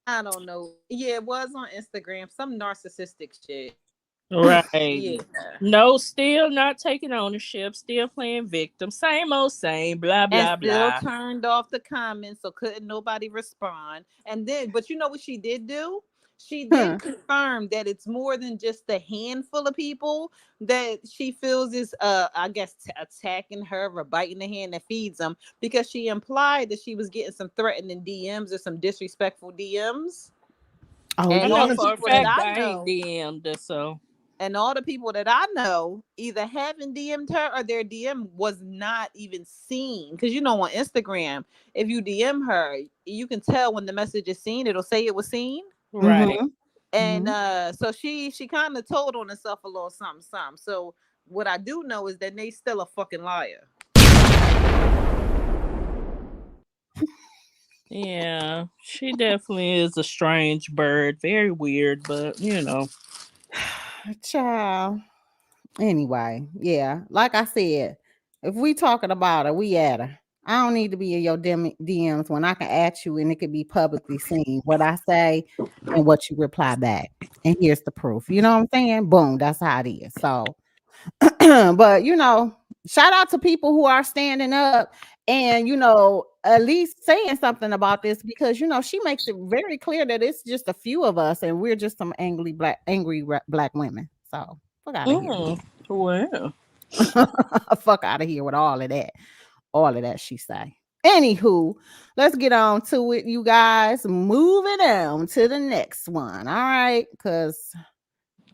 I don't know. Yeah, it was on Instagram. Some narcissistic shit. Right. Yeah. No, still not taking ownership, still playing victim. Same old same, blah, blah, And still blah. turned off the comments, so couldn't nobody respond. And then, but you know what she did do? She did confirm that it's more than just a handful of people that she feels is, I guess, attacking her or biting the hand that feeds them, because she implied that she was getting some threatening DMs or some disrespectful DMs. Oh, and I know for a fact I ain't DM'd her, so. And all the people that I know either haven't DM'd her or their DM was not even seen. Because on Instagram, if you DM her, you can tell when the message is seen. It'll say it was seen. Right. And so she kind of told on herself a little something. So what I do know is that Nate's still a fucking liar. Yeah, she definitely is a strange bird. Very weird, but Child. Anyway, yeah, like I said, if we talking about her, we at her. I don't need to be in your DMs when I can at you and it could be publicly seen what I say and what you reply back. And here's the proof. You know what I'm saying? Boom, that's how it is. So, but shout out to people who are standing up and at least saying something about this because she makes it very clear that it's just a few of us and we're just some angry black women. So fuck out of here. Well, Fuck out of here with all of that. All of that she say. Anywho, let's get on to it, you guys. Moving on to the next one. All right, because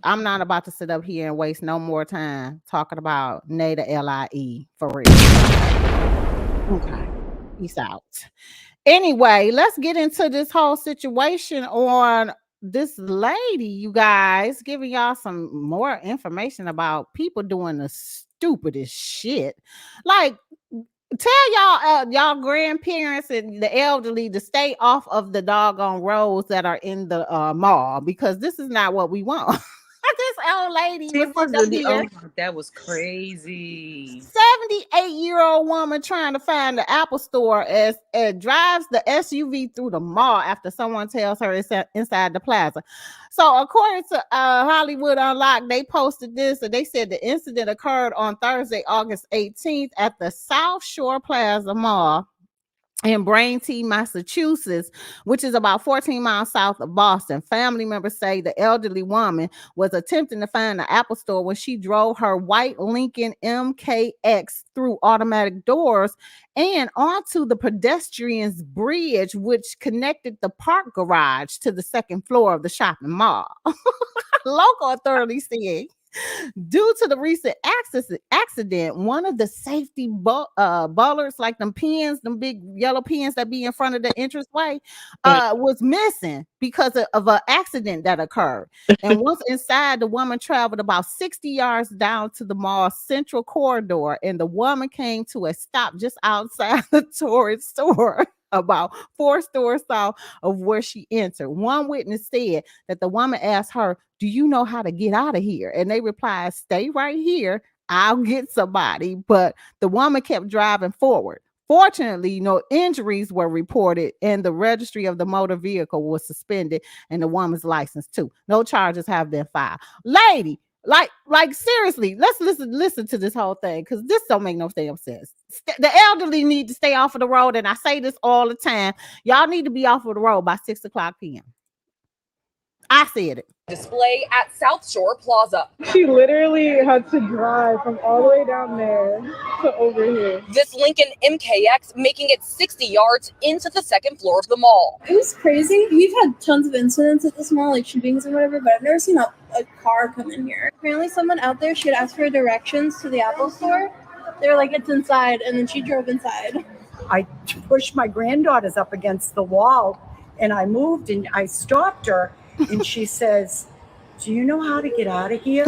I'm not about to sit up here and waste no more time talking about Nada LIE for real. Okay. Peace out. Anyway, let's get into this whole situation on this lady, you guys, giving y'all some more information about people doing the stupidest shit. Like, tell y'all grandparents and the elderly to stay off of the doggone roads that are in the mall because this is not what we want. This old lady that was crazy. 78-year-old woman trying to find the Apple store as drives the SUV through the mall after someone tells her it's inside the plaza. So according to Hollywood Unlocked, they posted this and they said the incident occurred on Thursday, August 18th at the South Shore Plaza Mall in Braintree, Massachusetts, which is about 14 miles south of Boston. Family members say the elderly woman was attempting to find the Apple store when she drove her white Lincoln MKX through automatic doors and onto the pedestrians bridge, which connected the park garage to the second floor of the shopping mall. Local authorities said due to the recent accident, one of the safety bollards, like them pins, them big yellow pins that be in front of the entranceway, was missing because of an accident that occurred. And once inside, the woman traveled about 60 yards down to the mall's central corridor, and the woman came to a stop just outside the tourist store, about 4 stores south of where she entered. One witness said that the woman asked her, "Do you know how to get out of here?" And they replied, "Stay right here. I'll get somebody." But the woman kept driving forward. Fortunately, no injuries were reported, and the registry of the motor vehicle was suspended, and the woman's license too. No charges have been filed. Lady, like seriously, let's listen to this whole thing because this don't make no damn sense. The elderly need to stay off of the road, and I say this all the time. Y'all need to be off of the road by 6:00 p.m. I said it. Display at South Shore Plaza. She literally had to drive from all the way down there to over here. This Lincoln MKX making it 60 yards into the second floor of the mall. It was crazy. We've had tons of incidents at this mall, like shootings and whatever, but I've never seen a car come in here. Apparently someone out there, she had asked for directions to the Apple store. They were like, it's inside, and then she drove inside. I pushed my granddaughters up against the wall, and I moved, and I stopped her. And she says, "Do you know how to get out of here?"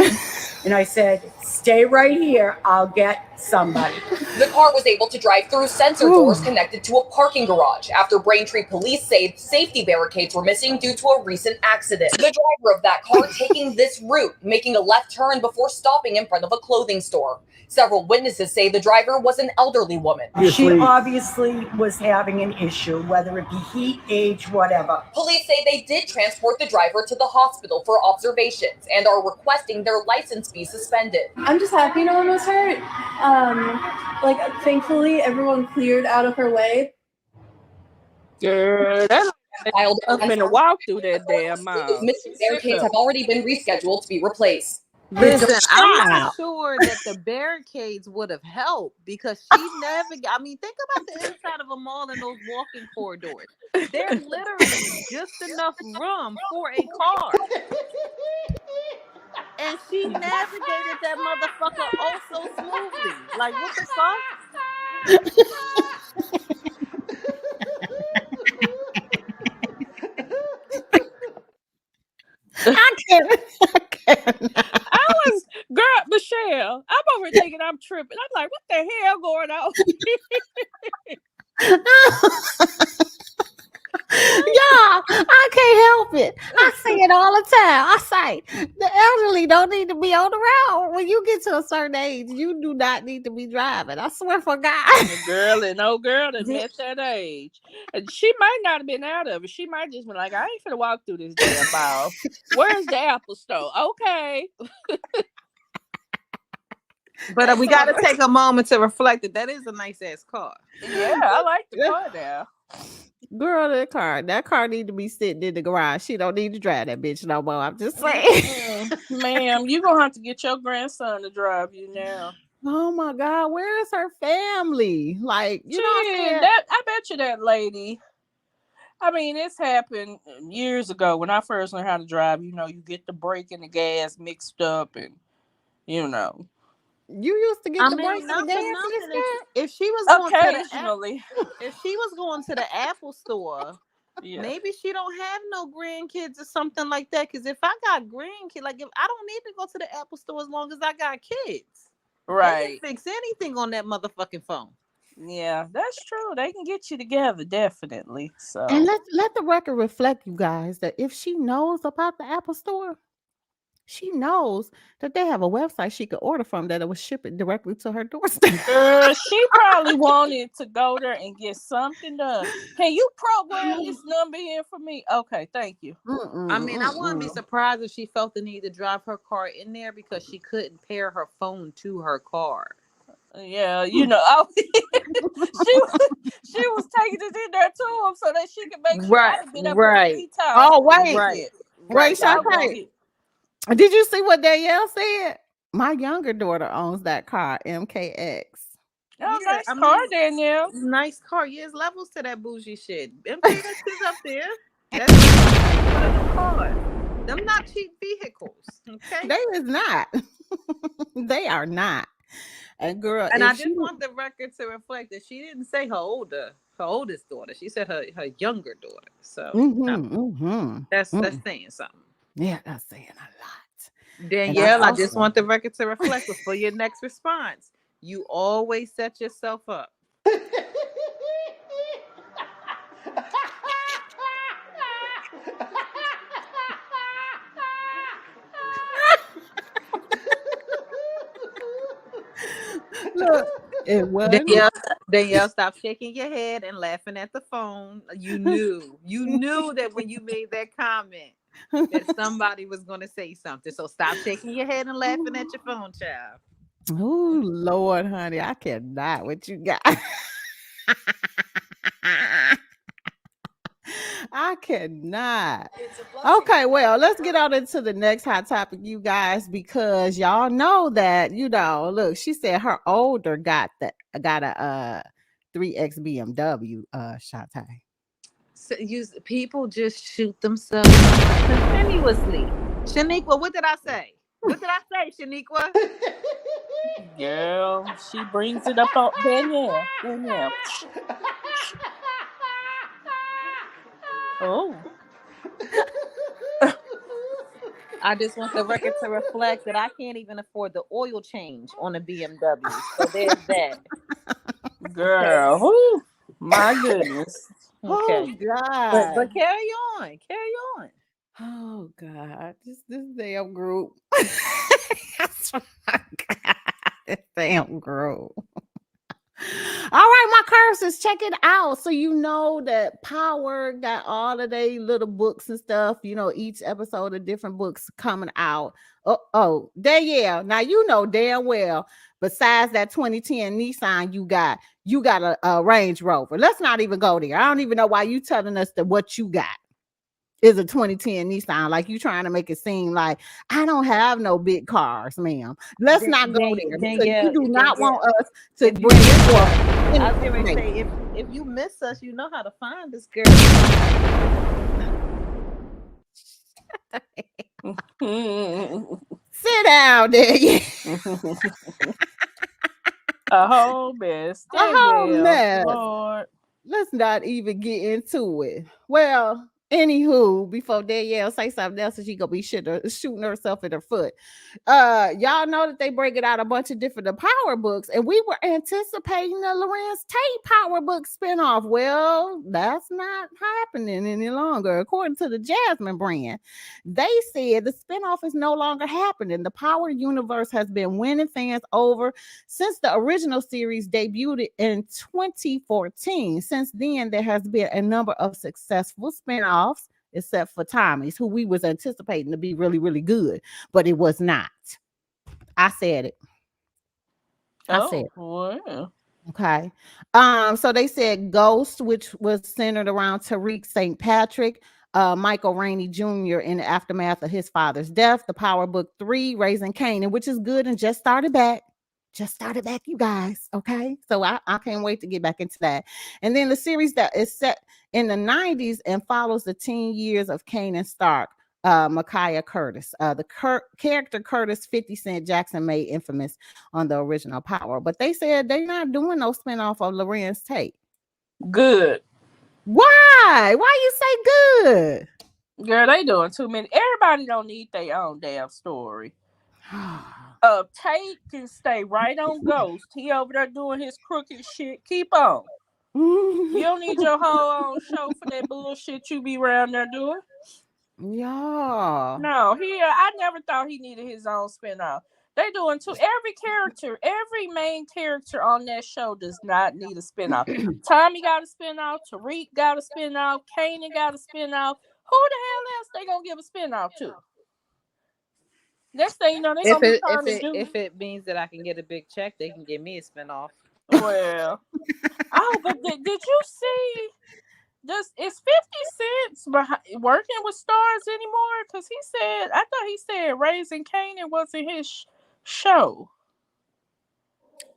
And I said, "Stay right here. I'll get somebody." The car was able to drive through sensor doors connected to a parking garage after Braintree police say safety barricades were missing due to a recent accident. The driver of that car taking this route, making a left turn before stopping in front of a clothing store. Several witnesses say the driver was an elderly woman. She obviously was having an issue, whether it be heat, age, whatever. Police say they did transport the driver to the hospital for observations and are requesting their license be suspended. I'm just happy no one was hurt. Thankfully, everyone cleared out of her way. Girl, that's I'm gonna walk through that damn mile. Missing barricades have already been rescheduled to be replaced. Listen, I'm not sure that the barricades would have helped because she navigated. I mean, think about the inside of a mall and those walking corridors. There's literally just enough room for a car. And she navigated that motherfucker oh so smoothly. Like, what the I can't. I was, girl, Michelle, I'm over here thinking I'm tripping. I'm like, what the hell going on? Y'all, I can't help it. I say it all the time. I say the elderly don't need to be on the road. When you get to a certain age, you do not need to be driving. I swear for God. The girl and old girl that met that age. And she might not have been out of it. She might just be like, I ain't finna walk through this damn mall. Where's the Apple store? Okay. But we got to take a moment to reflect that is a nice ass car. Yeah, I like the car now. Girl, that car need to be sitting in the garage. She don't need to drive that bitch no more. I'm just saying. Ma'am, you gonna have to get your grandson to drive you now. Oh my God, where is her family? Like, you know what I'm saying? I bet you that lady. I mean, it's happened years ago when I first learned how to drive. You know, you get the brake and the gas mixed up, and you know. You used to get the brake and the gas mixed up? If she was going occasionally, if she was going to the Apple store, yeah. maybe she don't have no grandkids or something like that. Because if I got grandkids, like if I don't need to go to the Apple store as long as I got kids, right? They can fix anything on that motherfucking phone. Yeah, that's true. They can get you together, definitely. So, and let the record reflect, you guys, that if she knows about the Apple store, she knows that they have a website she could order from that it was ship it directly to her doorstep. She probably wanted to go there and get something done. Can you program this number in for me? Okay, thank you. I mean, I wouldn't be surprised if she felt the need to drive her car in there because she couldn't pair her phone to her car. Yeah, you know, she was taking it in there to him so that she could make sure I could get up right. 3 times. Oh, wait. Right. Shantae. Did you see what Danielle said? My younger daughter owns that car, MKX. Oh, nice car, Danielle. Nice car. Yes, levels to that bougie shit. MKX is up there. That's one of them cars. Them not cheap vehicles. Okay. They is not. They are not. And girl, and I just want the record to reflect that she didn't say her oldest daughter. She said her younger daughter. So that's saying something. Yeah, that's saying a lot. Danielle, I just want the record to reflect before your next response. You always set yourself up. Look, it was Danielle, stop shaking your head and laughing at the phone. You knew that when you made that comment that somebody was going to say something. So stop shaking your head and laughing at your phone, child. Oh Lord, honey, I cannot. What you got? I cannot. Okay, well, let's get on into the next hot topic, you guys, because y'all know that, look, she said her older got a 3X BMW, Shantae. So people just shoot themselves continuously. Shaniqua, what did I say? Shaniqua? Girl, she brings it up on Danielle. Oh. I just want the record to reflect that I can't even afford the oil change on a BMW. So there's that. Girl, okay. My goodness. Okay. Oh God. But carry on. Oh God. This damn group. This damn group. All right, my curses, check it out. So you know that Power got all of their little books and stuff. Each episode of different books coming out. Oh, Danielle. Now you know damn well. Besides that 2010 Nissan, you got a Range Rover. Let's not even go there. I don't even know why you telling us that what you got is a 2010 Nissan. Like you trying to make it seem like I don't have no big cars, ma'am. Let's not go there because you do not want us to bring it forth. I was going to say, if you miss us, you know how to find this girl. Sit down there. A whole mess. A whole mess. Lord. Let's not even get into it. Well, Anywho, before Danielle say something else, and she gonna be shooting herself in her foot. Y'all know that they break it out a bunch of different power books, and we were anticipating the Lorenz Tate power book spinoff. Well, that's not happening any longer, according to the Jasmine brand. They said the spinoff is no longer happening. The Power universe has been winning fans over since the original series debuted in 2014. Since then, there has been a number of successful spinoffs, except for Tommy's, who we was anticipating to be really, really good, but it was not. I said it. I said it. Wow. Okay. So they said Ghost, which was centered around Tariq St. Patrick, Michael Rainey Jr. in the aftermath of his father's death. The Power Book 3, Raising Kanan, which is good and just started back. You guys. Okay. So I can't wait to get back into that. And then the series that is set in the 90s and follows the teen years of Kanan Stark, Micaiah Curtis. The character Curtis 50 Cent Jackson made infamous on the original Power. But they said they're not doing no spinoff of Lorenz Tate. Good. Why? Why you say good? Girl, they doing too many. Everybody don't need their own damn story. Tate can stay right on Ghost. He over there doing his crooked shit. Keep on. You don't need your whole own show for that bullshit you be around there doing. Yeah. No, I never thought he needed his own spinoff. They doing too. Every main character on that show does not need a spinoff. Tommy got a spinoff. Tariq got a spinoff. Kanan got a spinoff. Who the hell else they gonna give a spinoff to? Next thing you know, they gonna be trying to do. If it means that I can get a big check, they can give me a spinoff. Well, but did you see? Is 50 Cent working with stars anymore? Because I thought he said Raising Kanan wasn't his show.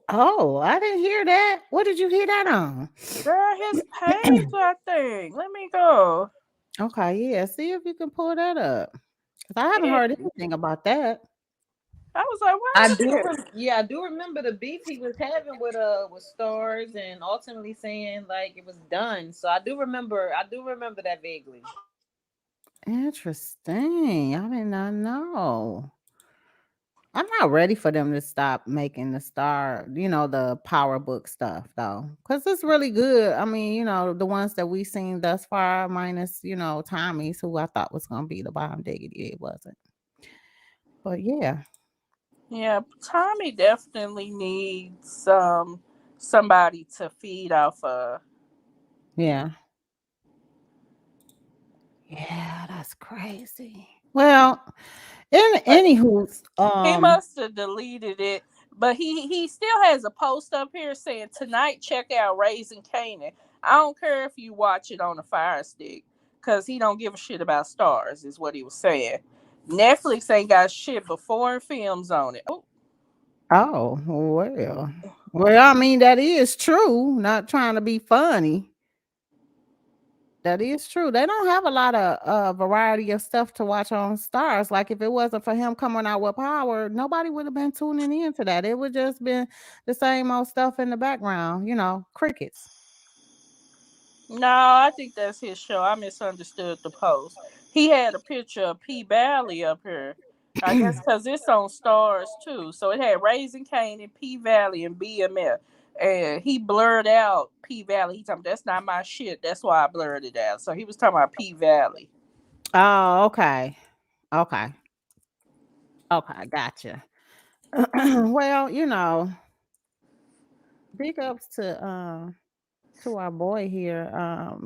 Oh, I didn't hear that. What did you hear that on? Girl, his page, I think. Let me go. Okay, yeah. See if you can pull that up. Because I haven't heard anything about that. I was like, what? I do remember the beef he was having with Stars and ultimately saying like it was done. So I do remember that vaguely. Interesting. I did not know. I'm not ready for them to stop making the Power Book stuff though. Because it's really good. I mean, the ones that we've seen thus far, minus, Tommy's, who I thought was gonna be the bomb diggity. It wasn't. But yeah. Yeah, Tommy definitely needs somebody to feed off of. Yeah. Yeah, that's crazy. Well, anywho, he must have deleted it, but he still has a post up here saying tonight check out Raising Kanan. I don't care if you watch it on a Fire Stick, because he don't give a shit about stars, is what he was saying. Netflix ain't got shit but foreign films on it. Oh, well, I mean, that is true. Not trying to be funny. That is true. They don't have a lot of variety of stuff to watch on Stars. Like if it wasn't for him coming out with Power, nobody would have been tuning into that. It would just been the same old stuff in the background, crickets. No, I think that's his show. I misunderstood the post. He had a picture of P Valley up here. I guess because it's on Stars too. So it had Raising Kanan, P Valley, and BMF. And he blurred out P Valley. He told me that's not my shit. That's why I blurred it out. So he was talking about P Valley. Oh, okay. Okay, gotcha. Well, big ups to our boy here,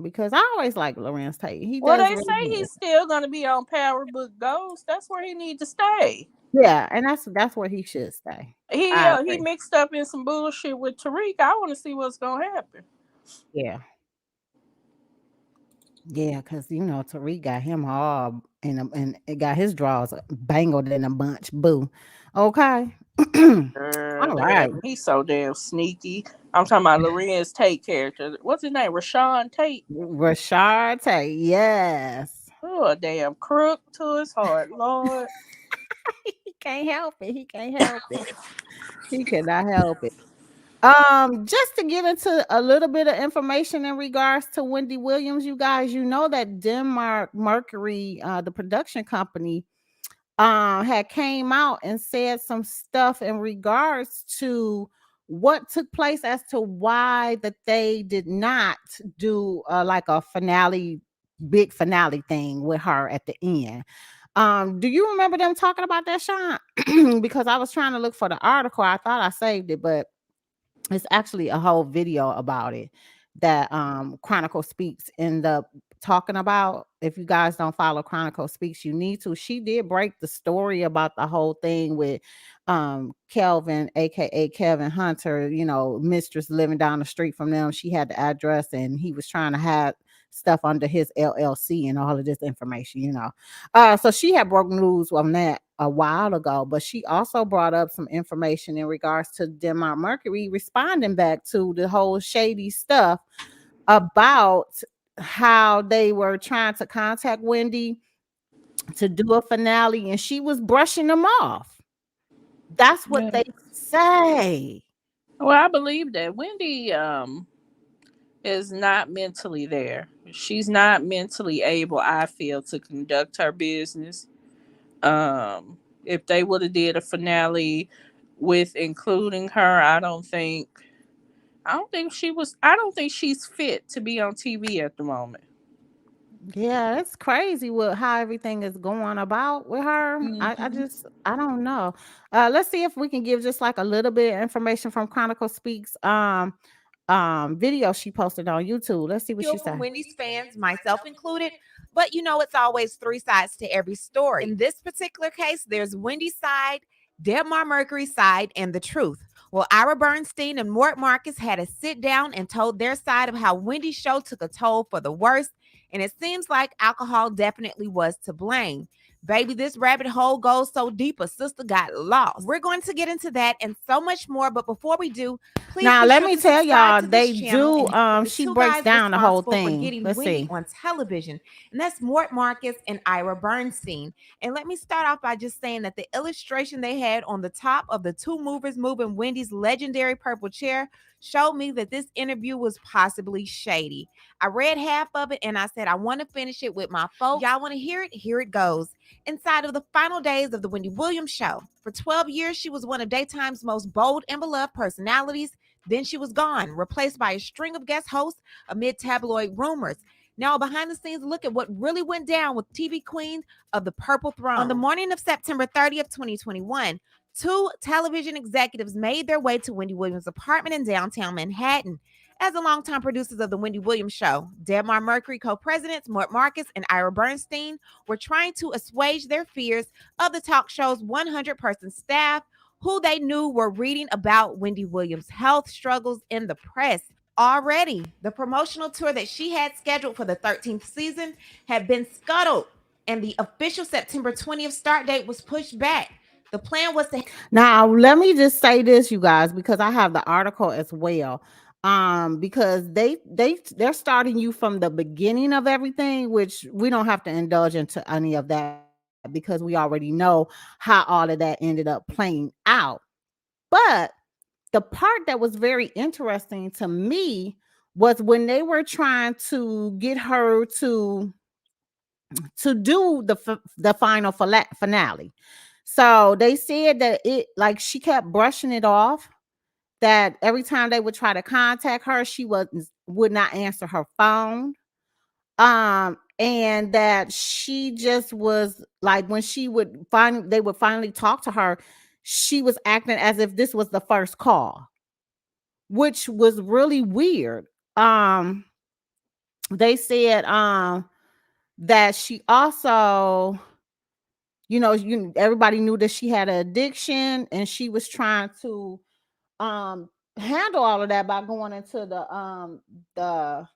because I always like Lorenz Tate. They really say he's still gonna be on Power Book Ghost. That's where he needs to stay. Yeah, and that's where he should stay. He mixed up in some bullshit with Tariq. I want to see what's gonna happen. Yeah, because Tariq got him hard and it got his draws bangled in a bunch. Boo. Okay. All right. He's so damn sneaky. I'm talking about Lorenz Tate character. What's his name? Rashad Tate. Rashad Tate. Yes. Oh, a damn crook to his heart, Lord. He can't help it. He cannot help it. Just to get into a little bit of information in regards to Wendy Williams, you guys, you know that Denmark Mercury, the production company, had came out and said some stuff in regards to what took place as to why that they did not do like a big finale thing with her at the end. Do you remember them talking about that, Sean? Because I was trying to look for the article. I thought I saved it, but it's actually a whole video about it that Chronicle Speaks end up talking about. If you guys don't follow Chronicle Speaks, you need to. She did break the story about the whole thing with Kelvin, aka Kevin Hunter, mistress living down the street from them. She had the address and he was trying to have stuff under his LLC and all of this information. So she had broke news on that a while ago, but she also brought up some information in regards to Denmark Mercury responding back to the whole shady stuff about how they were trying to contact Wendy to do a finale and she was brushing them off. That's what they say. Well, I believe that Wendy is not mentally there. She's not mentally able, I feel, to conduct her business. If they would have did a finale with including her, I don't think she's fit to be on TV at the moment. Yeah, it's crazy with how everything is going about with her. I don't know. Let's see if we can give just like a little bit of information from Chronicle Speaks video she posted on YouTube. Let's see what she From said. Wendy's fans, myself included. But it's always three sides to every story. In this particular case, there's Wendy's side, Denmark Mercury's side, and the truth. Well, Ira Bernstein and Mort Marcus had a sit down and told their side of how Wendy's show took a toll for the worst. And it seems like alcohol definitely was to blame. Baby, this rabbit hole goes so deep, a sister got lost. We're going to get into that and so much more. But before we do, please Now, be let sure me to tell subscribe y'all, to this they channel do. and the She two breaks guys down the whole responsible for thing. getting Let's Wendy see. on television, and that's Mort Marcus and Ira Bernstein. And let me start off by just saying that the illustration they had on the top of the two movers moving Wendy's legendary purple chair showed me that this interview was possibly shady. I read half of it and I said, I want to finish it with my folks. Y'all want to hear it? Here it goes. Inside of the final days of the Wendy Williams show, for 12 years, she was one of daytime's most bold and beloved personalities. Then she was gone, replaced by a string of guest hosts amid tabloid rumors. Now, behind the scenes, look at what really went down with TV queen of the Purple Throne. On the morning of September 30th, 2021, two television executives made their way to Wendy Williams' apartment in downtown Manhattan. As the longtime producers of the Wendy Williams show, Denmark Mercury co-presidents Mort Marcus and Ira Bernstein were trying to assuage their fears of the talk show's 100-person staff, who they knew were reading about Wendy Williams' health struggles in the press. Already, the promotional tour that she had scheduled for the 13th season had been scuttled, and the official September 20th start date was pushed back. The plan was to... Now, let me just say this, you guys, because I have the article as well. Because they're starting you from the beginning of everything, which we don't have to indulge into any of that because we already know how all of that ended up playing out. But the part that was very interesting to me was when they were trying to get her to do the final finale. So they said that she kept brushing it off, that every time they would try to contact her, she would not answer her phone. And that she just was like, when they would finally talk to her, she was acting as if this was the first call, which was really weird. They said that she also, everybody knew that she had an addiction, and she was trying to handle all of that by going into the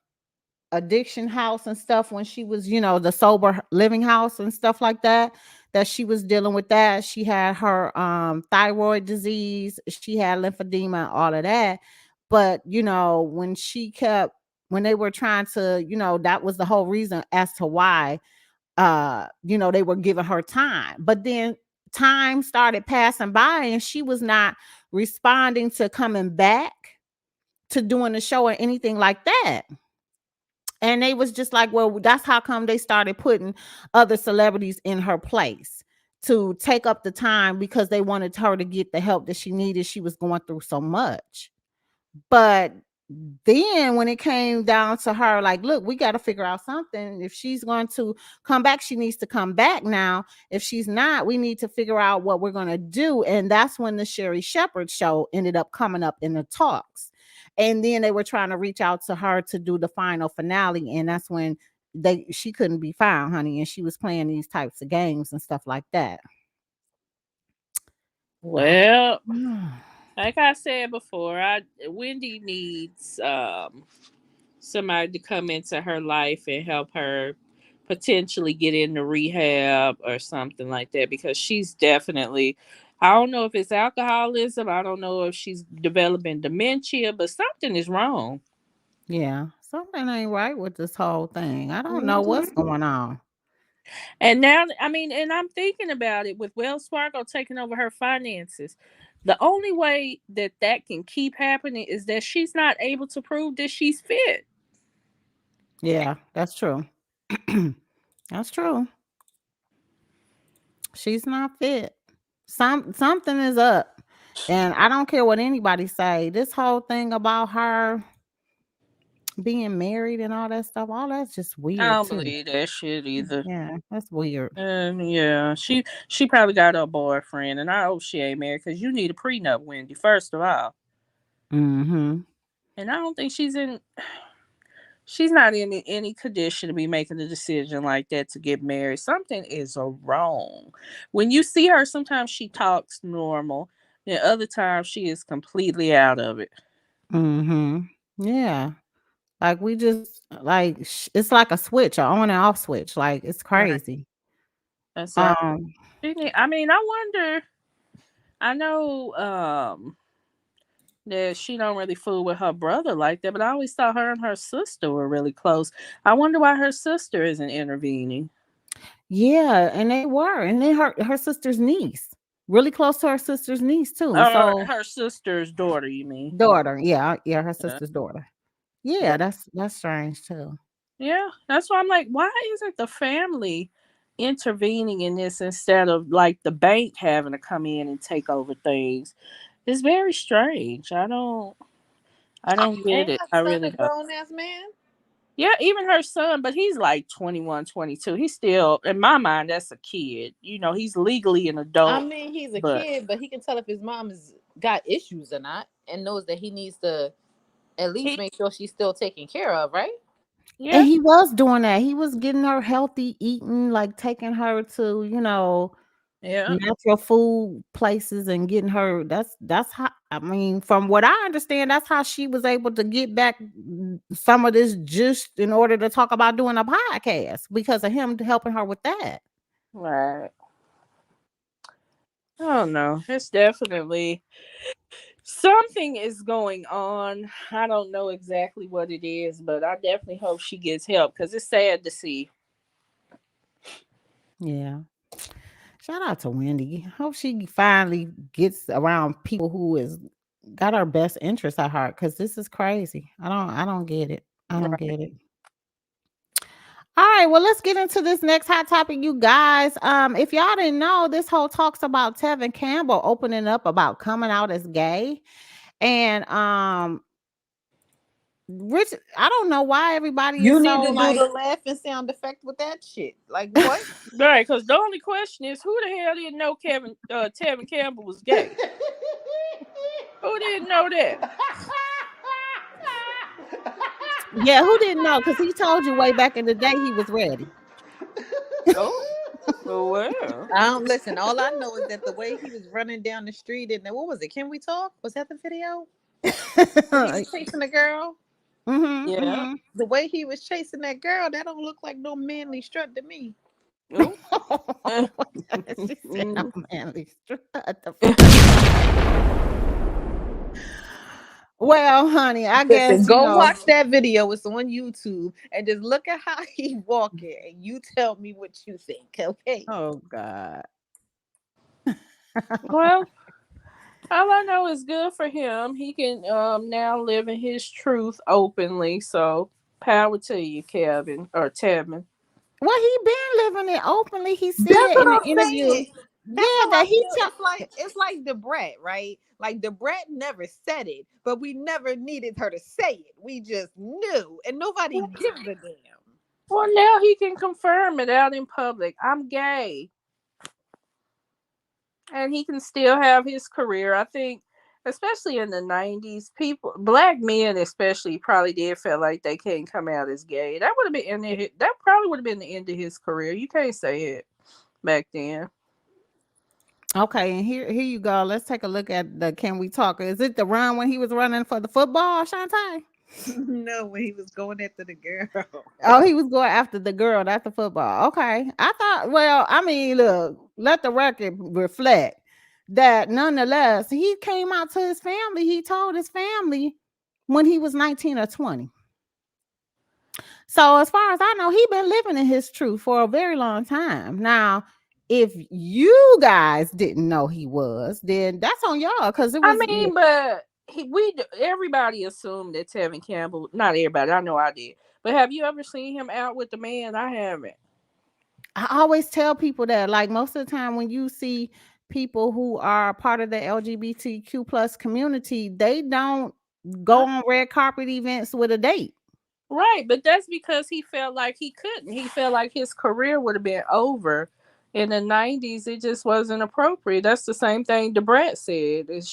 addiction house and stuff when she was, the sober living house and stuff like that she was dealing with that. She had her thyroid disease, she had lymphedema, all of that. But when they were trying to, that was the whole reason as to why they were giving her time. But then time started passing by and she was not responding to coming back to doing the show or anything like that. And they was just like, well, that's how come they started putting other celebrities in her place to take up the time because they wanted her to get the help that she needed. She was going through so much. But then when it came down to her, like, look, we got to figure out something. If she's going to come back, she needs to come back now. If she's not, we need to figure out what we're going to do. And that's when the Sherry Shepherd show ended up coming up in the talks. And then they were trying to reach out to her to do the final finale. And that's when she couldn't be found, honey. And she was playing these types of games and stuff like that. Well, like I said before, Wendy needs somebody to come into her life and help her potentially get into rehab or something like that, because she's definitely, I don't know if it's alcoholism, I don't know if she's developing dementia, but something is wrong. Yeah, something ain't right with this whole thing. I don't know what's going on. And now, I mean, and I'm thinking about it, with Wells Fargo taking over her finances. The only way that can keep happening is that she's not able to prove that she's fit. Yeah, that's true. That's true. She's not fit. Something is up. And I don't care what anybody say. This whole thing about her being married and all that stuff, all that's just I weird don't too. believe that shit either. Yeah, that's weird. Yeah, she probably got a boyfriend, and I hope she ain't married, because you need a prenup, Wendy, first of all. Mm-hmm. And I don't think she's not in any condition to be making a decision like that to get married. Something is wrong. When you see her, sometimes she talks normal, and other times she is completely out of it. Mm-hmm. Yeah. Like we just like it's like a switch, an on and off switch. Like it's Right. crazy. That's right. I mean, I wonder. I know that she don't really fool with her brother like that, but I always thought her and her sister were really close. I wonder why her sister isn't intervening. Yeah, and they were. And then her sister's niece. Really close to her sister's niece too. Or So her sister's daughter, you mean? daughter, yeah, her Yeah. sister's daughter. Yeah, that's strange too. Yeah, that's why I'm like, why isn't the family intervening in this instead of like the bank having to come in and take over things? It's very strange. I don't get Ain't it. her I son really a don't. grown ass man? Yeah, even her son, but he's like 21, 22. He's still, in my mind, that's a kid. You know, he's legally an I adult, mean, he's a but kid, but he can tell if his mom has got issues or not, and knows that he needs to at least make sure she's still taken care of, right? yeah, And he was doing that. He was getting her healthy eating, like taking her to, yeah, natural food places and getting her. That's how, I mean, from what I understand, that's how she was able to get back some of this just in order to talk about doing a podcast, because of him helping her with that. right. I don't know. It's definitely something is going on. I don't know exactly what it is, but I definitely hope she gets help, because it's sad to see. Yeah. Shout out to Wendy. Hope she finally gets around people who is got her best interest at heart, because this is crazy. I don't get it. I don't Right. get it. All right, well, let's get into this next hot topic, you guys. If y'all didn't know, this whole talks about Tevin Campbell opening up about coming out as gay. And Rich, I don't know why everybody is You need so to do like the laughing sound effect with that shit. Like what? Right, because the only question is, who the hell didn't know Tevin Campbell was gay? Who didn't know that? yeah, who didn't know? Because he told you way back in the day he was ready. Oh, well. I don't listen. All I know is that the way he was running down the street, and what was it? Can we talk? Was that the video? When he was chasing the girl. Yeah. The way he was chasing that girl, that don't look like no manly strut to me. Ooh. She said, "I'm manly strut." Well, honey, I Listen, guess go watch that video. It's on YouTube, and just look at how he walking, and you tell me what you think, okay? Oh God. Well, All I know is good for him. He can now live in his truth openly. So power to you, Kevin or Tevin. Well, he been living it openly. He That's said what in an I'm interview, saying. That's yeah, how I that he feel. It's like Debrat, right? Like Debrat never said it, but we never needed her to say it. We just knew, and nobody gives a damn. Well, now he can confirm it out in public. I'm gay. And he can still have his career. I think, especially in the 90s, people, black men especially, probably did feel like they couldn't come out as gay. That would have been that probably would have been the end of his career. You can't say it back then. okay, and here you go. Let's take a look at the Can We Talk. Is it the run when he was running for the football, Shantae? No, when he was going after the girl. Oh, he was going after the girl, not the football. Okay. I thought, well, I mean, look, let the record reflect that nonetheless, he came out to his family. He told his family when he was 19 or 20. So as far as I know, he been living in his truth for a very long time. Now, if you guys didn't know he was, then that's on y'all because it I was mean, but everybody assumed that Tevin Campbell, not everybody, I know I did. But have you ever seen him out with the man? I haven't. I always tell people that, like, most of the time when you see people who are part of the LGBTQ plus community, they don't go on red carpet events with a date. Right, but that's because he felt like he couldn't. He felt like his career would have been over. In the 90s, it just wasn't appropriate. That's the same thing Debrat said. Is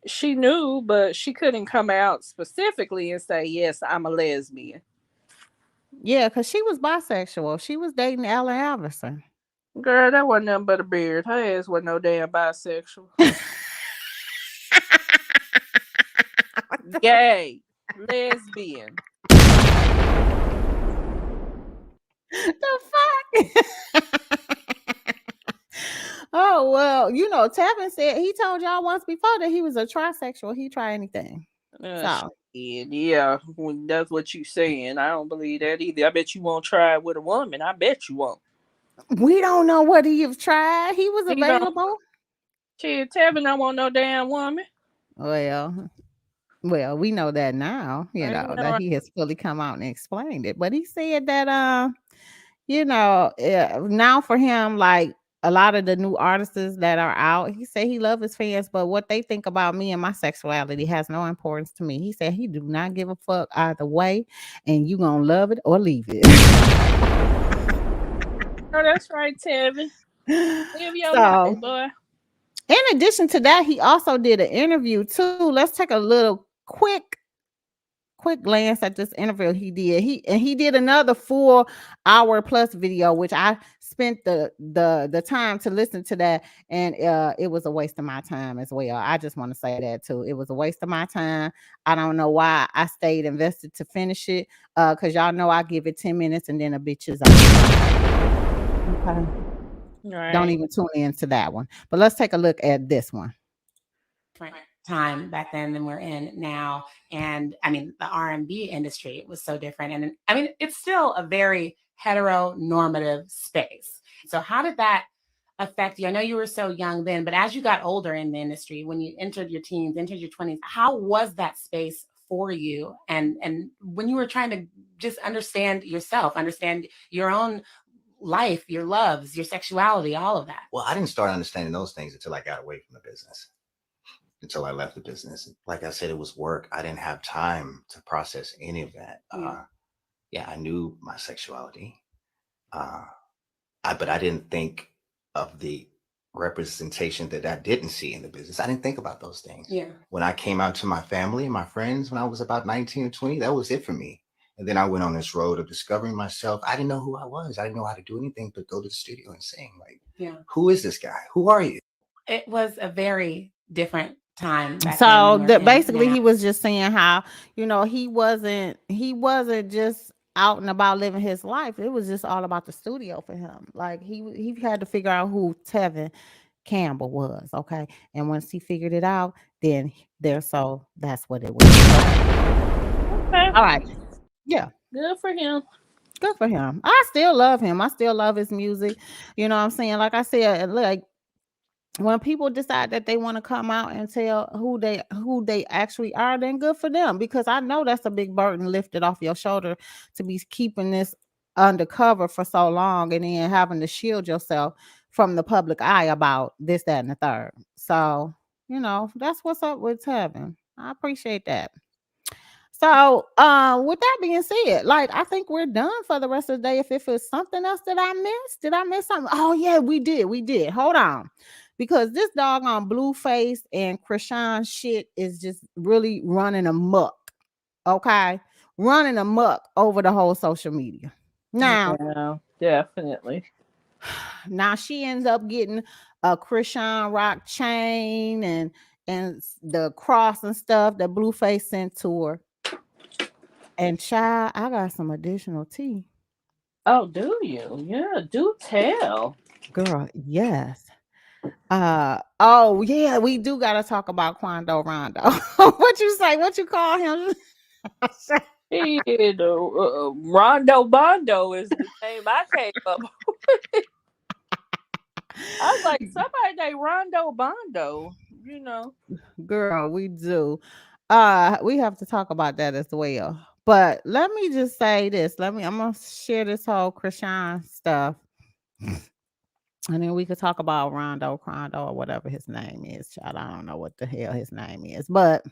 she knew, but she couldn't come out specifically and say, yes, I'm a lesbian. Yeah, because she was bisexual. She was dating Allen Iverson. Girl, that wasn't nothing but a beard. Her ass wasn't no damn bisexual. Gay. Lesbian. The fuck? Oh, well, Tevin said he told y'all once before that he was a trisexual. He try anything. So Yeah, that's what you saying. I don't believe that either. I bet you won't try it with a woman. I bet you won't. we don't know what he have tried. He was He don't. available. Shit, Tevin don't want no damn woman. Well, we know that now, that he has fully come out and explained it. But he said that now for him, like a lot of the new artists that are out, he said he loves his fans, but what they think about me and my sexuality has no importance to me. He said he do not give a fuck either way, and you gonna love it or leave it. Oh, that's right, Tevin. Live your So, life, boy. in addition to that, he also did an interview too. Let's take a little quick glance at this interview he did. He did another 4-hour plus video, which I spent the time to listen to that, and it was a waste of my time as well. I just want to say that too. It was a waste of my time. I don't know why I stayed invested to finish it, because y'all know I give it 10 minutes and then a bitch is out. Okay. Right. Don't even tune into that one. But let's take a look at this one. Time back then than we're in now, and I mean the R&B industry was so different, and I mean it's still a very heteronormative space. So how did that affect you? I know you were so young then, but as you got older in the industry, when you entered your teens, entered your 20s, how was that space for you? And when you were trying to just understand yourself, understand your own life, your loves, your sexuality, all of that? Well, I didn't start understanding those things until I got away from the business. Until I left the business. Like I said, it was work. I didn't have time to process any of that. I knew my sexuality. But I didn't think of the representation that I didn't see in the business. I didn't think about those things. Yeah. When I came out to my family and my friends when I was about 19 or 20, that was it for me. And then I went on this road of discovering myself. I didn't know who I was. I didn't know how to do anything but go to the studio and sing. Like, who is this guy? Who are you? It was a very different time back So then than we're in basically now. he was just saying how he wasn't just out and about living his life. It was just all about the studio for him. Like he had to figure out who Tevin Campbell was. Okay, and once he figured it out, then that's what it was. Okay. All right. Yeah. Good for him. Good for him. I still love him. I still love his music. You know what I'm saying? Like I said, like when people decide that they want to come out and tell who they actually are, then good for them, because I know that's a big burden lifted off your shoulder to be keeping this undercover for so long and then having to shield yourself from the public eye about this, that, and the third. So, that's what's up with Tevin. I appreciate that. So, with that being said, like, I think we're done for the rest of the day. If it's something else that I missed, did I miss something? Oh yeah, we did. Hold on, because this doggone Blueface and Chrisean shit is just really running amok. Okay, running amok over the whole social media. Now, Yeah, definitely. now she ends up getting a Chrisean rock chain and the cross and stuff that Blueface sent to her. And child, I got some additional tea. Oh, do you? Yeah, do tell. Girl, yes. Oh yeah, we do gotta talk about Quando Rondo. What you say? What you call him? Shit, Rondo Bondo is the name I came up with. I was like, somebody named Rondo Bondo, Girl, we do. We have to talk about that as well. But let me just say this. I'm gonna share this whole Chrisean stuff. And then we could talk about Rondo, Crondo, or whatever his name is. Child, I don't know what the hell his name is, but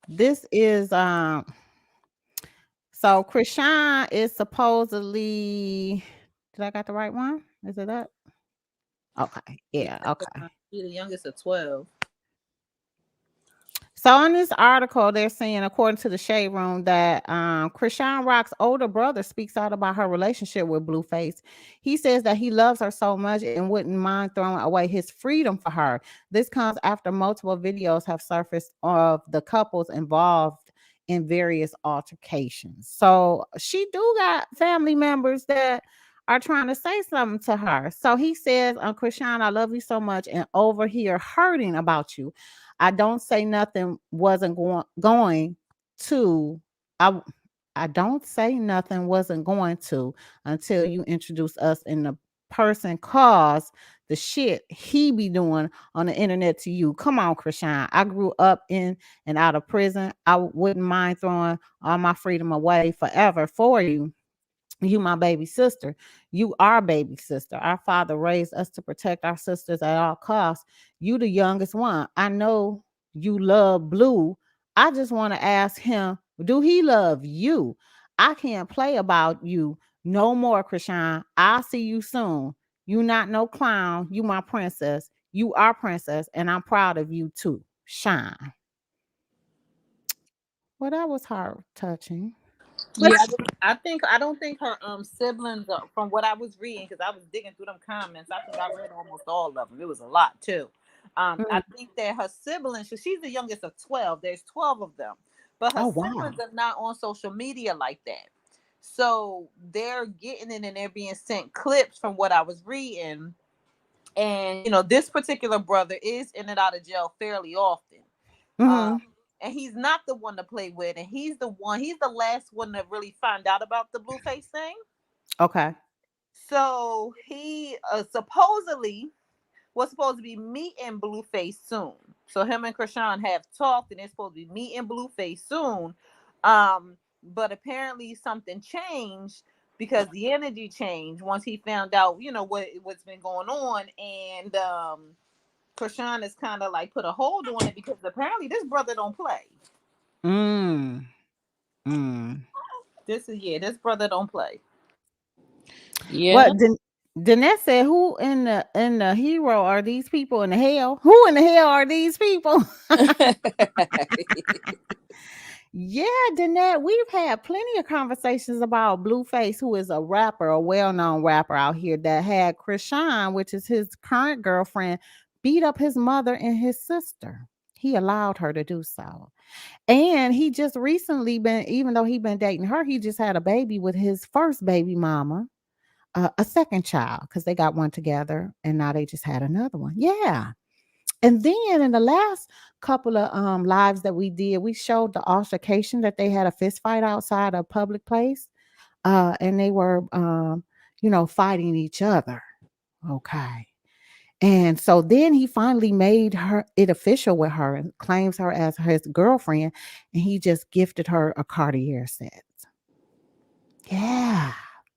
this is so Chrisean is supposedly, did I got the right one? Is it that? Okay. Yeah, okay. He's the youngest of 12. So in this article, they're saying, according to the Shade Room, that Chrisean Rock's older brother speaks out about her relationship with Blueface. He says that he loves her so much and wouldn't mind throwing away his freedom for her. This comes after multiple videos have surfaced of the couples involved in various altercations. So she do got family members that are trying to say something to her. So he says, Chrisean, I love you so much, and over here hurting about you. I don't say nothing wasn't going to. I don't say nothing wasn't going to until you introduce us in the person cause the shit he be doing on the internet to you. Come on, Chrisean. I grew up in and out of prison. I wouldn't mind throwing all my freedom away forever for you. You my baby sister. You our baby sister. Our father raised us to protect our sisters at all costs. You the youngest one. I know you love Blue. I just want to ask him, do he love you? I can't play about you no more, Chrisean. I'll see you soon. You not no clown. You my princess. You our princess, and I'm proud of you too. Shine. Well, that was heart touching. Yeah, I don't think her siblings from what I was reading, because I was digging through them comments. I think I read almost all of them. It was a lot too. I think that her siblings, so she's the youngest of 12. There's 12 of them, but her siblings are not on social media like that. So they're getting it and they're being sent clips from what I was reading. And this particular brother is in and out of jail fairly often. And he's not the one to play with, and he's the last one to really find out about the Blueface thing. Okay. So he supposedly was supposed to be meeting Blueface soon. So him and Chrisean have talked, and they're supposed to be meeting Blueface soon. But apparently something changed, because the energy changed once he found out, what's been going on, and Chrisean has kind of like put a hold on it, because apparently this brother don't play. This brother don't play. Yeah. What Danette said, who in the hero are these people in the hell? Who in the hell are these people? Yeah, Danette, we've had plenty of conversations about Blueface, who is a rapper, a well-known rapper out here, that had Chrisean, which is his current girlfriend, beat up his mother and his sister. He allowed her to do so. And he just recently even though he's been dating her, he just had a baby with his first baby mama, a second child, because they got one together and now they just had another one. Yeah. And then in the last couple of lives that we did, we showed the altercation that they had a fist fight outside a public place. And they were fighting each other. Okay. And so then he finally made it official with her and claims her as his girlfriend. And he just gifted her a Cartier set. Yeah.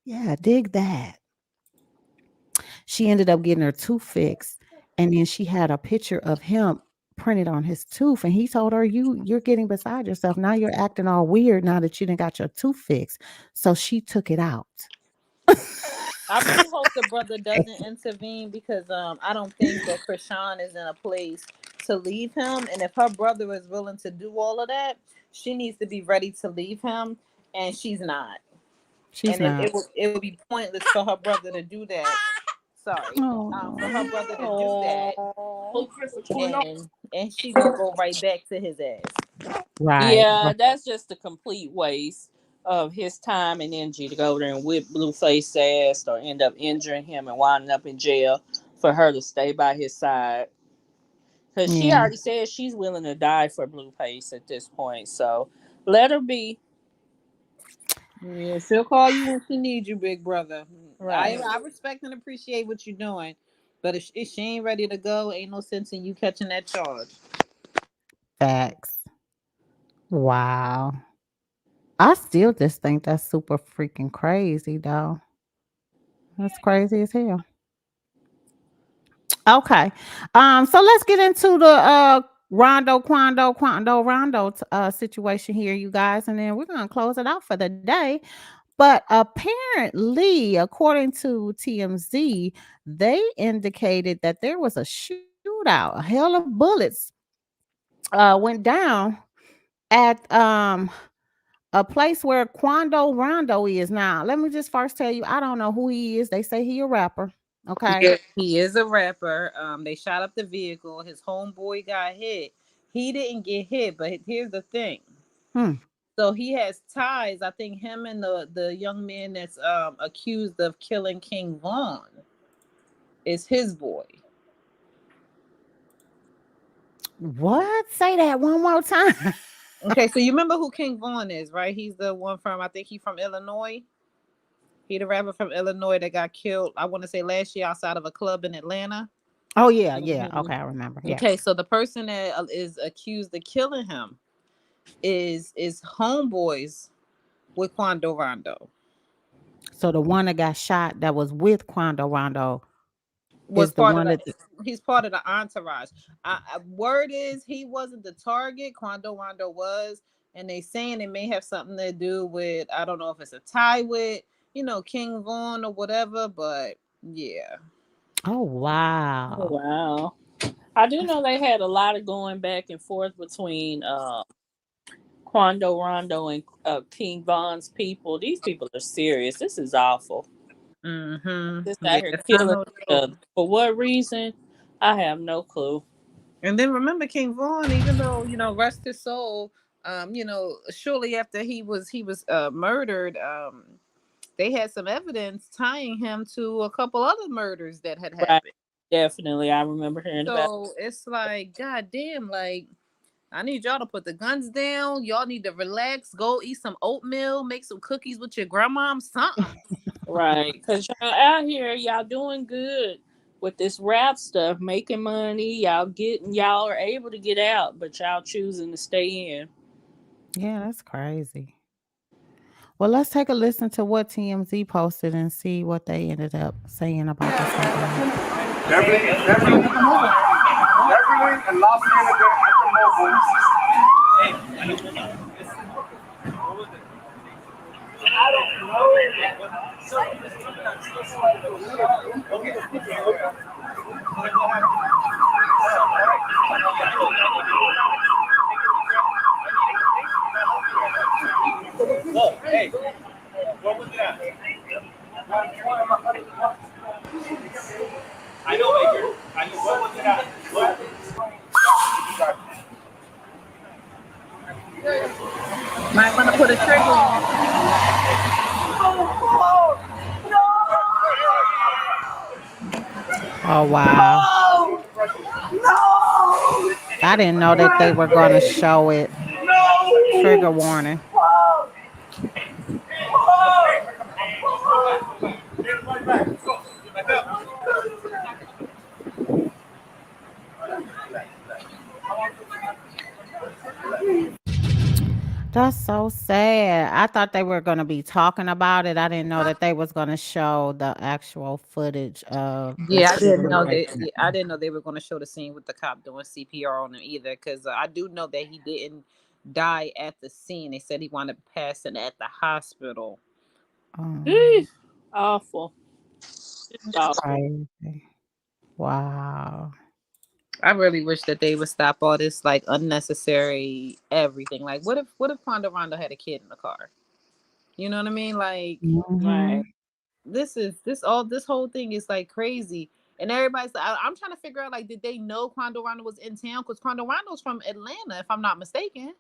Yeah. Dig that. She ended up getting her tooth fixed. And then she had a picture of him printed on his tooth. And he told her, you're getting beside yourself. Now you're acting all weird now that you didn't got your tooth fixed. So she took it out. I really hope the brother doesn't intervene because I don't think that Chrisean is in a place to leave him. And if her brother is willing to do all of that, she needs to be ready to leave him, and she's not. She's And not. it would be pointless for her brother to do that. Sorry, for her brother to do that, and she gonna go right back to his ass. Right. Yeah, that's just a complete waste of his time and energy to go there and whip Blueface ass or end up injuring him and winding up in jail for her to stay by his side. Because she Yeah. already said she's willing to die for Blueface at this point. So let her be. Yeah, she'll call you when she needs you, big brother. Right. I respect and appreciate what you're doing, but if she ain't ready to go, ain't no sense in you catching that charge. Facts. Wow. I still just think that's super freaking crazy, though. That's crazy as hell. Okay. So let's get into the Rondo situation here, you guys, and then we're gonna close it out for the day. But apparently, according to TMZ, they indicated that there was a shootout, a hail of bullets went down at a place where Quando Rondo is now. Let me just first tell you, I don't know who he is. They say he a rapper. Okay. Yeah, he is a rapper. They shot up the vehicle. His homeboy got hit. He didn't get hit, but here's the thing. Hmm. So he has ties. I think him and the young man that's accused of killing King Von is his boy. What? Say that one more time. Okay, so you remember who King Von is, right? He's the one from, I think he's from Illinois. He the rapper from Illinois that got killed, I want to say last year outside of a club in Atlanta. Oh yeah, yeah. Mhm. Okay, I remember. Yeah. Okay, so the person that is accused of killing him is homeboys with Quando Rondo. So the one that got shot that was with Quando Rondo Was is the part of one the that he's part of the entourage. Word is he wasn't the target. Quando Rondo was, and they saying it may have something to do with, I don't know if it's a tie with King Von or whatever, but yeah. Oh wow. Oh, wow. I do know they had a lot of going back and forth between Quando Rondo and King Von's people. These people are serious. This is awful. Just out Yeah, here it's not killing no each joke. other. For what reason? I have no clue. And then remember King Von, even though rest his soul, shortly after he was murdered, they had some evidence tying him to a couple other murders that had Right. happened. Definitely. I remember hearing about it. So it's like, God damn, like, I need y'all to put the guns down. Y'all need to relax, go eat some oatmeal, make some cookies with your grandma, something. Right. Because y'all out here, y'all doing good with this rap stuff, making money. Y'all are able to get out, but y'all choosing to stay in. Yeah, that's crazy. Well, let's take a listen to what TMZ posted and see what they ended up saying about this whole thing. Beverly and Los Angeles I don't know. Hey, what was that? I know, Baker. I know. What was it at? What? Might want to put a trigger on. Oh wow. No! I didn't know that they were going to show it. No! Trigger warning. That's so sad. I thought they were going to be talking about it. I didn't know that they was going to show the actual footage of the Yeah, I didn't know they. situation. Yeah, I didn't know they were going to show the scene with the cop doing CPR on him either. Because I do know that he didn't die at the scene. They said he wound up passing at the hospital. Eesh, awful. Just awful. Crazy. Wow. I really wish that they would stop all this like unnecessary everything. Like, what if Quanda Rondo had a kid in the car? You know what I mean? Like Mhm. this whole thing is like crazy. And I'm trying to figure out like, did they know Quando Rondo was in town? Because Quando Rondo's from Atlanta, if I'm not mistaken.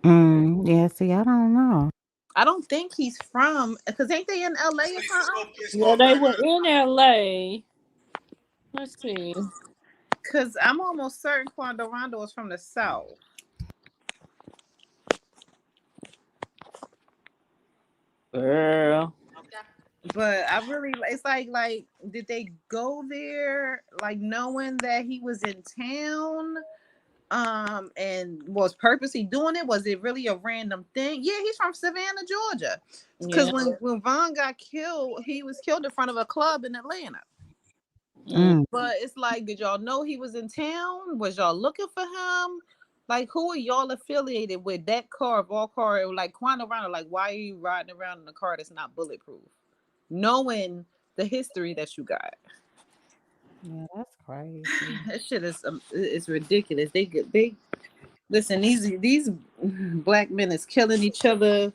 Yeah, see, I don't know. I don't think he's from, because ain't they in LA or something? Yeah, they were in LA. Let's see. Because I'm almost certain Quando Rondo is from the South. Girl. But I really, it's like, did they go there like knowing that he was in town? And was purposely doing it? Was it really a random thing? Yeah, he's from Savannah, Georgia. Because Yeah. when Von got killed, he was killed in front of a club in Atlanta. But it's like, did y'all know he was in town? Was y'all looking for him? Like, who are y'all affiliated with? That car of all car, like Quando Rondo, like, why are you riding around in a car that's not bulletproof? Knowing the history that you got. Yeah, that's crazy. That shit is it's ridiculous. They listen, these black men is killing each other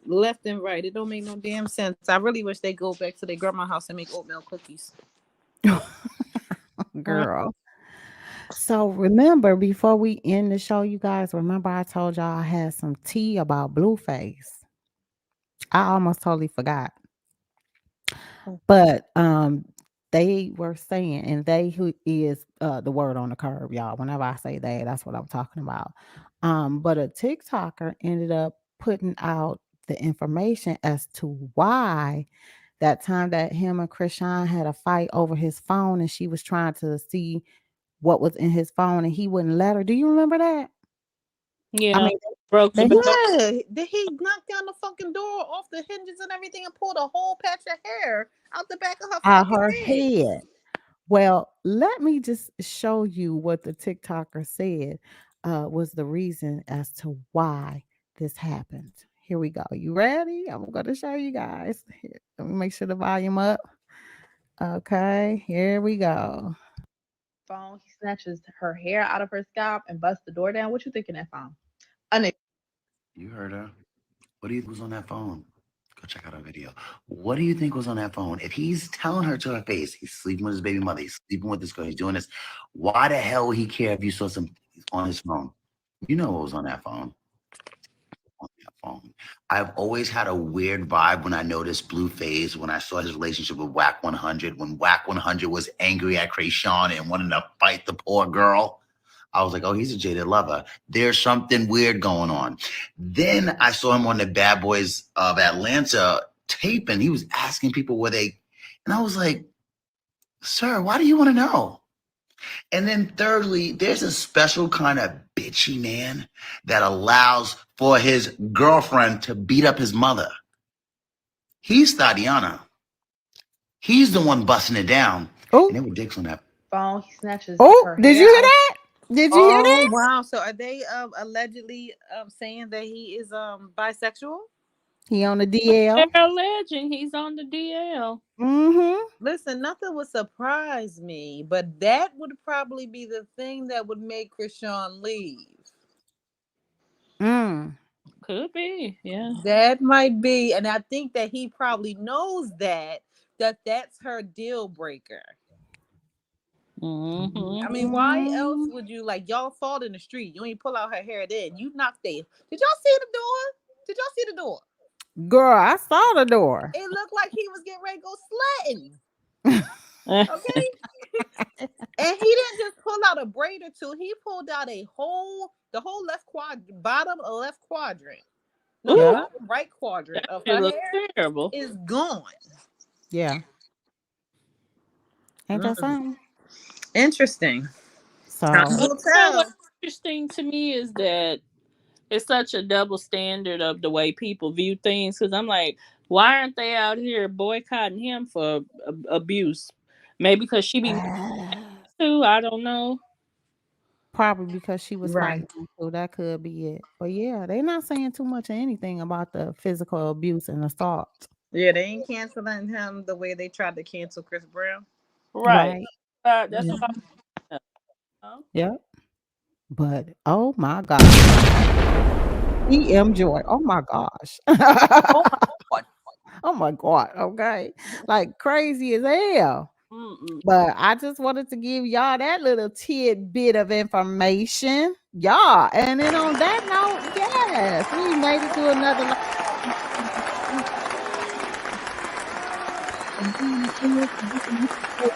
left and right. It don't make no damn sense. I really wish they go back to their grandma's house and make oatmeal cookies. Girl. So remember, before we end the show, you guys, remember I told y'all I had some tea about Blueface. I almost totally forgot. But they were saying, and they who is the word on the curb, y'all. Whenever I say they, that's what I'm talking about. But a TikToker ended up putting out the information as to why that time that him and Chrisean had a fight over his phone, and she was trying to see what was in his phone, and he wouldn't let her. Do you remember that? Yeah. I mean, Broke the they Yeah, did he knock down the fucking door off the hinges and everything and pulled a whole patch of hair out the back of her out fucking her head? head. Well, let me just show you what the TikToker said was the reason as to why this happened. Here we go. You ready? I'm going to show you guys. Here, let me make sure the volume up. Okay, here we go. Phone, he snatches her hair out of her scalp and busts the door down. What you think in that phone? A nigga. You heard her. What do you think was on that phone? Go check out our video. What do you think was on that phone? If he's telling her to her face, he's sleeping with his baby mother, he's sleeping with this girl, he's doing this, why the hell would he care if you saw something on his phone? You know what was on that phone. I've always had a weird vibe when I noticed Blueface, when I saw his relationship with Whack 100, when Whack 100 was angry at Chrisean and wanted to fight the poor girl. I was like, oh, he's a jaded lover. There's something weird going on. Then I saw him on the Bad Boys of Atlanta tape, and he was asking people where they, and I was like, sir, why do you want to know? And then thirdly, there's a special kind of bitchy man that allows for his girlfriend to beat up his mother. He's Tatiana. He's the one busting it down. And there were dicks on that. Phone, he snatches her Did hair you hear out of that? Did you hear Oh that? wow! So are they allegedly saying that he is bisexual? He on the DL. They're alleging he's on the DL. Listen, nothing would surprise me, but that would probably be the thing that would make Chrisean leave. Could be, yeah. That might be, and I think that he probably knows that's her deal breaker. I mean, why else would you, like, y'all fought in the street? You ain't pull out her hair then. You knocked it. Did y'all see the door? Did y'all see the door? Girl, I saw the door. It looked like he was getting ready to go sledding. Okay. And he didn't just pull out a braid or two. He pulled out the whole left bottom left quadrant. No, the bottom right quadrant of her hair terrible. is gone. Yeah. Ain't that something? Interesting. So Time will tell. What's interesting to me is that it's such a double standard of the way people view things. Because I'm like, why aren't they out here boycotting him for abuse? Maybe because she be too. I don't know. Probably because she was Right. fighting him, so that could be it. But yeah, they're not saying too much of anything about the physical abuse and assault. Yeah, they ain't canceling him the way they tried to cancel Chris Brown. Right. Right. That's Yeah. what I. Yep. But oh my gosh. EM Joy. Oh my gosh. Oh my God. Oh my God. Okay. Like crazy as hell. Mm-mm. But I just wanted to give y'all that little tidbit of information. Yeah. And then on that note, yes, we made it to another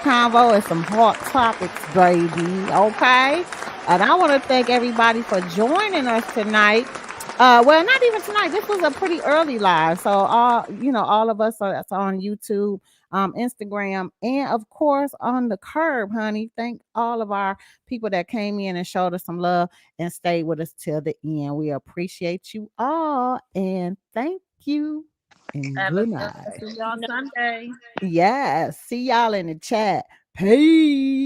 convo and some hot topics, baby. Okay. And I want to thank everybody for joining us tonight. Well, not even tonight. This was a pretty early live. So all of us are on YouTube, Instagram, and of course on the curb, honey. Thank all of our people that came in and showed us some love and stayed with us till the end. We appreciate you all and thank you. And good night. See y'all Sunday. Yes. See y'all in the chat. Peace.